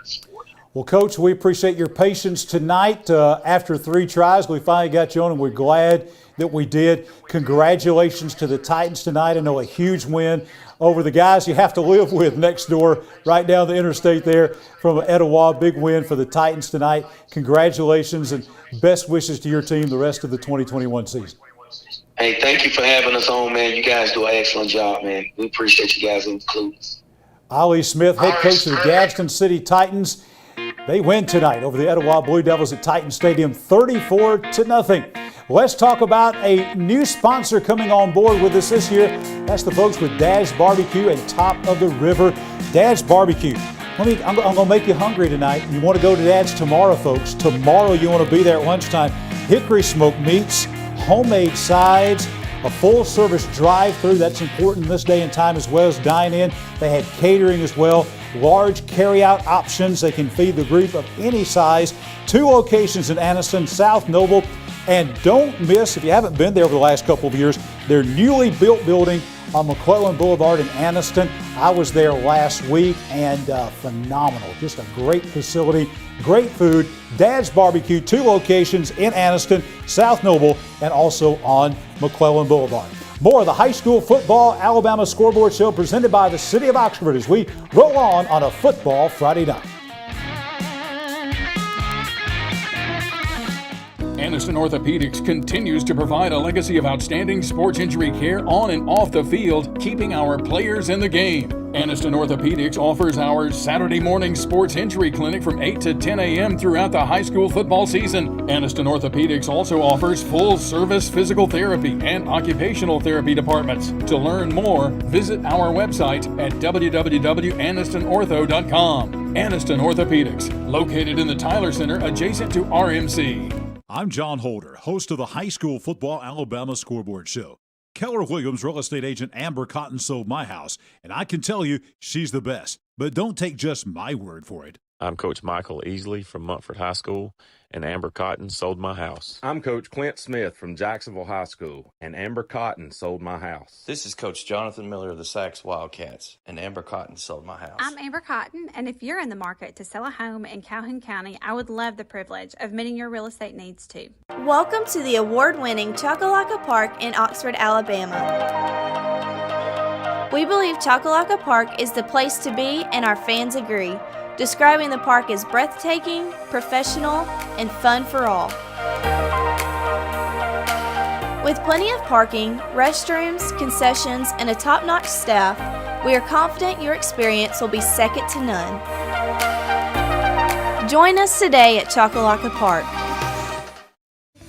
sport. Well, Coach, we appreciate your patience tonight. After 3 tries, we finally got you on, and we're glad that we did. Congratulations to the Titans tonight. I know a huge win over the guys you have to live with next door, right down the interstate there from Etowah. Big win for the Titans tonight. Congratulations and best wishes to your team the rest of the 2021 season. Hey, thank you for having us on, man. You guys do an excellent job, man. We appreciate you guys including us. Ollie Smith, head coach of the Gadsden City Titans. They win tonight over the Etowah Blue Devils at Titan Stadium, 34-0. Let's talk about a new sponsor coming on board with us this year. That's the folks with Dad's Barbecue and Top of the River. Dad's Barbecue. I'm going to make you hungry tonight. You want to go to Dad's tomorrow, folks. Tomorrow you want to be there at lunchtime. Hickory smoked meats, homemade sides, a full-service drive-through. That's important this day and time, as well as dine-in. They had catering as well. Large carry-out options. They can feed the group of any size. 2 locations in Anniston, South Noble. And don't miss, if you haven't been there over the last couple of years, their newly built building on McClellan Boulevard in Anniston. I was there last week, and phenomenal. Just a great facility, great food. Dad's Barbecue, 2 locations in Anniston, South Noble, and also on McClellan Boulevard. More of the High School Football Alabama Scoreboard Show presented by the City of Oxford as we roll on a football Friday night. Anniston Orthopedics continues to provide a legacy of outstanding sports injury care on and off the field, keeping our players in the game. Anniston Orthopedics offers our Saturday morning sports injury clinic from 8 to 10 a.m. throughout the high school football season. Anniston Orthopedics also offers full-service physical therapy and occupational therapy departments. To learn more, visit our website at www.annistonortho.com. Anniston Orthopedics, located in the Tyler Center adjacent to RMC. I'm John Holder, host of the High School Football Alabama Scoreboard Show. Keller Williams real estate agent Amber Cotton sold my house, and I can tell you she's the best. But don't take just my word for it. I'm Coach Michael Easley from Montford High School, and Amber Cotton sold my house. I'm Coach Clint Smith from Jacksonville High School, and Amber Cotton sold my house. This is Coach Jonathan Miller of the Sachs Wildcats, and Amber Cotton sold my house. I'm Amber Cotton, and if you're in the market to sell a home in Calhoun County, I would love the privilege of meeting your real estate needs too. Welcome to the award-winning Chocolaca Park in Oxford, Alabama. We believe Chocolaca Park is the place to be, and our fans agree, describing the park as breathtaking, professional, and fun for all. With plenty of parking, restrooms, concessions, and a top-notch staff, we are confident your experience will be second to none. Join us today at Chocolaca Park.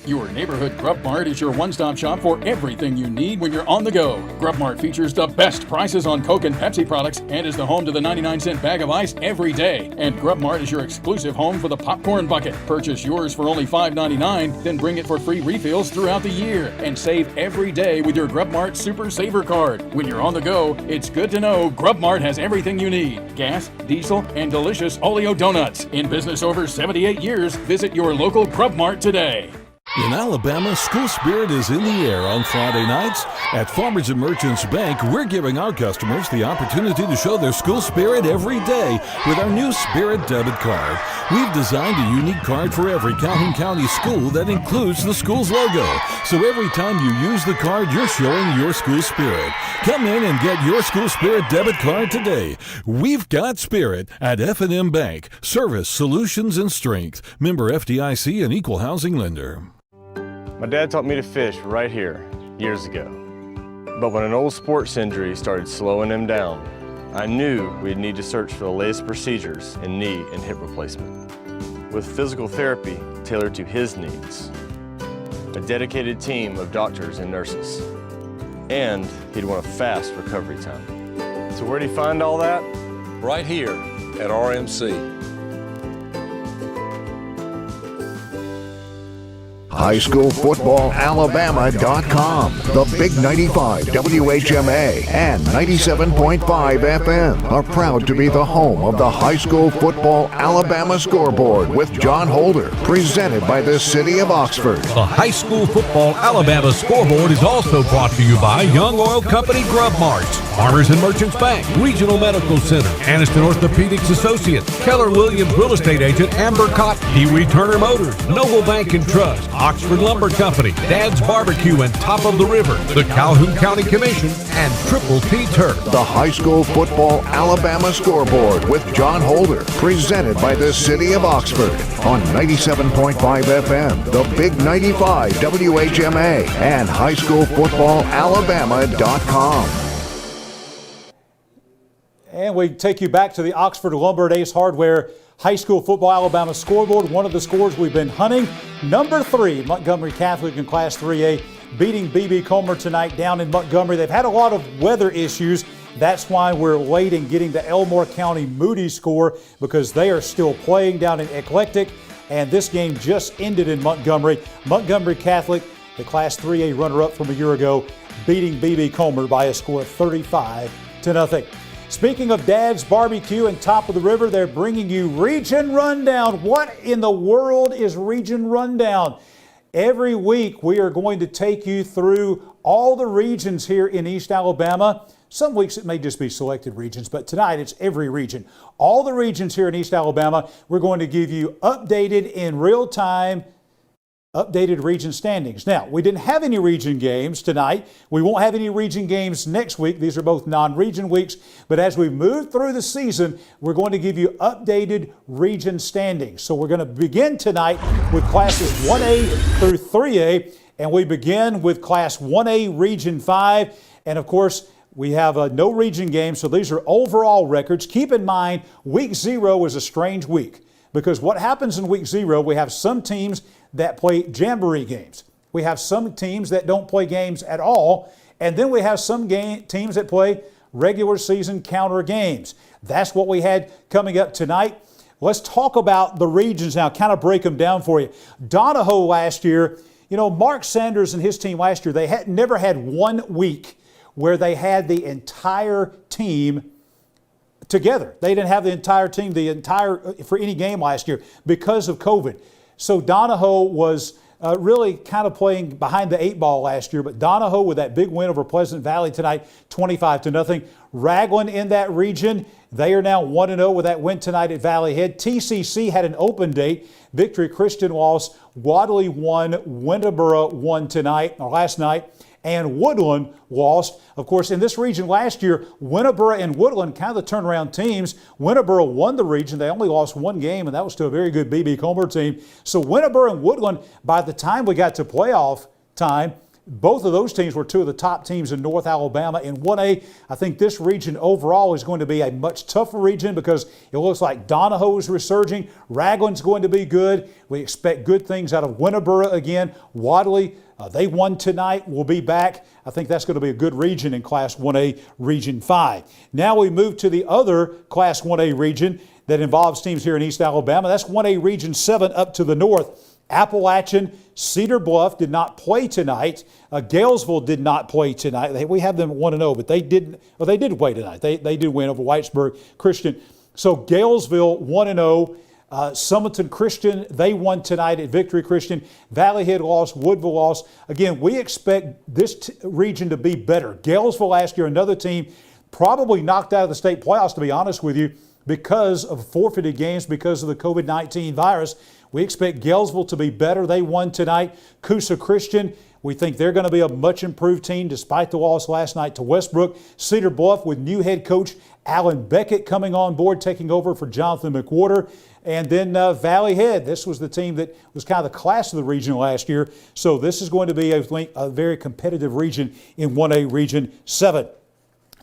Your neighborhood Grub Mart is your one-stop shop for everything you need when you're on the go. Grub Mart features the best prices on Coke and Pepsi products and is the home to the 99-cent bag of ice every day. And Grub Mart is your exclusive home for the popcorn bucket. Purchase yours for only $5.99, then bring it for free refills throughout the year. And save every day with your Grub Mart Super Saver card. When you're on the go, it's good to know Grub Mart has everything you need. Gas, diesel, and delicious Oleo donuts. In business over 78 years, visit your local Grub Mart today. In Alabama, school spirit is in the air on Friday nights. At Farmers and Merchants Bank, we're giving our customers the opportunity to show their school spirit every day with our new Spirit debit card. We've designed a unique card for every Calhoun County school that includes the school's logo. So every time you use the card, you're showing your school spirit. Come in and get your school spirit debit card today. We've got spirit at F&M Bank. Service, solutions, and strength. Member FDIC and equal housing lender. My dad taught me to fish right here years ago. But when an old sports injury started slowing him down, I knew we'd need to search for the latest procedures in knee and hip replacement, with physical therapy tailored to his needs, a dedicated team of doctors and nurses, and he'd want a fast recovery time. So where'd he find all that? Right here at RMC. HighSchoolFootballAlabama.com, the Big 95 WHMA and 97.5 FM are proud to be the home of the High School Football Alabama Scoreboard with John Holder, presented by the City of Oxford. The High School Football Alabama Scoreboard is also brought to you by Young Oil Company Grub Mart, Farmers and Merchants Bank, Regional Medical Center, Aniston Orthopedics Associates, Keller Williams Real Estate Agent Amber Cotton, Pee-wee Turner Motors, Noble Bank and Trust, Oxford Lumber Company, Dad's Barbecue and Top of the River, the Calhoun County Commission, and Triple T Turf. The High School Football Alabama Scoreboard with John Holder, presented by the City of Oxford on 97.5 FM, the Big 95 WHMA, and HighSchoolFootballAlabama.com. And we take you back to the Oxford Lumber at Ace Hardware High School Football Alabama Scoreboard. One of the scores we've been hunting. Number 3, Montgomery Catholic in Class 3A, beating B.B. Comer tonight down in Montgomery. They've had a lot of weather issues. That's why we're late in getting the Elmore County Moody score, because they are still playing down in Eclectic. And this game just ended in Montgomery. Montgomery Catholic, the Class 3A runner-up from a year ago, beating B.B. Comer by a score of 35-0. Speaking of Dad's Barbecue and Top of the River, they're bringing you Region Rundown. What in the world is Region Rundown? Every week we are going to take you through all the regions here in East Alabama. Some weeks it may just be selected regions, but tonight it's every region. All the regions here in East Alabama, we're going to give you updated in real time, updated region standings. Now, we didn't have any region games tonight. We won't have any region games next week. These are both non-region weeks. But as we move through the season, we're going to give you updated region standings. So we're going to begin tonight with classes 1A through 3A. And we begin with Class 1A Region 5. And of course, we have no region game. So these are overall records. Keep in mind, Week 0 is a strange week, because what happens in Week 0, we have some teams that play jamboree games. We have some teams that don't play games at all. And then we have some teams that play regular season counter games. That's what we had coming up tonight. Let's talk about the regions now, kind of break them down for you. Donahoe last year, Mark Sanders and his team last year, they had never had 1 week where they had the entire team together. They didn't have the entire team for any game last year because of COVID. So Donahoe was really kind of playing behind the 8 ball last year, but Donahoe with that big win over Pleasant Valley tonight, 25-0. Raglan in that region, they are now 1-0 with that win tonight at Valley Head. TCC had an open date. Victory Christian lost. Wadley won. Winterboro won last night. And Woodland lost. Of course, in this region last year, Winterboro and Woodland, kind of the turnaround teams. Winterboro won the region. They only lost 1 game, and that was to a very good B.B. Comer team. So Winterboro and Woodland, by the time we got to playoff time, both of those teams were 2 of the top teams in North Alabama. In 1A, I think this region overall is going to be a much tougher region, because it looks like Donahoe is resurging. Raglan's going to be good. We expect good things out of Winterboro again. Wadley, they won tonight. We'll be back. I think that's going to be a good region in Class 1A Region 5. Now we move to the other Class 1A region that involves teams here in East Alabama. That's 1A Region 7 up to the north. Appalachian, Cedar Bluff did not play tonight. Galesville did not play tonight. We have them 1-0, but they didn't. Well, they did play tonight. They did win over Whitesburg Christian. So Galesville 1-0. Summerton Christian, they won tonight at Victory Christian. Valley Head lost. Woodville lost. Again, we expect this region to be better. Galesville last year, another team probably knocked out of the state playoffs, to be honest with you, because of forfeited games because of the COVID-19 virus. We expect Galesville to be better. They won tonight. Coosa Christian, we think they're going to be a much improved team despite the loss last night to Westbrook. Cedar Bluff with new head coach Alan Beckett coming on board, taking over for Jonathan McWhorter. And then Valley Head, this was the team that was kind of the class of the region last year. So this is going to be a very competitive region in 1A Region 7.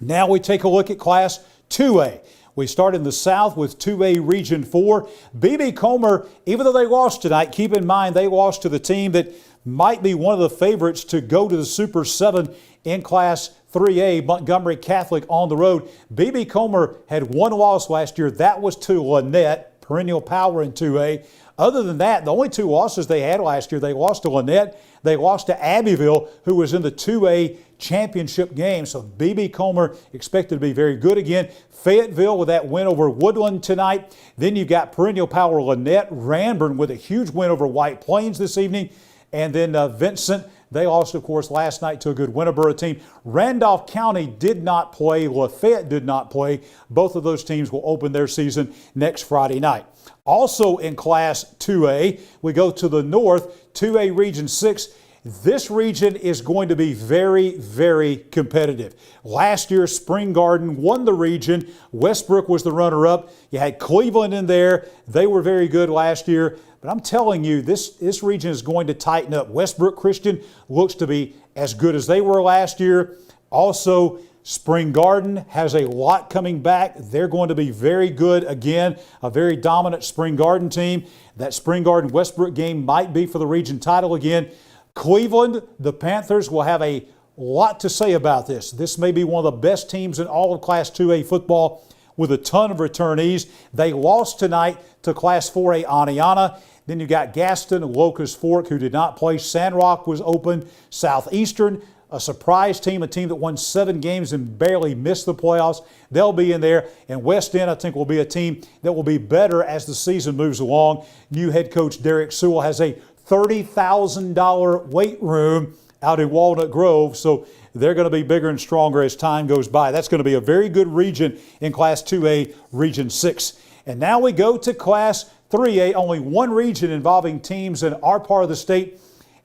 Now we take a look at Class 2A. We start in the south with 2A Region 4. BB Comer, even though they lost tonight, keep in mind they lost to the team that might be one of the favorites to go to the Super 7 in Class 3A, Montgomery Catholic on the road. BB Comer had one loss last year. That was to Lynette, perennial power in 2A. Other than that, the only two losses they had last year, they lost to Lynette, they lost to Abbeville, who was in the 2A championship game. So BB Comer expected to be very good again. Fayetteville with that win over Woodland tonight. Then you've got perennial power Lynette, Ranburn with a huge win over White Plains this evening. And then Vincent, they lost, of course, last night to a good Winterboro team. Randolph County did not play. Lafayette did not play. Both of those teams will open their season next Friday night. Also in Class 2A, we go to the north, 2A Region 6. This region is going to be very, very competitive. Last year, Spring Garden won the region. Westbrook was the runner-up. You had Cleveland in there. They were very good last year. But I'm telling you, this region is going to tighten up. Westbrook Christian looks to be as good as they were last year. Also, Spring Garden has a lot coming back. They're going to be very good again, a very dominant Spring Garden team. That Spring Garden Westbrook game might be for the region title again. Cleveland, the Panthers, will have a lot to say about this. This may be one of the best teams in all of Class 2A football with a ton of returnees. They lost tonight to Class 4A Aniana. Then you got Gaston and Locust Fork, who did not play. Sandrock was open. Southeastern, a surprise team, a team that won 7 games and barely missed the playoffs. They'll be in there. And West End, I think, will be a team that will be better as the season moves along. New head coach Derek Sewell has a $30,000 weight room out in Walnut Grove, so they're going to be bigger and stronger as time goes by. That's going to be a very good region in Class 2A Region 6. And now we go to Class 3A, only one region involving teams in our part of the state.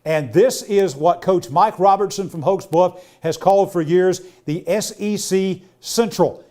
And this is what Coach Mike Robertson from Hoax Bluff has called for years, the SEC Central.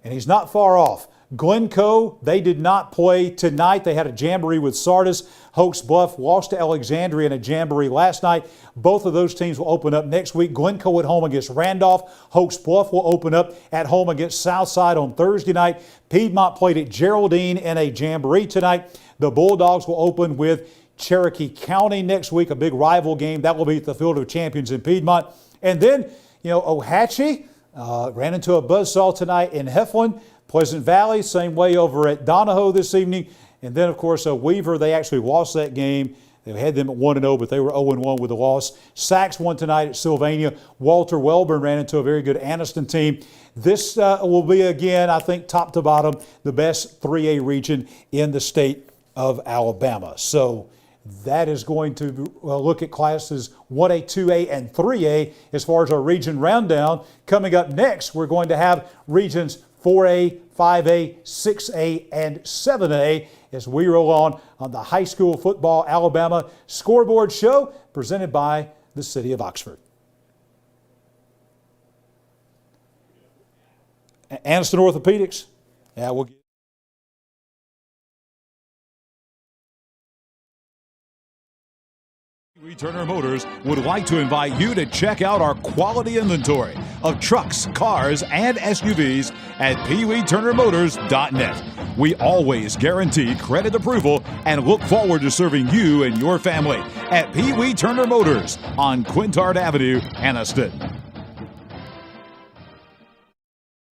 And he's not far off. Glencoe, they did not play tonight. They had a jamboree with Sardis. Hoax Bluff lost to Alexandria in a jamboree last night. Both of those teams will open up next week. Glencoe at home against Randolph. Hoax Bluff will open up at home against Southside on Thursday night. Piedmont played at Geraldine in a jamboree tonight. The Bulldogs will open with Cherokee County next week, a big rival game. That will be at the Field of Champions in Piedmont. And then, Ohatchee ran into a buzzsaw tonight in Heflin. Pleasant Valley, same way over at Donahoe this evening. And then, of course, Weaver, they actually lost that game. They had them at 1-0, but they were 0-1 with a loss. Sachs won tonight at Sylvania. Walter Welborn ran into a very good Anniston team. This will be, again, I think, top to bottom, the best 3A region in the state of Alabama. So that is going to look at classes 1A, 2A, and 3A as far as our region rundown. Coming up next, we're going to have regions 4A, 5A, 6A, and 7A as we roll on the High School Football Alabama Scoreboard Show presented by the City of Oxford. Anniston Orthopedics. Yeah, we'll get Pee Wee Turner Motors would like to invite you to check out our quality inventory of trucks, cars, and SUVs at peeweeturnermotors.net. We always guarantee credit approval and look forward to serving you and your family at Pee Wee Turner Motors on Quintard Avenue, Anniston.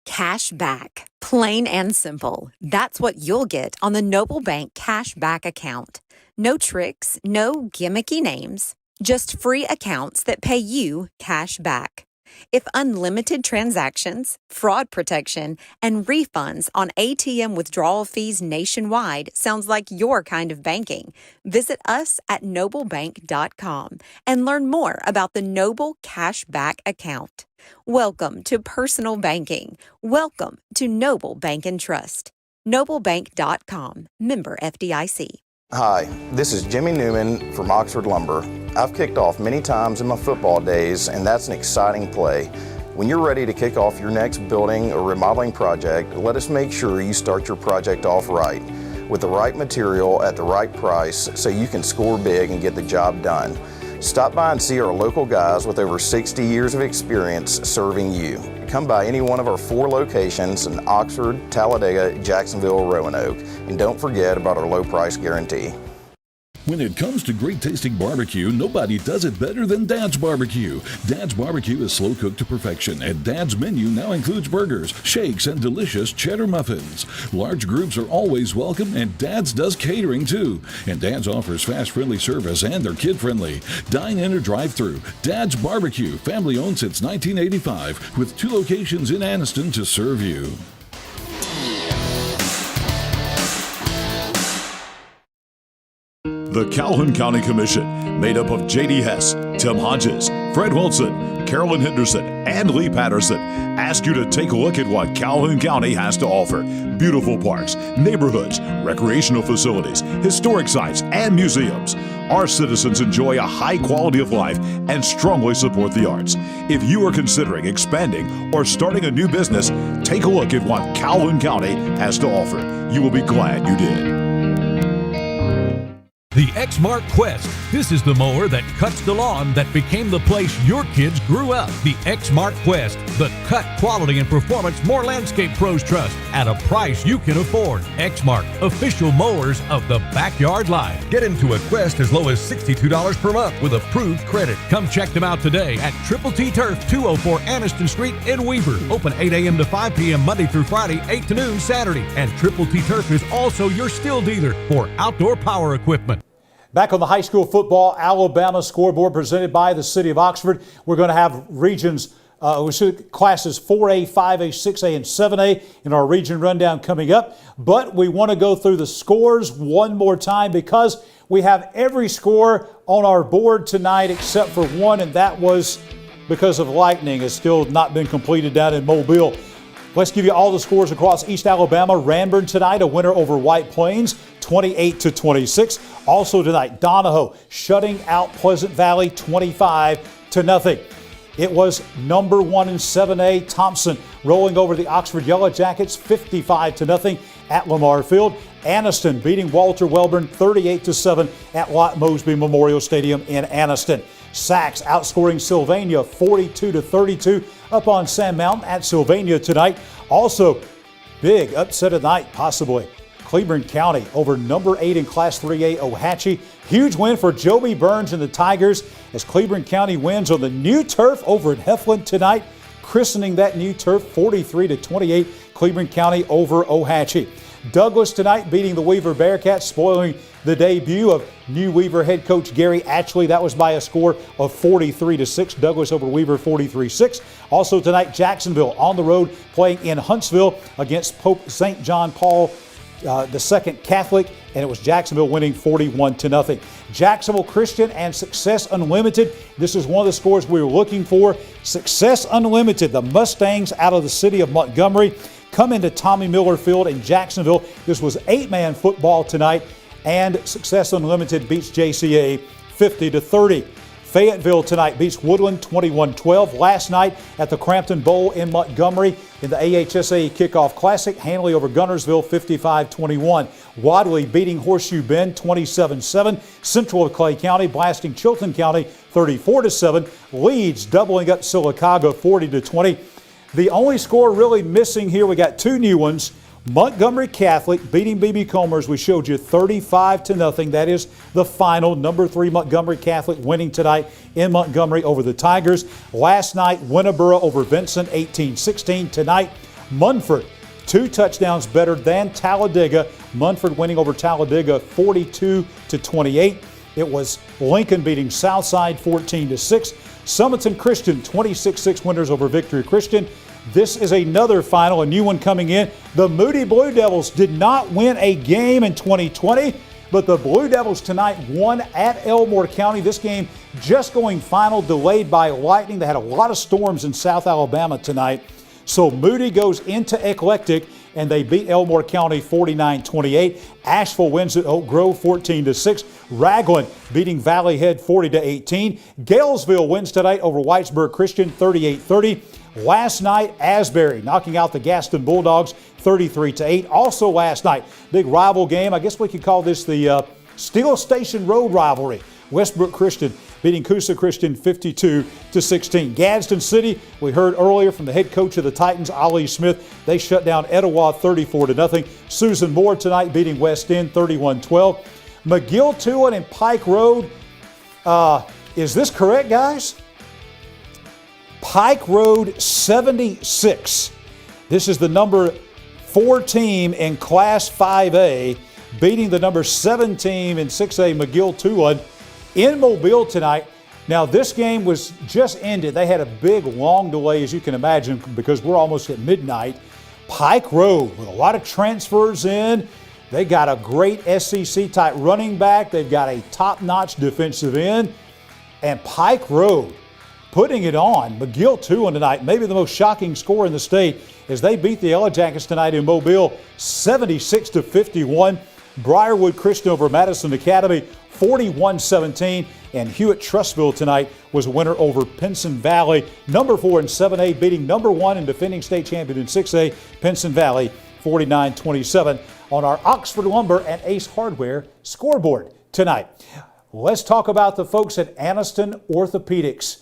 Cash back. Plain and simple. That's what you'll get on the Noble Bank Cash Back account. No tricks, no gimmicky names, just free accounts that pay you cash back. If unlimited transactions, fraud protection, and refunds on ATM withdrawal fees nationwide sounds like your kind of banking, visit us at noblebank.com and learn more about the Noble Cash Back account. Welcome to personal banking. Welcome to Noble Bank and Trust. Noblebank.com. Member FDIC. Hi, this is Jimmy Newman from Oxford Lumber. I've kicked off many times in my football days, and that's an exciting play. When you're ready to kick off your next building or remodeling project, let us make sure you start your project off right. with the right material at the right price so you can score big and get the job done. Stop by and see our local guys with over 60 years of experience serving you. Come by any one of our 4 locations in Oxford, Talladega, Jacksonville, or Roanoke. And don't forget about our low price guarantee. When it comes to great tasting barbecue, nobody does it better than Dad's Barbecue. Dad's Barbecue is slow cooked to perfection, and Dad's menu now includes burgers, shakes, and delicious cheddar muffins. Large groups are always welcome, and Dad's does catering too. And Dad's offers fast, friendly service, and they're kid friendly. Dine in or drive through. Dad's Barbecue, family owned since 1985, with 2 locations in Anniston to serve you. The Calhoun County Commission, made up of J.D. Hess, Tim Hodges, Fred Wilson, Carolyn Henderson, and Lee Patterson, ask you to take a look at what Calhoun County has to offer. Beautiful parks, neighborhoods, recreational facilities, historic sites, and museums. Our citizens enjoy a high quality of life and strongly support the arts. If you are considering expanding or starting a new business, take a look at what Calhoun County has to offer. You will be glad you did. The Exmark Quest. This is the mower that cuts the lawn that became the place your kids grew up. The Exmark Quest. The cut, quality, and performance more landscape pros trust at a price you can afford. Exmark. Official mowers of the backyard life. Get into a Quest as low as $62 per month with approved credit. Come check them out today at Triple T Turf, 204 Anniston Street in Weaver. Open 8 a.m. to 5 p.m. Monday through Friday, 8 to noon Saturday. And Triple T Turf is also your still dealer for outdoor power equipment. Back on the high school football Alabama scoreboard presented by the City of Oxford. We're going to have regions, classes 4A, 5A, 6A, and 7A in our region rundown coming up. But we want to go through the scores one more time because we have every score on our board tonight except for one, and that was because of lightning. It's still not been completed down in Mobile. Let's give you all the scores across East Alabama. Ranburne tonight, a winner over White Plains, 28-26. Also tonight, Donahoe shutting out Pleasant Valley, 25-0. It was number 1 in 7A, Thompson rolling over the Oxford Yellow Jackets, 55-0 at Lamar Field. Anniston beating Walter Welborn, 38-7 at Lott Mosby Memorial Stadium in Anniston. Sachs outscoring Sylvania 42-32 up on Sand Mountain at Sylvania tonight. Also, big upset of the night, possibly. Cleburne County over number 8 in Class 3A Ohatchee. Huge win for Joby Burns and the Tigers as Cleburne County wins on the new turf over at Heflin tonight, christening that new turf 43-28. Cleburne County over Ohatchee. Douglas tonight beating the Weaver Bearcats, spoiling the debut of new Weaver head coach Gary Atchley. That was by a score of 43-6. Douglas over Weaver 43-6. Also tonight, Jacksonville on the road playing in Huntsville against Pope St. John Paul II Catholic, and it was Jacksonville winning 41-0. Jacksonville Christian and Success Unlimited. This is one of the scores we were looking for. Success Unlimited, the Mustangs out of the city of Montgomery, come into Tommy Miller Field in Jacksonville. This was 8-man football tonight, and Success Unlimited beats JCA 50-30. Fayetteville tonight beats Woodland 21-12. Last night at the Crampton Bowl in Montgomery in the AHSA Kickoff Classic, Hanley over Gunnersville 55-21. Wadley beating Horseshoe Bend 27-7. Central of Clay County blasting Chilton County 34-7. Leeds doubling up Sylacauga 40-20. The only score really missing here, we got 2 new ones. Montgomery Catholic beating B.B. Comers. We showed you 35-0. That is the final. Number 3 Montgomery Catholic winning tonight in Montgomery over the Tigers. Last night, Winterboro over Vincent 18-16. Tonight, Munford 2 touchdowns better than Talladega. Munford winning over Talladega 42-28. It was Lincoln beating Southside 14-6. Summerton Christian 26-6 winners over Victory Christian. This is another final, a new one coming in. The Moody Blue Devils did not win a game in 2020, but the Blue Devils tonight won at Elmore County. This game just going final, delayed by lightning. They had a lot of storms in South Alabama tonight. So Moody goes into Eclectic, and they beat Elmore County 49-28. Asheville wins at Oak Grove 14-6. Raglan beating Valley Head 40-18. Galesville wins tonight over Whitesburg Christian 38-30. Last night, Asbury knocking out the Gaston Bulldogs 33-8. Also last night, big rival game. I guess we could call this the Steel Station Road rivalry. Westbrook Christian beating Coosa Christian 52-16. Gadsden City, we heard earlier from the head coach of the Titans, Ali Smith. They shut down Etowah 34-0. Susan Moore tonight beating West End 31-12. McGill-Toolen and Pike Road. Is this correct, guys? Pike Road 76. This is the number 4 team in Class 5A, beating the number 7 team in 6A, McGill-Toolen, in Mobile tonight. Now, this game was just ended. They had a big, long delay, as you can imagine, because we're almost at midnight. Pike Road, with a lot of transfers in. They got a great SEC-type running back. They've got a top-notch defensive end. And Pike Road putting it on. McGill-Toolen tonight, maybe the most shocking score in the state, as they beat the Yellow Jackets tonight in Mobile 76-51. Briarwood Christian over Madison Academy 41-17. And Hewitt-Trussville tonight was a winner over Pinson Valley. Number 4 in 7A beating number 1 and defending state champion in 6A, Pinson Valley 49-27 on our Oxford Lumber and Ace Hardware scoreboard tonight. Let's talk about the folks at Anniston Orthopedics.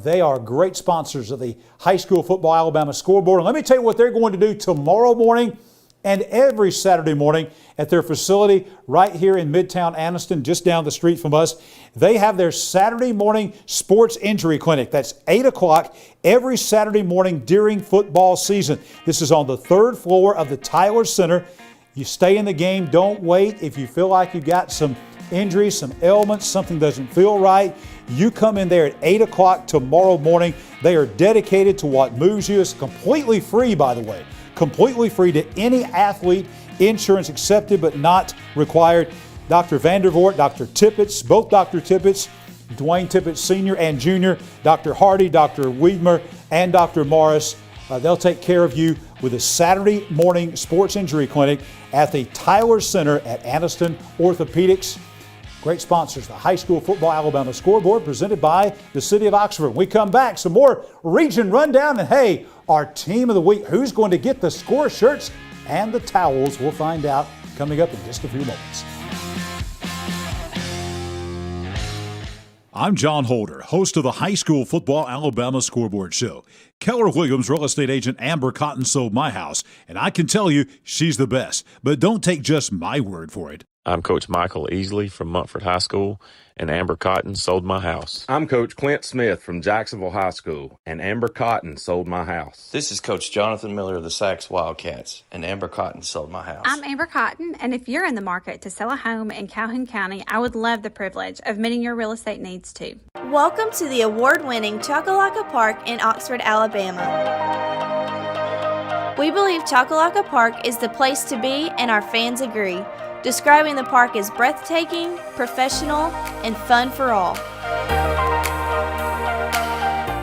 They are great sponsors of the High School Football Alabama scoreboard. And let me tell you what they're going to do tomorrow morning and every Saturday morning at their facility right here in Midtown Anniston, just down the street from us. They have their Saturday morning sports injury clinic. That's 8 o'clock every Saturday morning during football season. This is on the 3rd floor of the Tyler Center. You stay in the game. Don't wait. If you feel like you've got some injuries, some ailments, something doesn't feel right, you come in there at 8 o'clock tomorrow morning. They are dedicated to what moves you. It's completely free, by the way. Completely free to any athlete. Insurance accepted but not required. Dr. Vandervoort, Dr. Tippett, both Dr. Tippett, Dwayne Tippett Sr. and Jr., Dr. Hardy, Dr. Wiedmer, and Dr. Morris. They'll take care of you with a Saturday morning sports injury clinic at the Tyler Center at Anniston Orthopedics. Great sponsors, the High School Football Alabama scoreboard presented by the City of Oxford. We come back, some more region rundown, and hey, our team of the week. Who's going to get the score shirts and the towels? We'll find out coming up in just a few moments. I'm John Holder, host of the High School Football Alabama Scoreboard Show. Keller Williams real estate agent Amber Cotton sold my house, and I can tell you she's the best. But don't take just my word for it. I'm Coach Michael Easley from Montford High School, and Amber Cotton sold my house. I'm Coach Clint Smith from Jacksonville High School, and Amber Cotton sold my house. This is Coach Jonathan Miller of the Sachs Wildcats, and Amber Cotton sold my house. I'm Amber Cotton, and if you're in the market to sell a home in Calhoun County, I would love the privilege of meeting your real estate needs too. Welcome to the award-winning Chocolaca Park in Oxford, Alabama. We believe Chocolaca Park is the place to be, and our fans agree, describing the park as breathtaking, professional, and fun for all.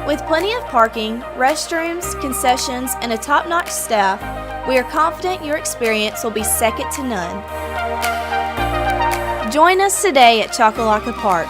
With plenty of parking, restrooms, concessions, and a top-notch staff, we are confident your experience will be second to none. Join us today at Chocolaca Park.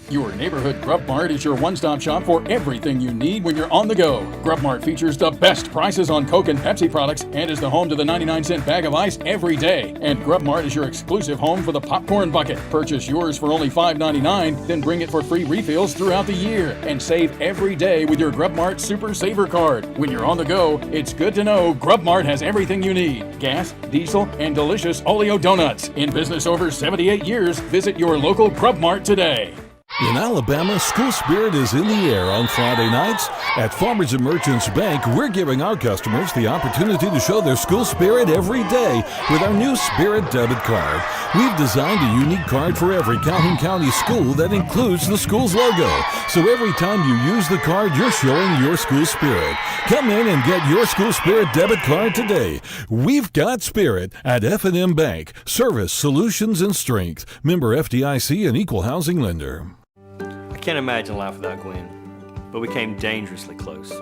Your neighborhood Grub Mart is your one-stop shop for everything you need when you're on the go. Grub Mart features the best prices on Coke and Pepsi products and is the home to the 99-cent bag of ice every day. And Grub Mart is your exclusive home for the popcorn bucket. Purchase yours for only $5.99, then bring it for free refills throughout the year. And save every day with your Grub Mart Super Saver card. When you're on the go, it's good to know Grub Mart has everything you need. Gas, diesel, and delicious Oleo donuts. In business over 78 years, visit your local Grub Mart today. In Alabama, school spirit is in the air on Friday nights. At Farmers and Merchants Bank, we're giving our customers the opportunity to show their school spirit every day with our new Spirit debit card. We've designed a unique card for every Calhoun County school that includes the school's logo. So every time you use the card, you're showing your school spirit. Come in and get your school spirit debit card today. We've got spirit at F&M Bank. Service, solutions, and strength. Member FDIC and equal housing lender. I can't imagine life without Gwen, but we came dangerously close.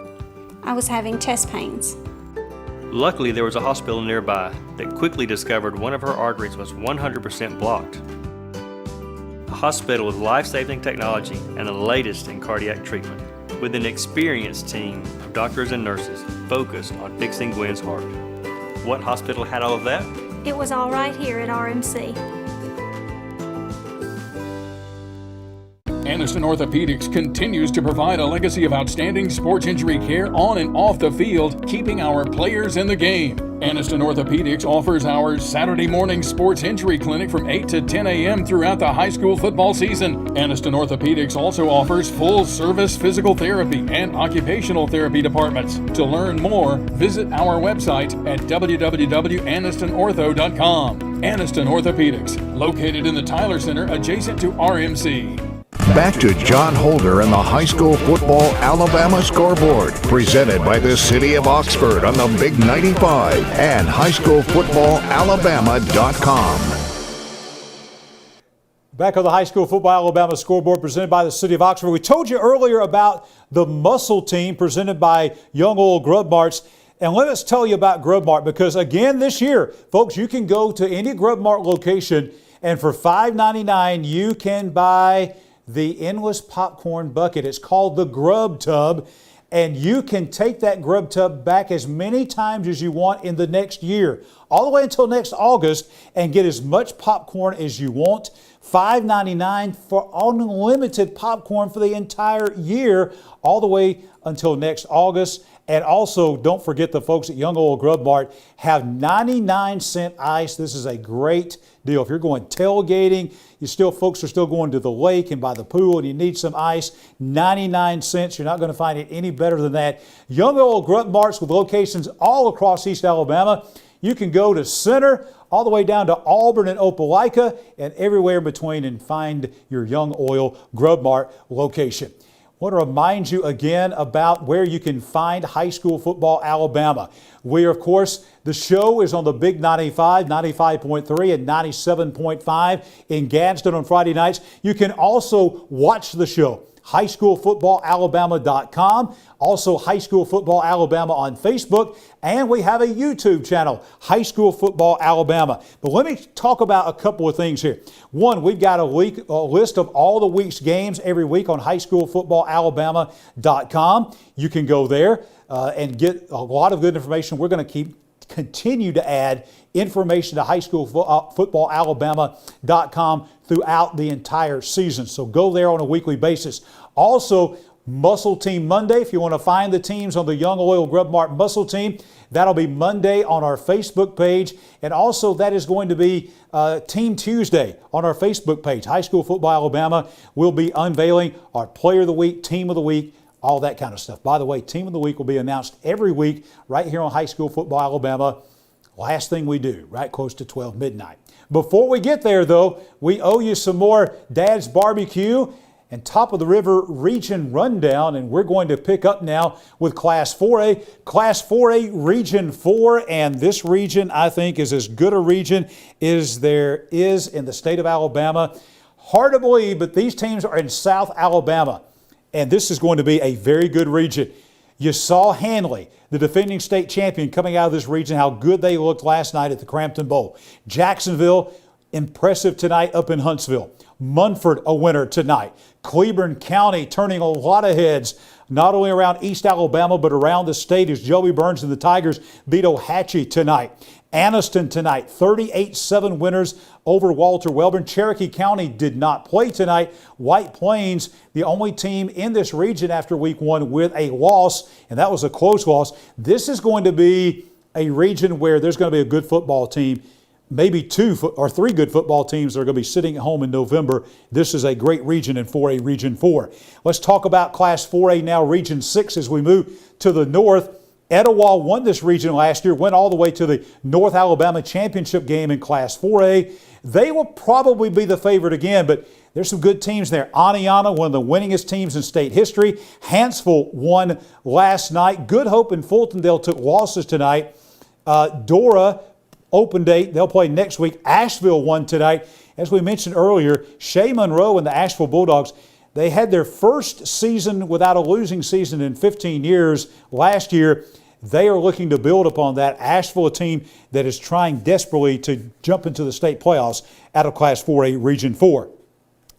I was having chest pains. Luckily, there was a hospital nearby that quickly discovered one of her arteries was 100% blocked. a hospital with life-saving technology and the latest in cardiac treatment, with an experienced team of doctors and nurses focused on fixing Gwen's heart. What hospital had all of that? It was all right here at RMC. Aniston Orthopedics continues to provide a legacy of outstanding sports injury care on and off the field, keeping our players in the game. Aniston Orthopedics offers our Saturday morning sports injury clinic from 8 to 10 a.m. throughout the high school football season. Aniston Orthopedics also offers full-service physical therapy and occupational therapy departments. To learn more, visit our website at www.anistonortho.com. Aniston Orthopedics, located in the Tyler Center adjacent to RMC. Back to John Holder and the High School Football Alabama Scoreboard, presented by the City of Oxford on the Big 95 and highschoolfootballalabama.com. Back on the High School Football Alabama Scoreboard, presented by the City of Oxford. We told you earlier about the Muscle Team presented by Young Oil Grub Marts. And let us tell you about Grub Mart, because again this year, folks, you can go to any Grub Mart location and for $5.99 you can buy the endless popcorn bucket. It's called the Grub Tub, and you can take that Grub Tub back as many times as you want in the next year, all the way until next August, and get as much popcorn as you want. $5.99 for unlimited popcorn for the entire year, all the way until next August. And also, don't forget the folks at Young Oil Grub Mart have 99-cent ice. This is a great deal. If you're going tailgating, folks are still going to the lake and by the pool, and you need some ice, 99 cents. You're not going to find it any better than that. Young Oil Grub Marts with locations all across East Alabama. You can go to Center all the way down to Auburn and Opelika and everywhere in between and find your Young Oil Grub Mart location. I want to remind you again about where you can find High School Football Alabama. Of course, the show is on the Big 95, 95.3 and 97.5 in Gadsden on Friday nights. You can also watch the show, highschoolfootballalabama.com, also High School Football Alabama on Facebook, and we have a YouTube channel, High School Football Alabama. But let me talk about a couple of things here. One, we've got a list of all the week's games every week on highschoolfootballalabama.com. You can go there and get a lot of good information. We're going to continue to add information to highschoolfootballalabama.com throughout the entire season. So go there on a weekly basis. Also, Muscle Team Monday. If you want to find the teams on the Young Oil Grub Mart Muscle Team, that'll be Monday on our Facebook page. And also that is going to be Team Tuesday on our Facebook page. High School Football Alabama will be unveiling our Player of the Week, Team of the Week, all that kind of stuff. By the way, Team of the Week will be announced every week right here on High School Football Alabama. Last thing we do, right close to 12 midnight. Before we get there, though, we owe you some more Dad's Barbecue and Top of the River Region Rundown, and we're going to pick up now with Class 4A. Class 4A Region 4, and this region, I think, is as good a region as there is in the state of Alabama. Hard to believe, but these teams are in South Alabama, and this is going to be a very good region. You saw Handley, the defending state champion, coming out of this region, how good they looked last night at the Crampton Bowl. Jacksonville, impressive tonight up in Huntsville. Munford, a winner tonight. Cleburne County turning a lot of heads, not only around East Alabama, but around the state as Joey Burns and the Tigers beat Ohatchee tonight. Anniston tonight, 38-7 winners over Walter Welborn. Cherokee County did not play tonight. White Plains, the only team in this region after week one with a loss, and that was a close loss. This is going to be a region where there's going to be a good football team, maybe 2 or 3 good football teams that are going to be sitting at home in November. This is a great region in 4A Region 4. Let's talk about Class 4A now, Region 6, as we move to the north. Etowah won this region last year, went all the way to the North Alabama Championship game in Class 4A. They will probably be the favorite again, but there's some good teams there. Aniana, one of the winningest teams in state history. Hanceville won last night. Good Hope and Fultondale took losses tonight. Dora, open date, they'll play next week. Asheville won tonight. As we mentioned earlier, Shea Monroe and the Asheville Bulldogs, they had their first season without a losing season in 15 years last year. They are looking to build upon that. Asheville, a team that is trying desperately to jump into the state playoffs out of Class 4A Region 4.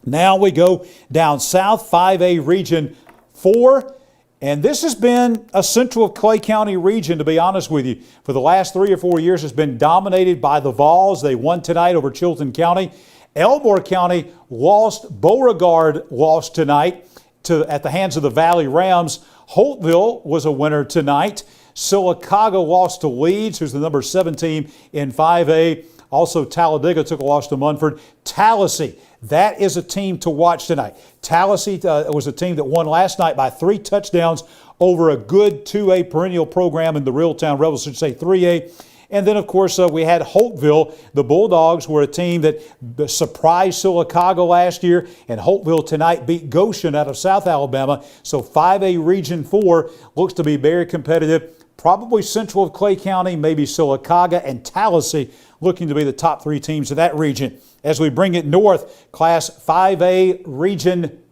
Now we go down south, 5A Region 4. And this has been a central Clay County region, to be honest with you. For the last 3 or 4 years, it's been dominated by the Vols. They won tonight over Chilton County. Elmore County lost. Beauregard lost tonight at the hands of the Valley Rams. Holtville was a winner tonight. Sylacauga lost to Leeds, who's the number 7 team in 5A. Also, Talladega took a loss to Munford. Tallahassee, that is a team to watch tonight. Tallahassee was a team that won last night by 3 touchdowns over a good 2A perennial program in the Reeltown Rebels, should say 3A. And then, of course, we had Holtville. The Bulldogs were a team that surprised Sylacauga last year, and Holtville tonight beat Goshen out of South Alabama. So 5A Region 4 looks to be very competitive. Probably central of Clay County, maybe Sylacauga and Tallahassee looking to be the top 3 teams in that region. As we bring it north, Class 5A Region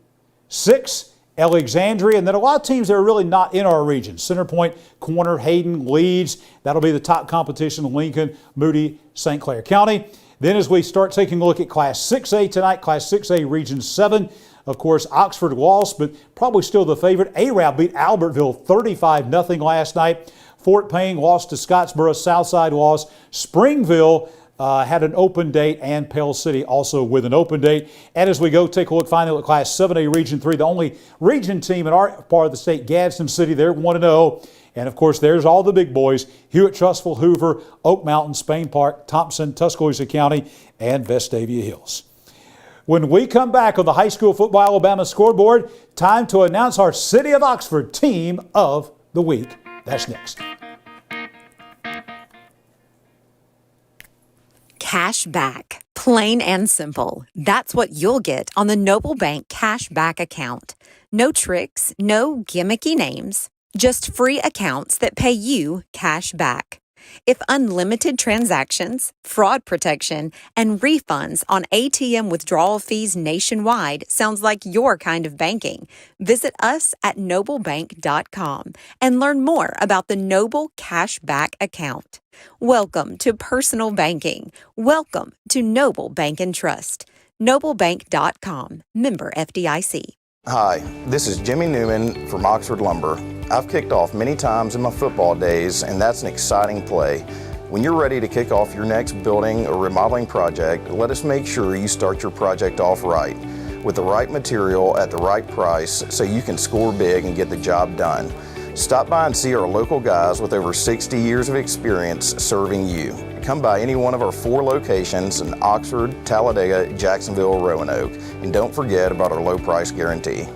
6, Alexandria, and then a lot of teams that are really not in our region. Centerpoint, Corner, Hayden, Leeds. That'll be the top competition in Lincoln, Moody, St. Clair County. Then as we start taking a look at Class 6A tonight, Class 6A Region 7, of course, Oxford lost, but probably still the favorite. Arab beat Albertville 35-0 last night. Fort Payne lost to Scottsboro. Southside lost. Springville had an open date, and Pell City also with an open date. And as we go take a look finally at Class 7A Region 3, the only region team in our part of the state, Gadsden City, they're 1-0. And, of course, there's all the big boys: Hewitt, Trussville, Hoover, Oak Mountain, Spain Park, Thompson, Tuscaloosa County, and Vestavia Hills. When we come back on the High School Football Alabama Scoreboard, time to announce our City of Oxford Team of the Week. That's next. Cash back. Plain and simple. That's what you'll get on the Noble Bank Cash Back account. No tricks, no gimmicky names, just free accounts that pay you cash back. If unlimited transactions, fraud protection, and refunds on ATM withdrawal fees nationwide sounds like your kind of banking, visit us at noblebank.com and learn more about the Noble Cashback account. Welcome to personal banking. Welcome to Noble Bank and Trust. noblebank.com. Member FDIC. Hi, this is Jimmy Newman from Oxford Lumber. I've kicked off many times in my football days, and that's an exciting play. When you're ready to kick off your next building or remodeling project, let us make sure you start your project off right, with the right material at the right price so you can score big and get the job done. Stop by and see our local guys with over 60 years of experience serving you. Come by any one of our 4 locations in Oxford, Talladega, Jacksonville, Roanoke, and don't forget about our low price guarantee.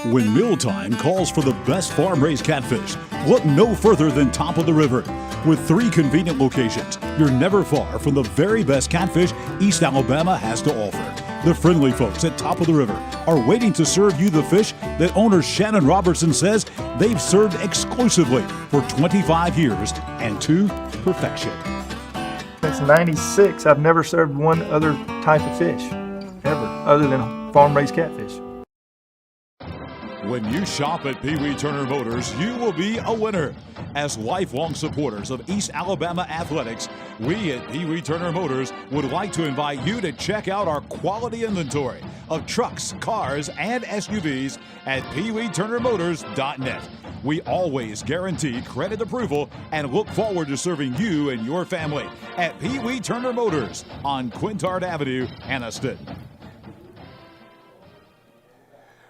When mealtime calls for the best farm-raised catfish, look no further than Top of the River. With 3 convenient locations, you're never far from the very best catfish East Alabama has to offer. The friendly folks at Top of the River are waiting to serve you the fish that owner Shannon Robertson says they've served exclusively for 25 years and to perfection. Since '96, I've never served one other type of fish, ever, other than farm-raised catfish. When you shop at Pee Wee Turner Motors, you will be a winner. As lifelong supporters of East Alabama athletics, we at Pee Wee Turner Motors would like to invite you to check out our quality inventory of trucks, cars, and SUVs at peeweeturnermotors.net. We always guarantee credit approval and look forward to serving you and your family at Pee Wee Turner Motors on Quintard Avenue, Anniston.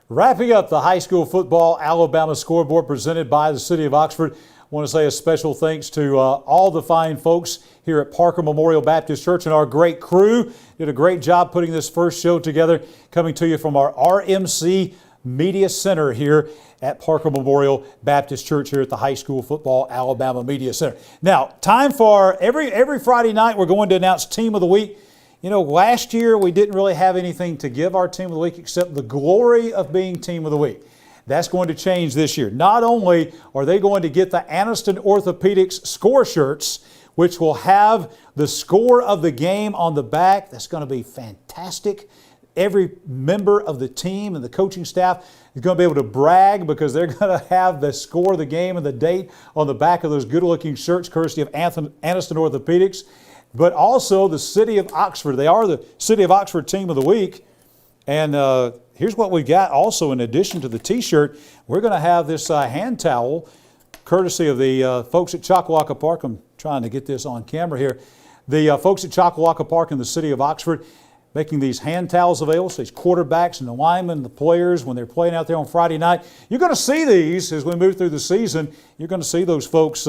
Wrapping up the High School Football Alabama Scoreboard presented by the City of Oxford. I want to say a special thanks to all the fine folks here at Parker Memorial Baptist Church and our great crew. Did a great job putting this first show together, coming to you from our RMC Media Center here at Parker Memorial Baptist Church here at the High School Football Alabama Media Center. Now, time for every Friday night we're going to announce Team of the Week. You know, last year we didn't really have anything to give our Team of the Week except the glory of being Team of the Week. That's going to change this year. Not only are they going to get the Anniston Orthopedics score shirts, which will have the score of the game on the back. That's going to be fantastic. Every member of the team and the coaching staff is going to be able to brag because they're going to have the score of the game and the date on the back of those good-looking shirts courtesy of Anniston Orthopedics. but also the City of Oxford. They are the City of Oxford Team of the Week. And here's what we got also in addition to the T-shirt. We're going to have this hand towel, courtesy of the folks at Choccolocco Park. I'm trying to get this on camera here. The folks at Choccolocco Park in the City of Oxford making these hand towels available so these quarterbacks and the linemen, the players, when they're playing out there on Friday night. You're going to see these as we move through the season. You're going to see those folks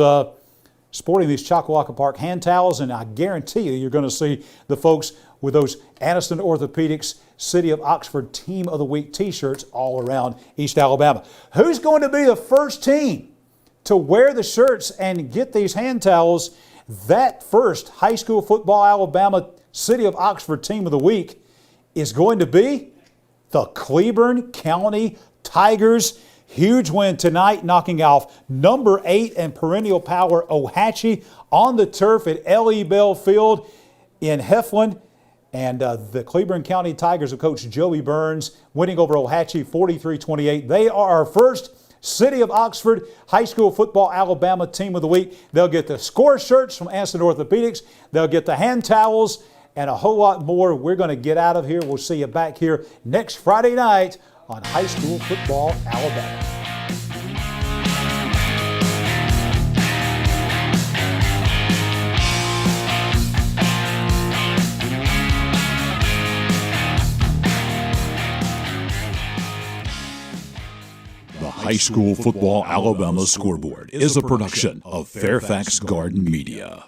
sporting these Choccolocco Park hand towels, and I guarantee you're going to see the folks with those Aniston Orthopedics City of Oxford Team of the Week T-shirts all around East Alabama. Who's going to be the first team to wear the shirts and get these hand towels? That first high school football Alabama City of Oxford Team of the Week is going to be the Cleburne County Tigers. Huge win tonight, knocking off number 8 and perennial power Ohatchee on the turf at L.E. Bell Field in Heflin. And the Cleburne County Tigers of Coach Joey Burns winning over Ohatchee 43-28. They are our first City of Oxford High School Football Alabama Team of the Week. They'll get the score shirts from Aniston Orthopedics. They'll get the hand towels and a whole lot more. We're going to get out of here. We'll see you back here next Friday night on High School Football Alabama. The High School Football Alabama Scoreboard is a production of Fairfax Garden Media.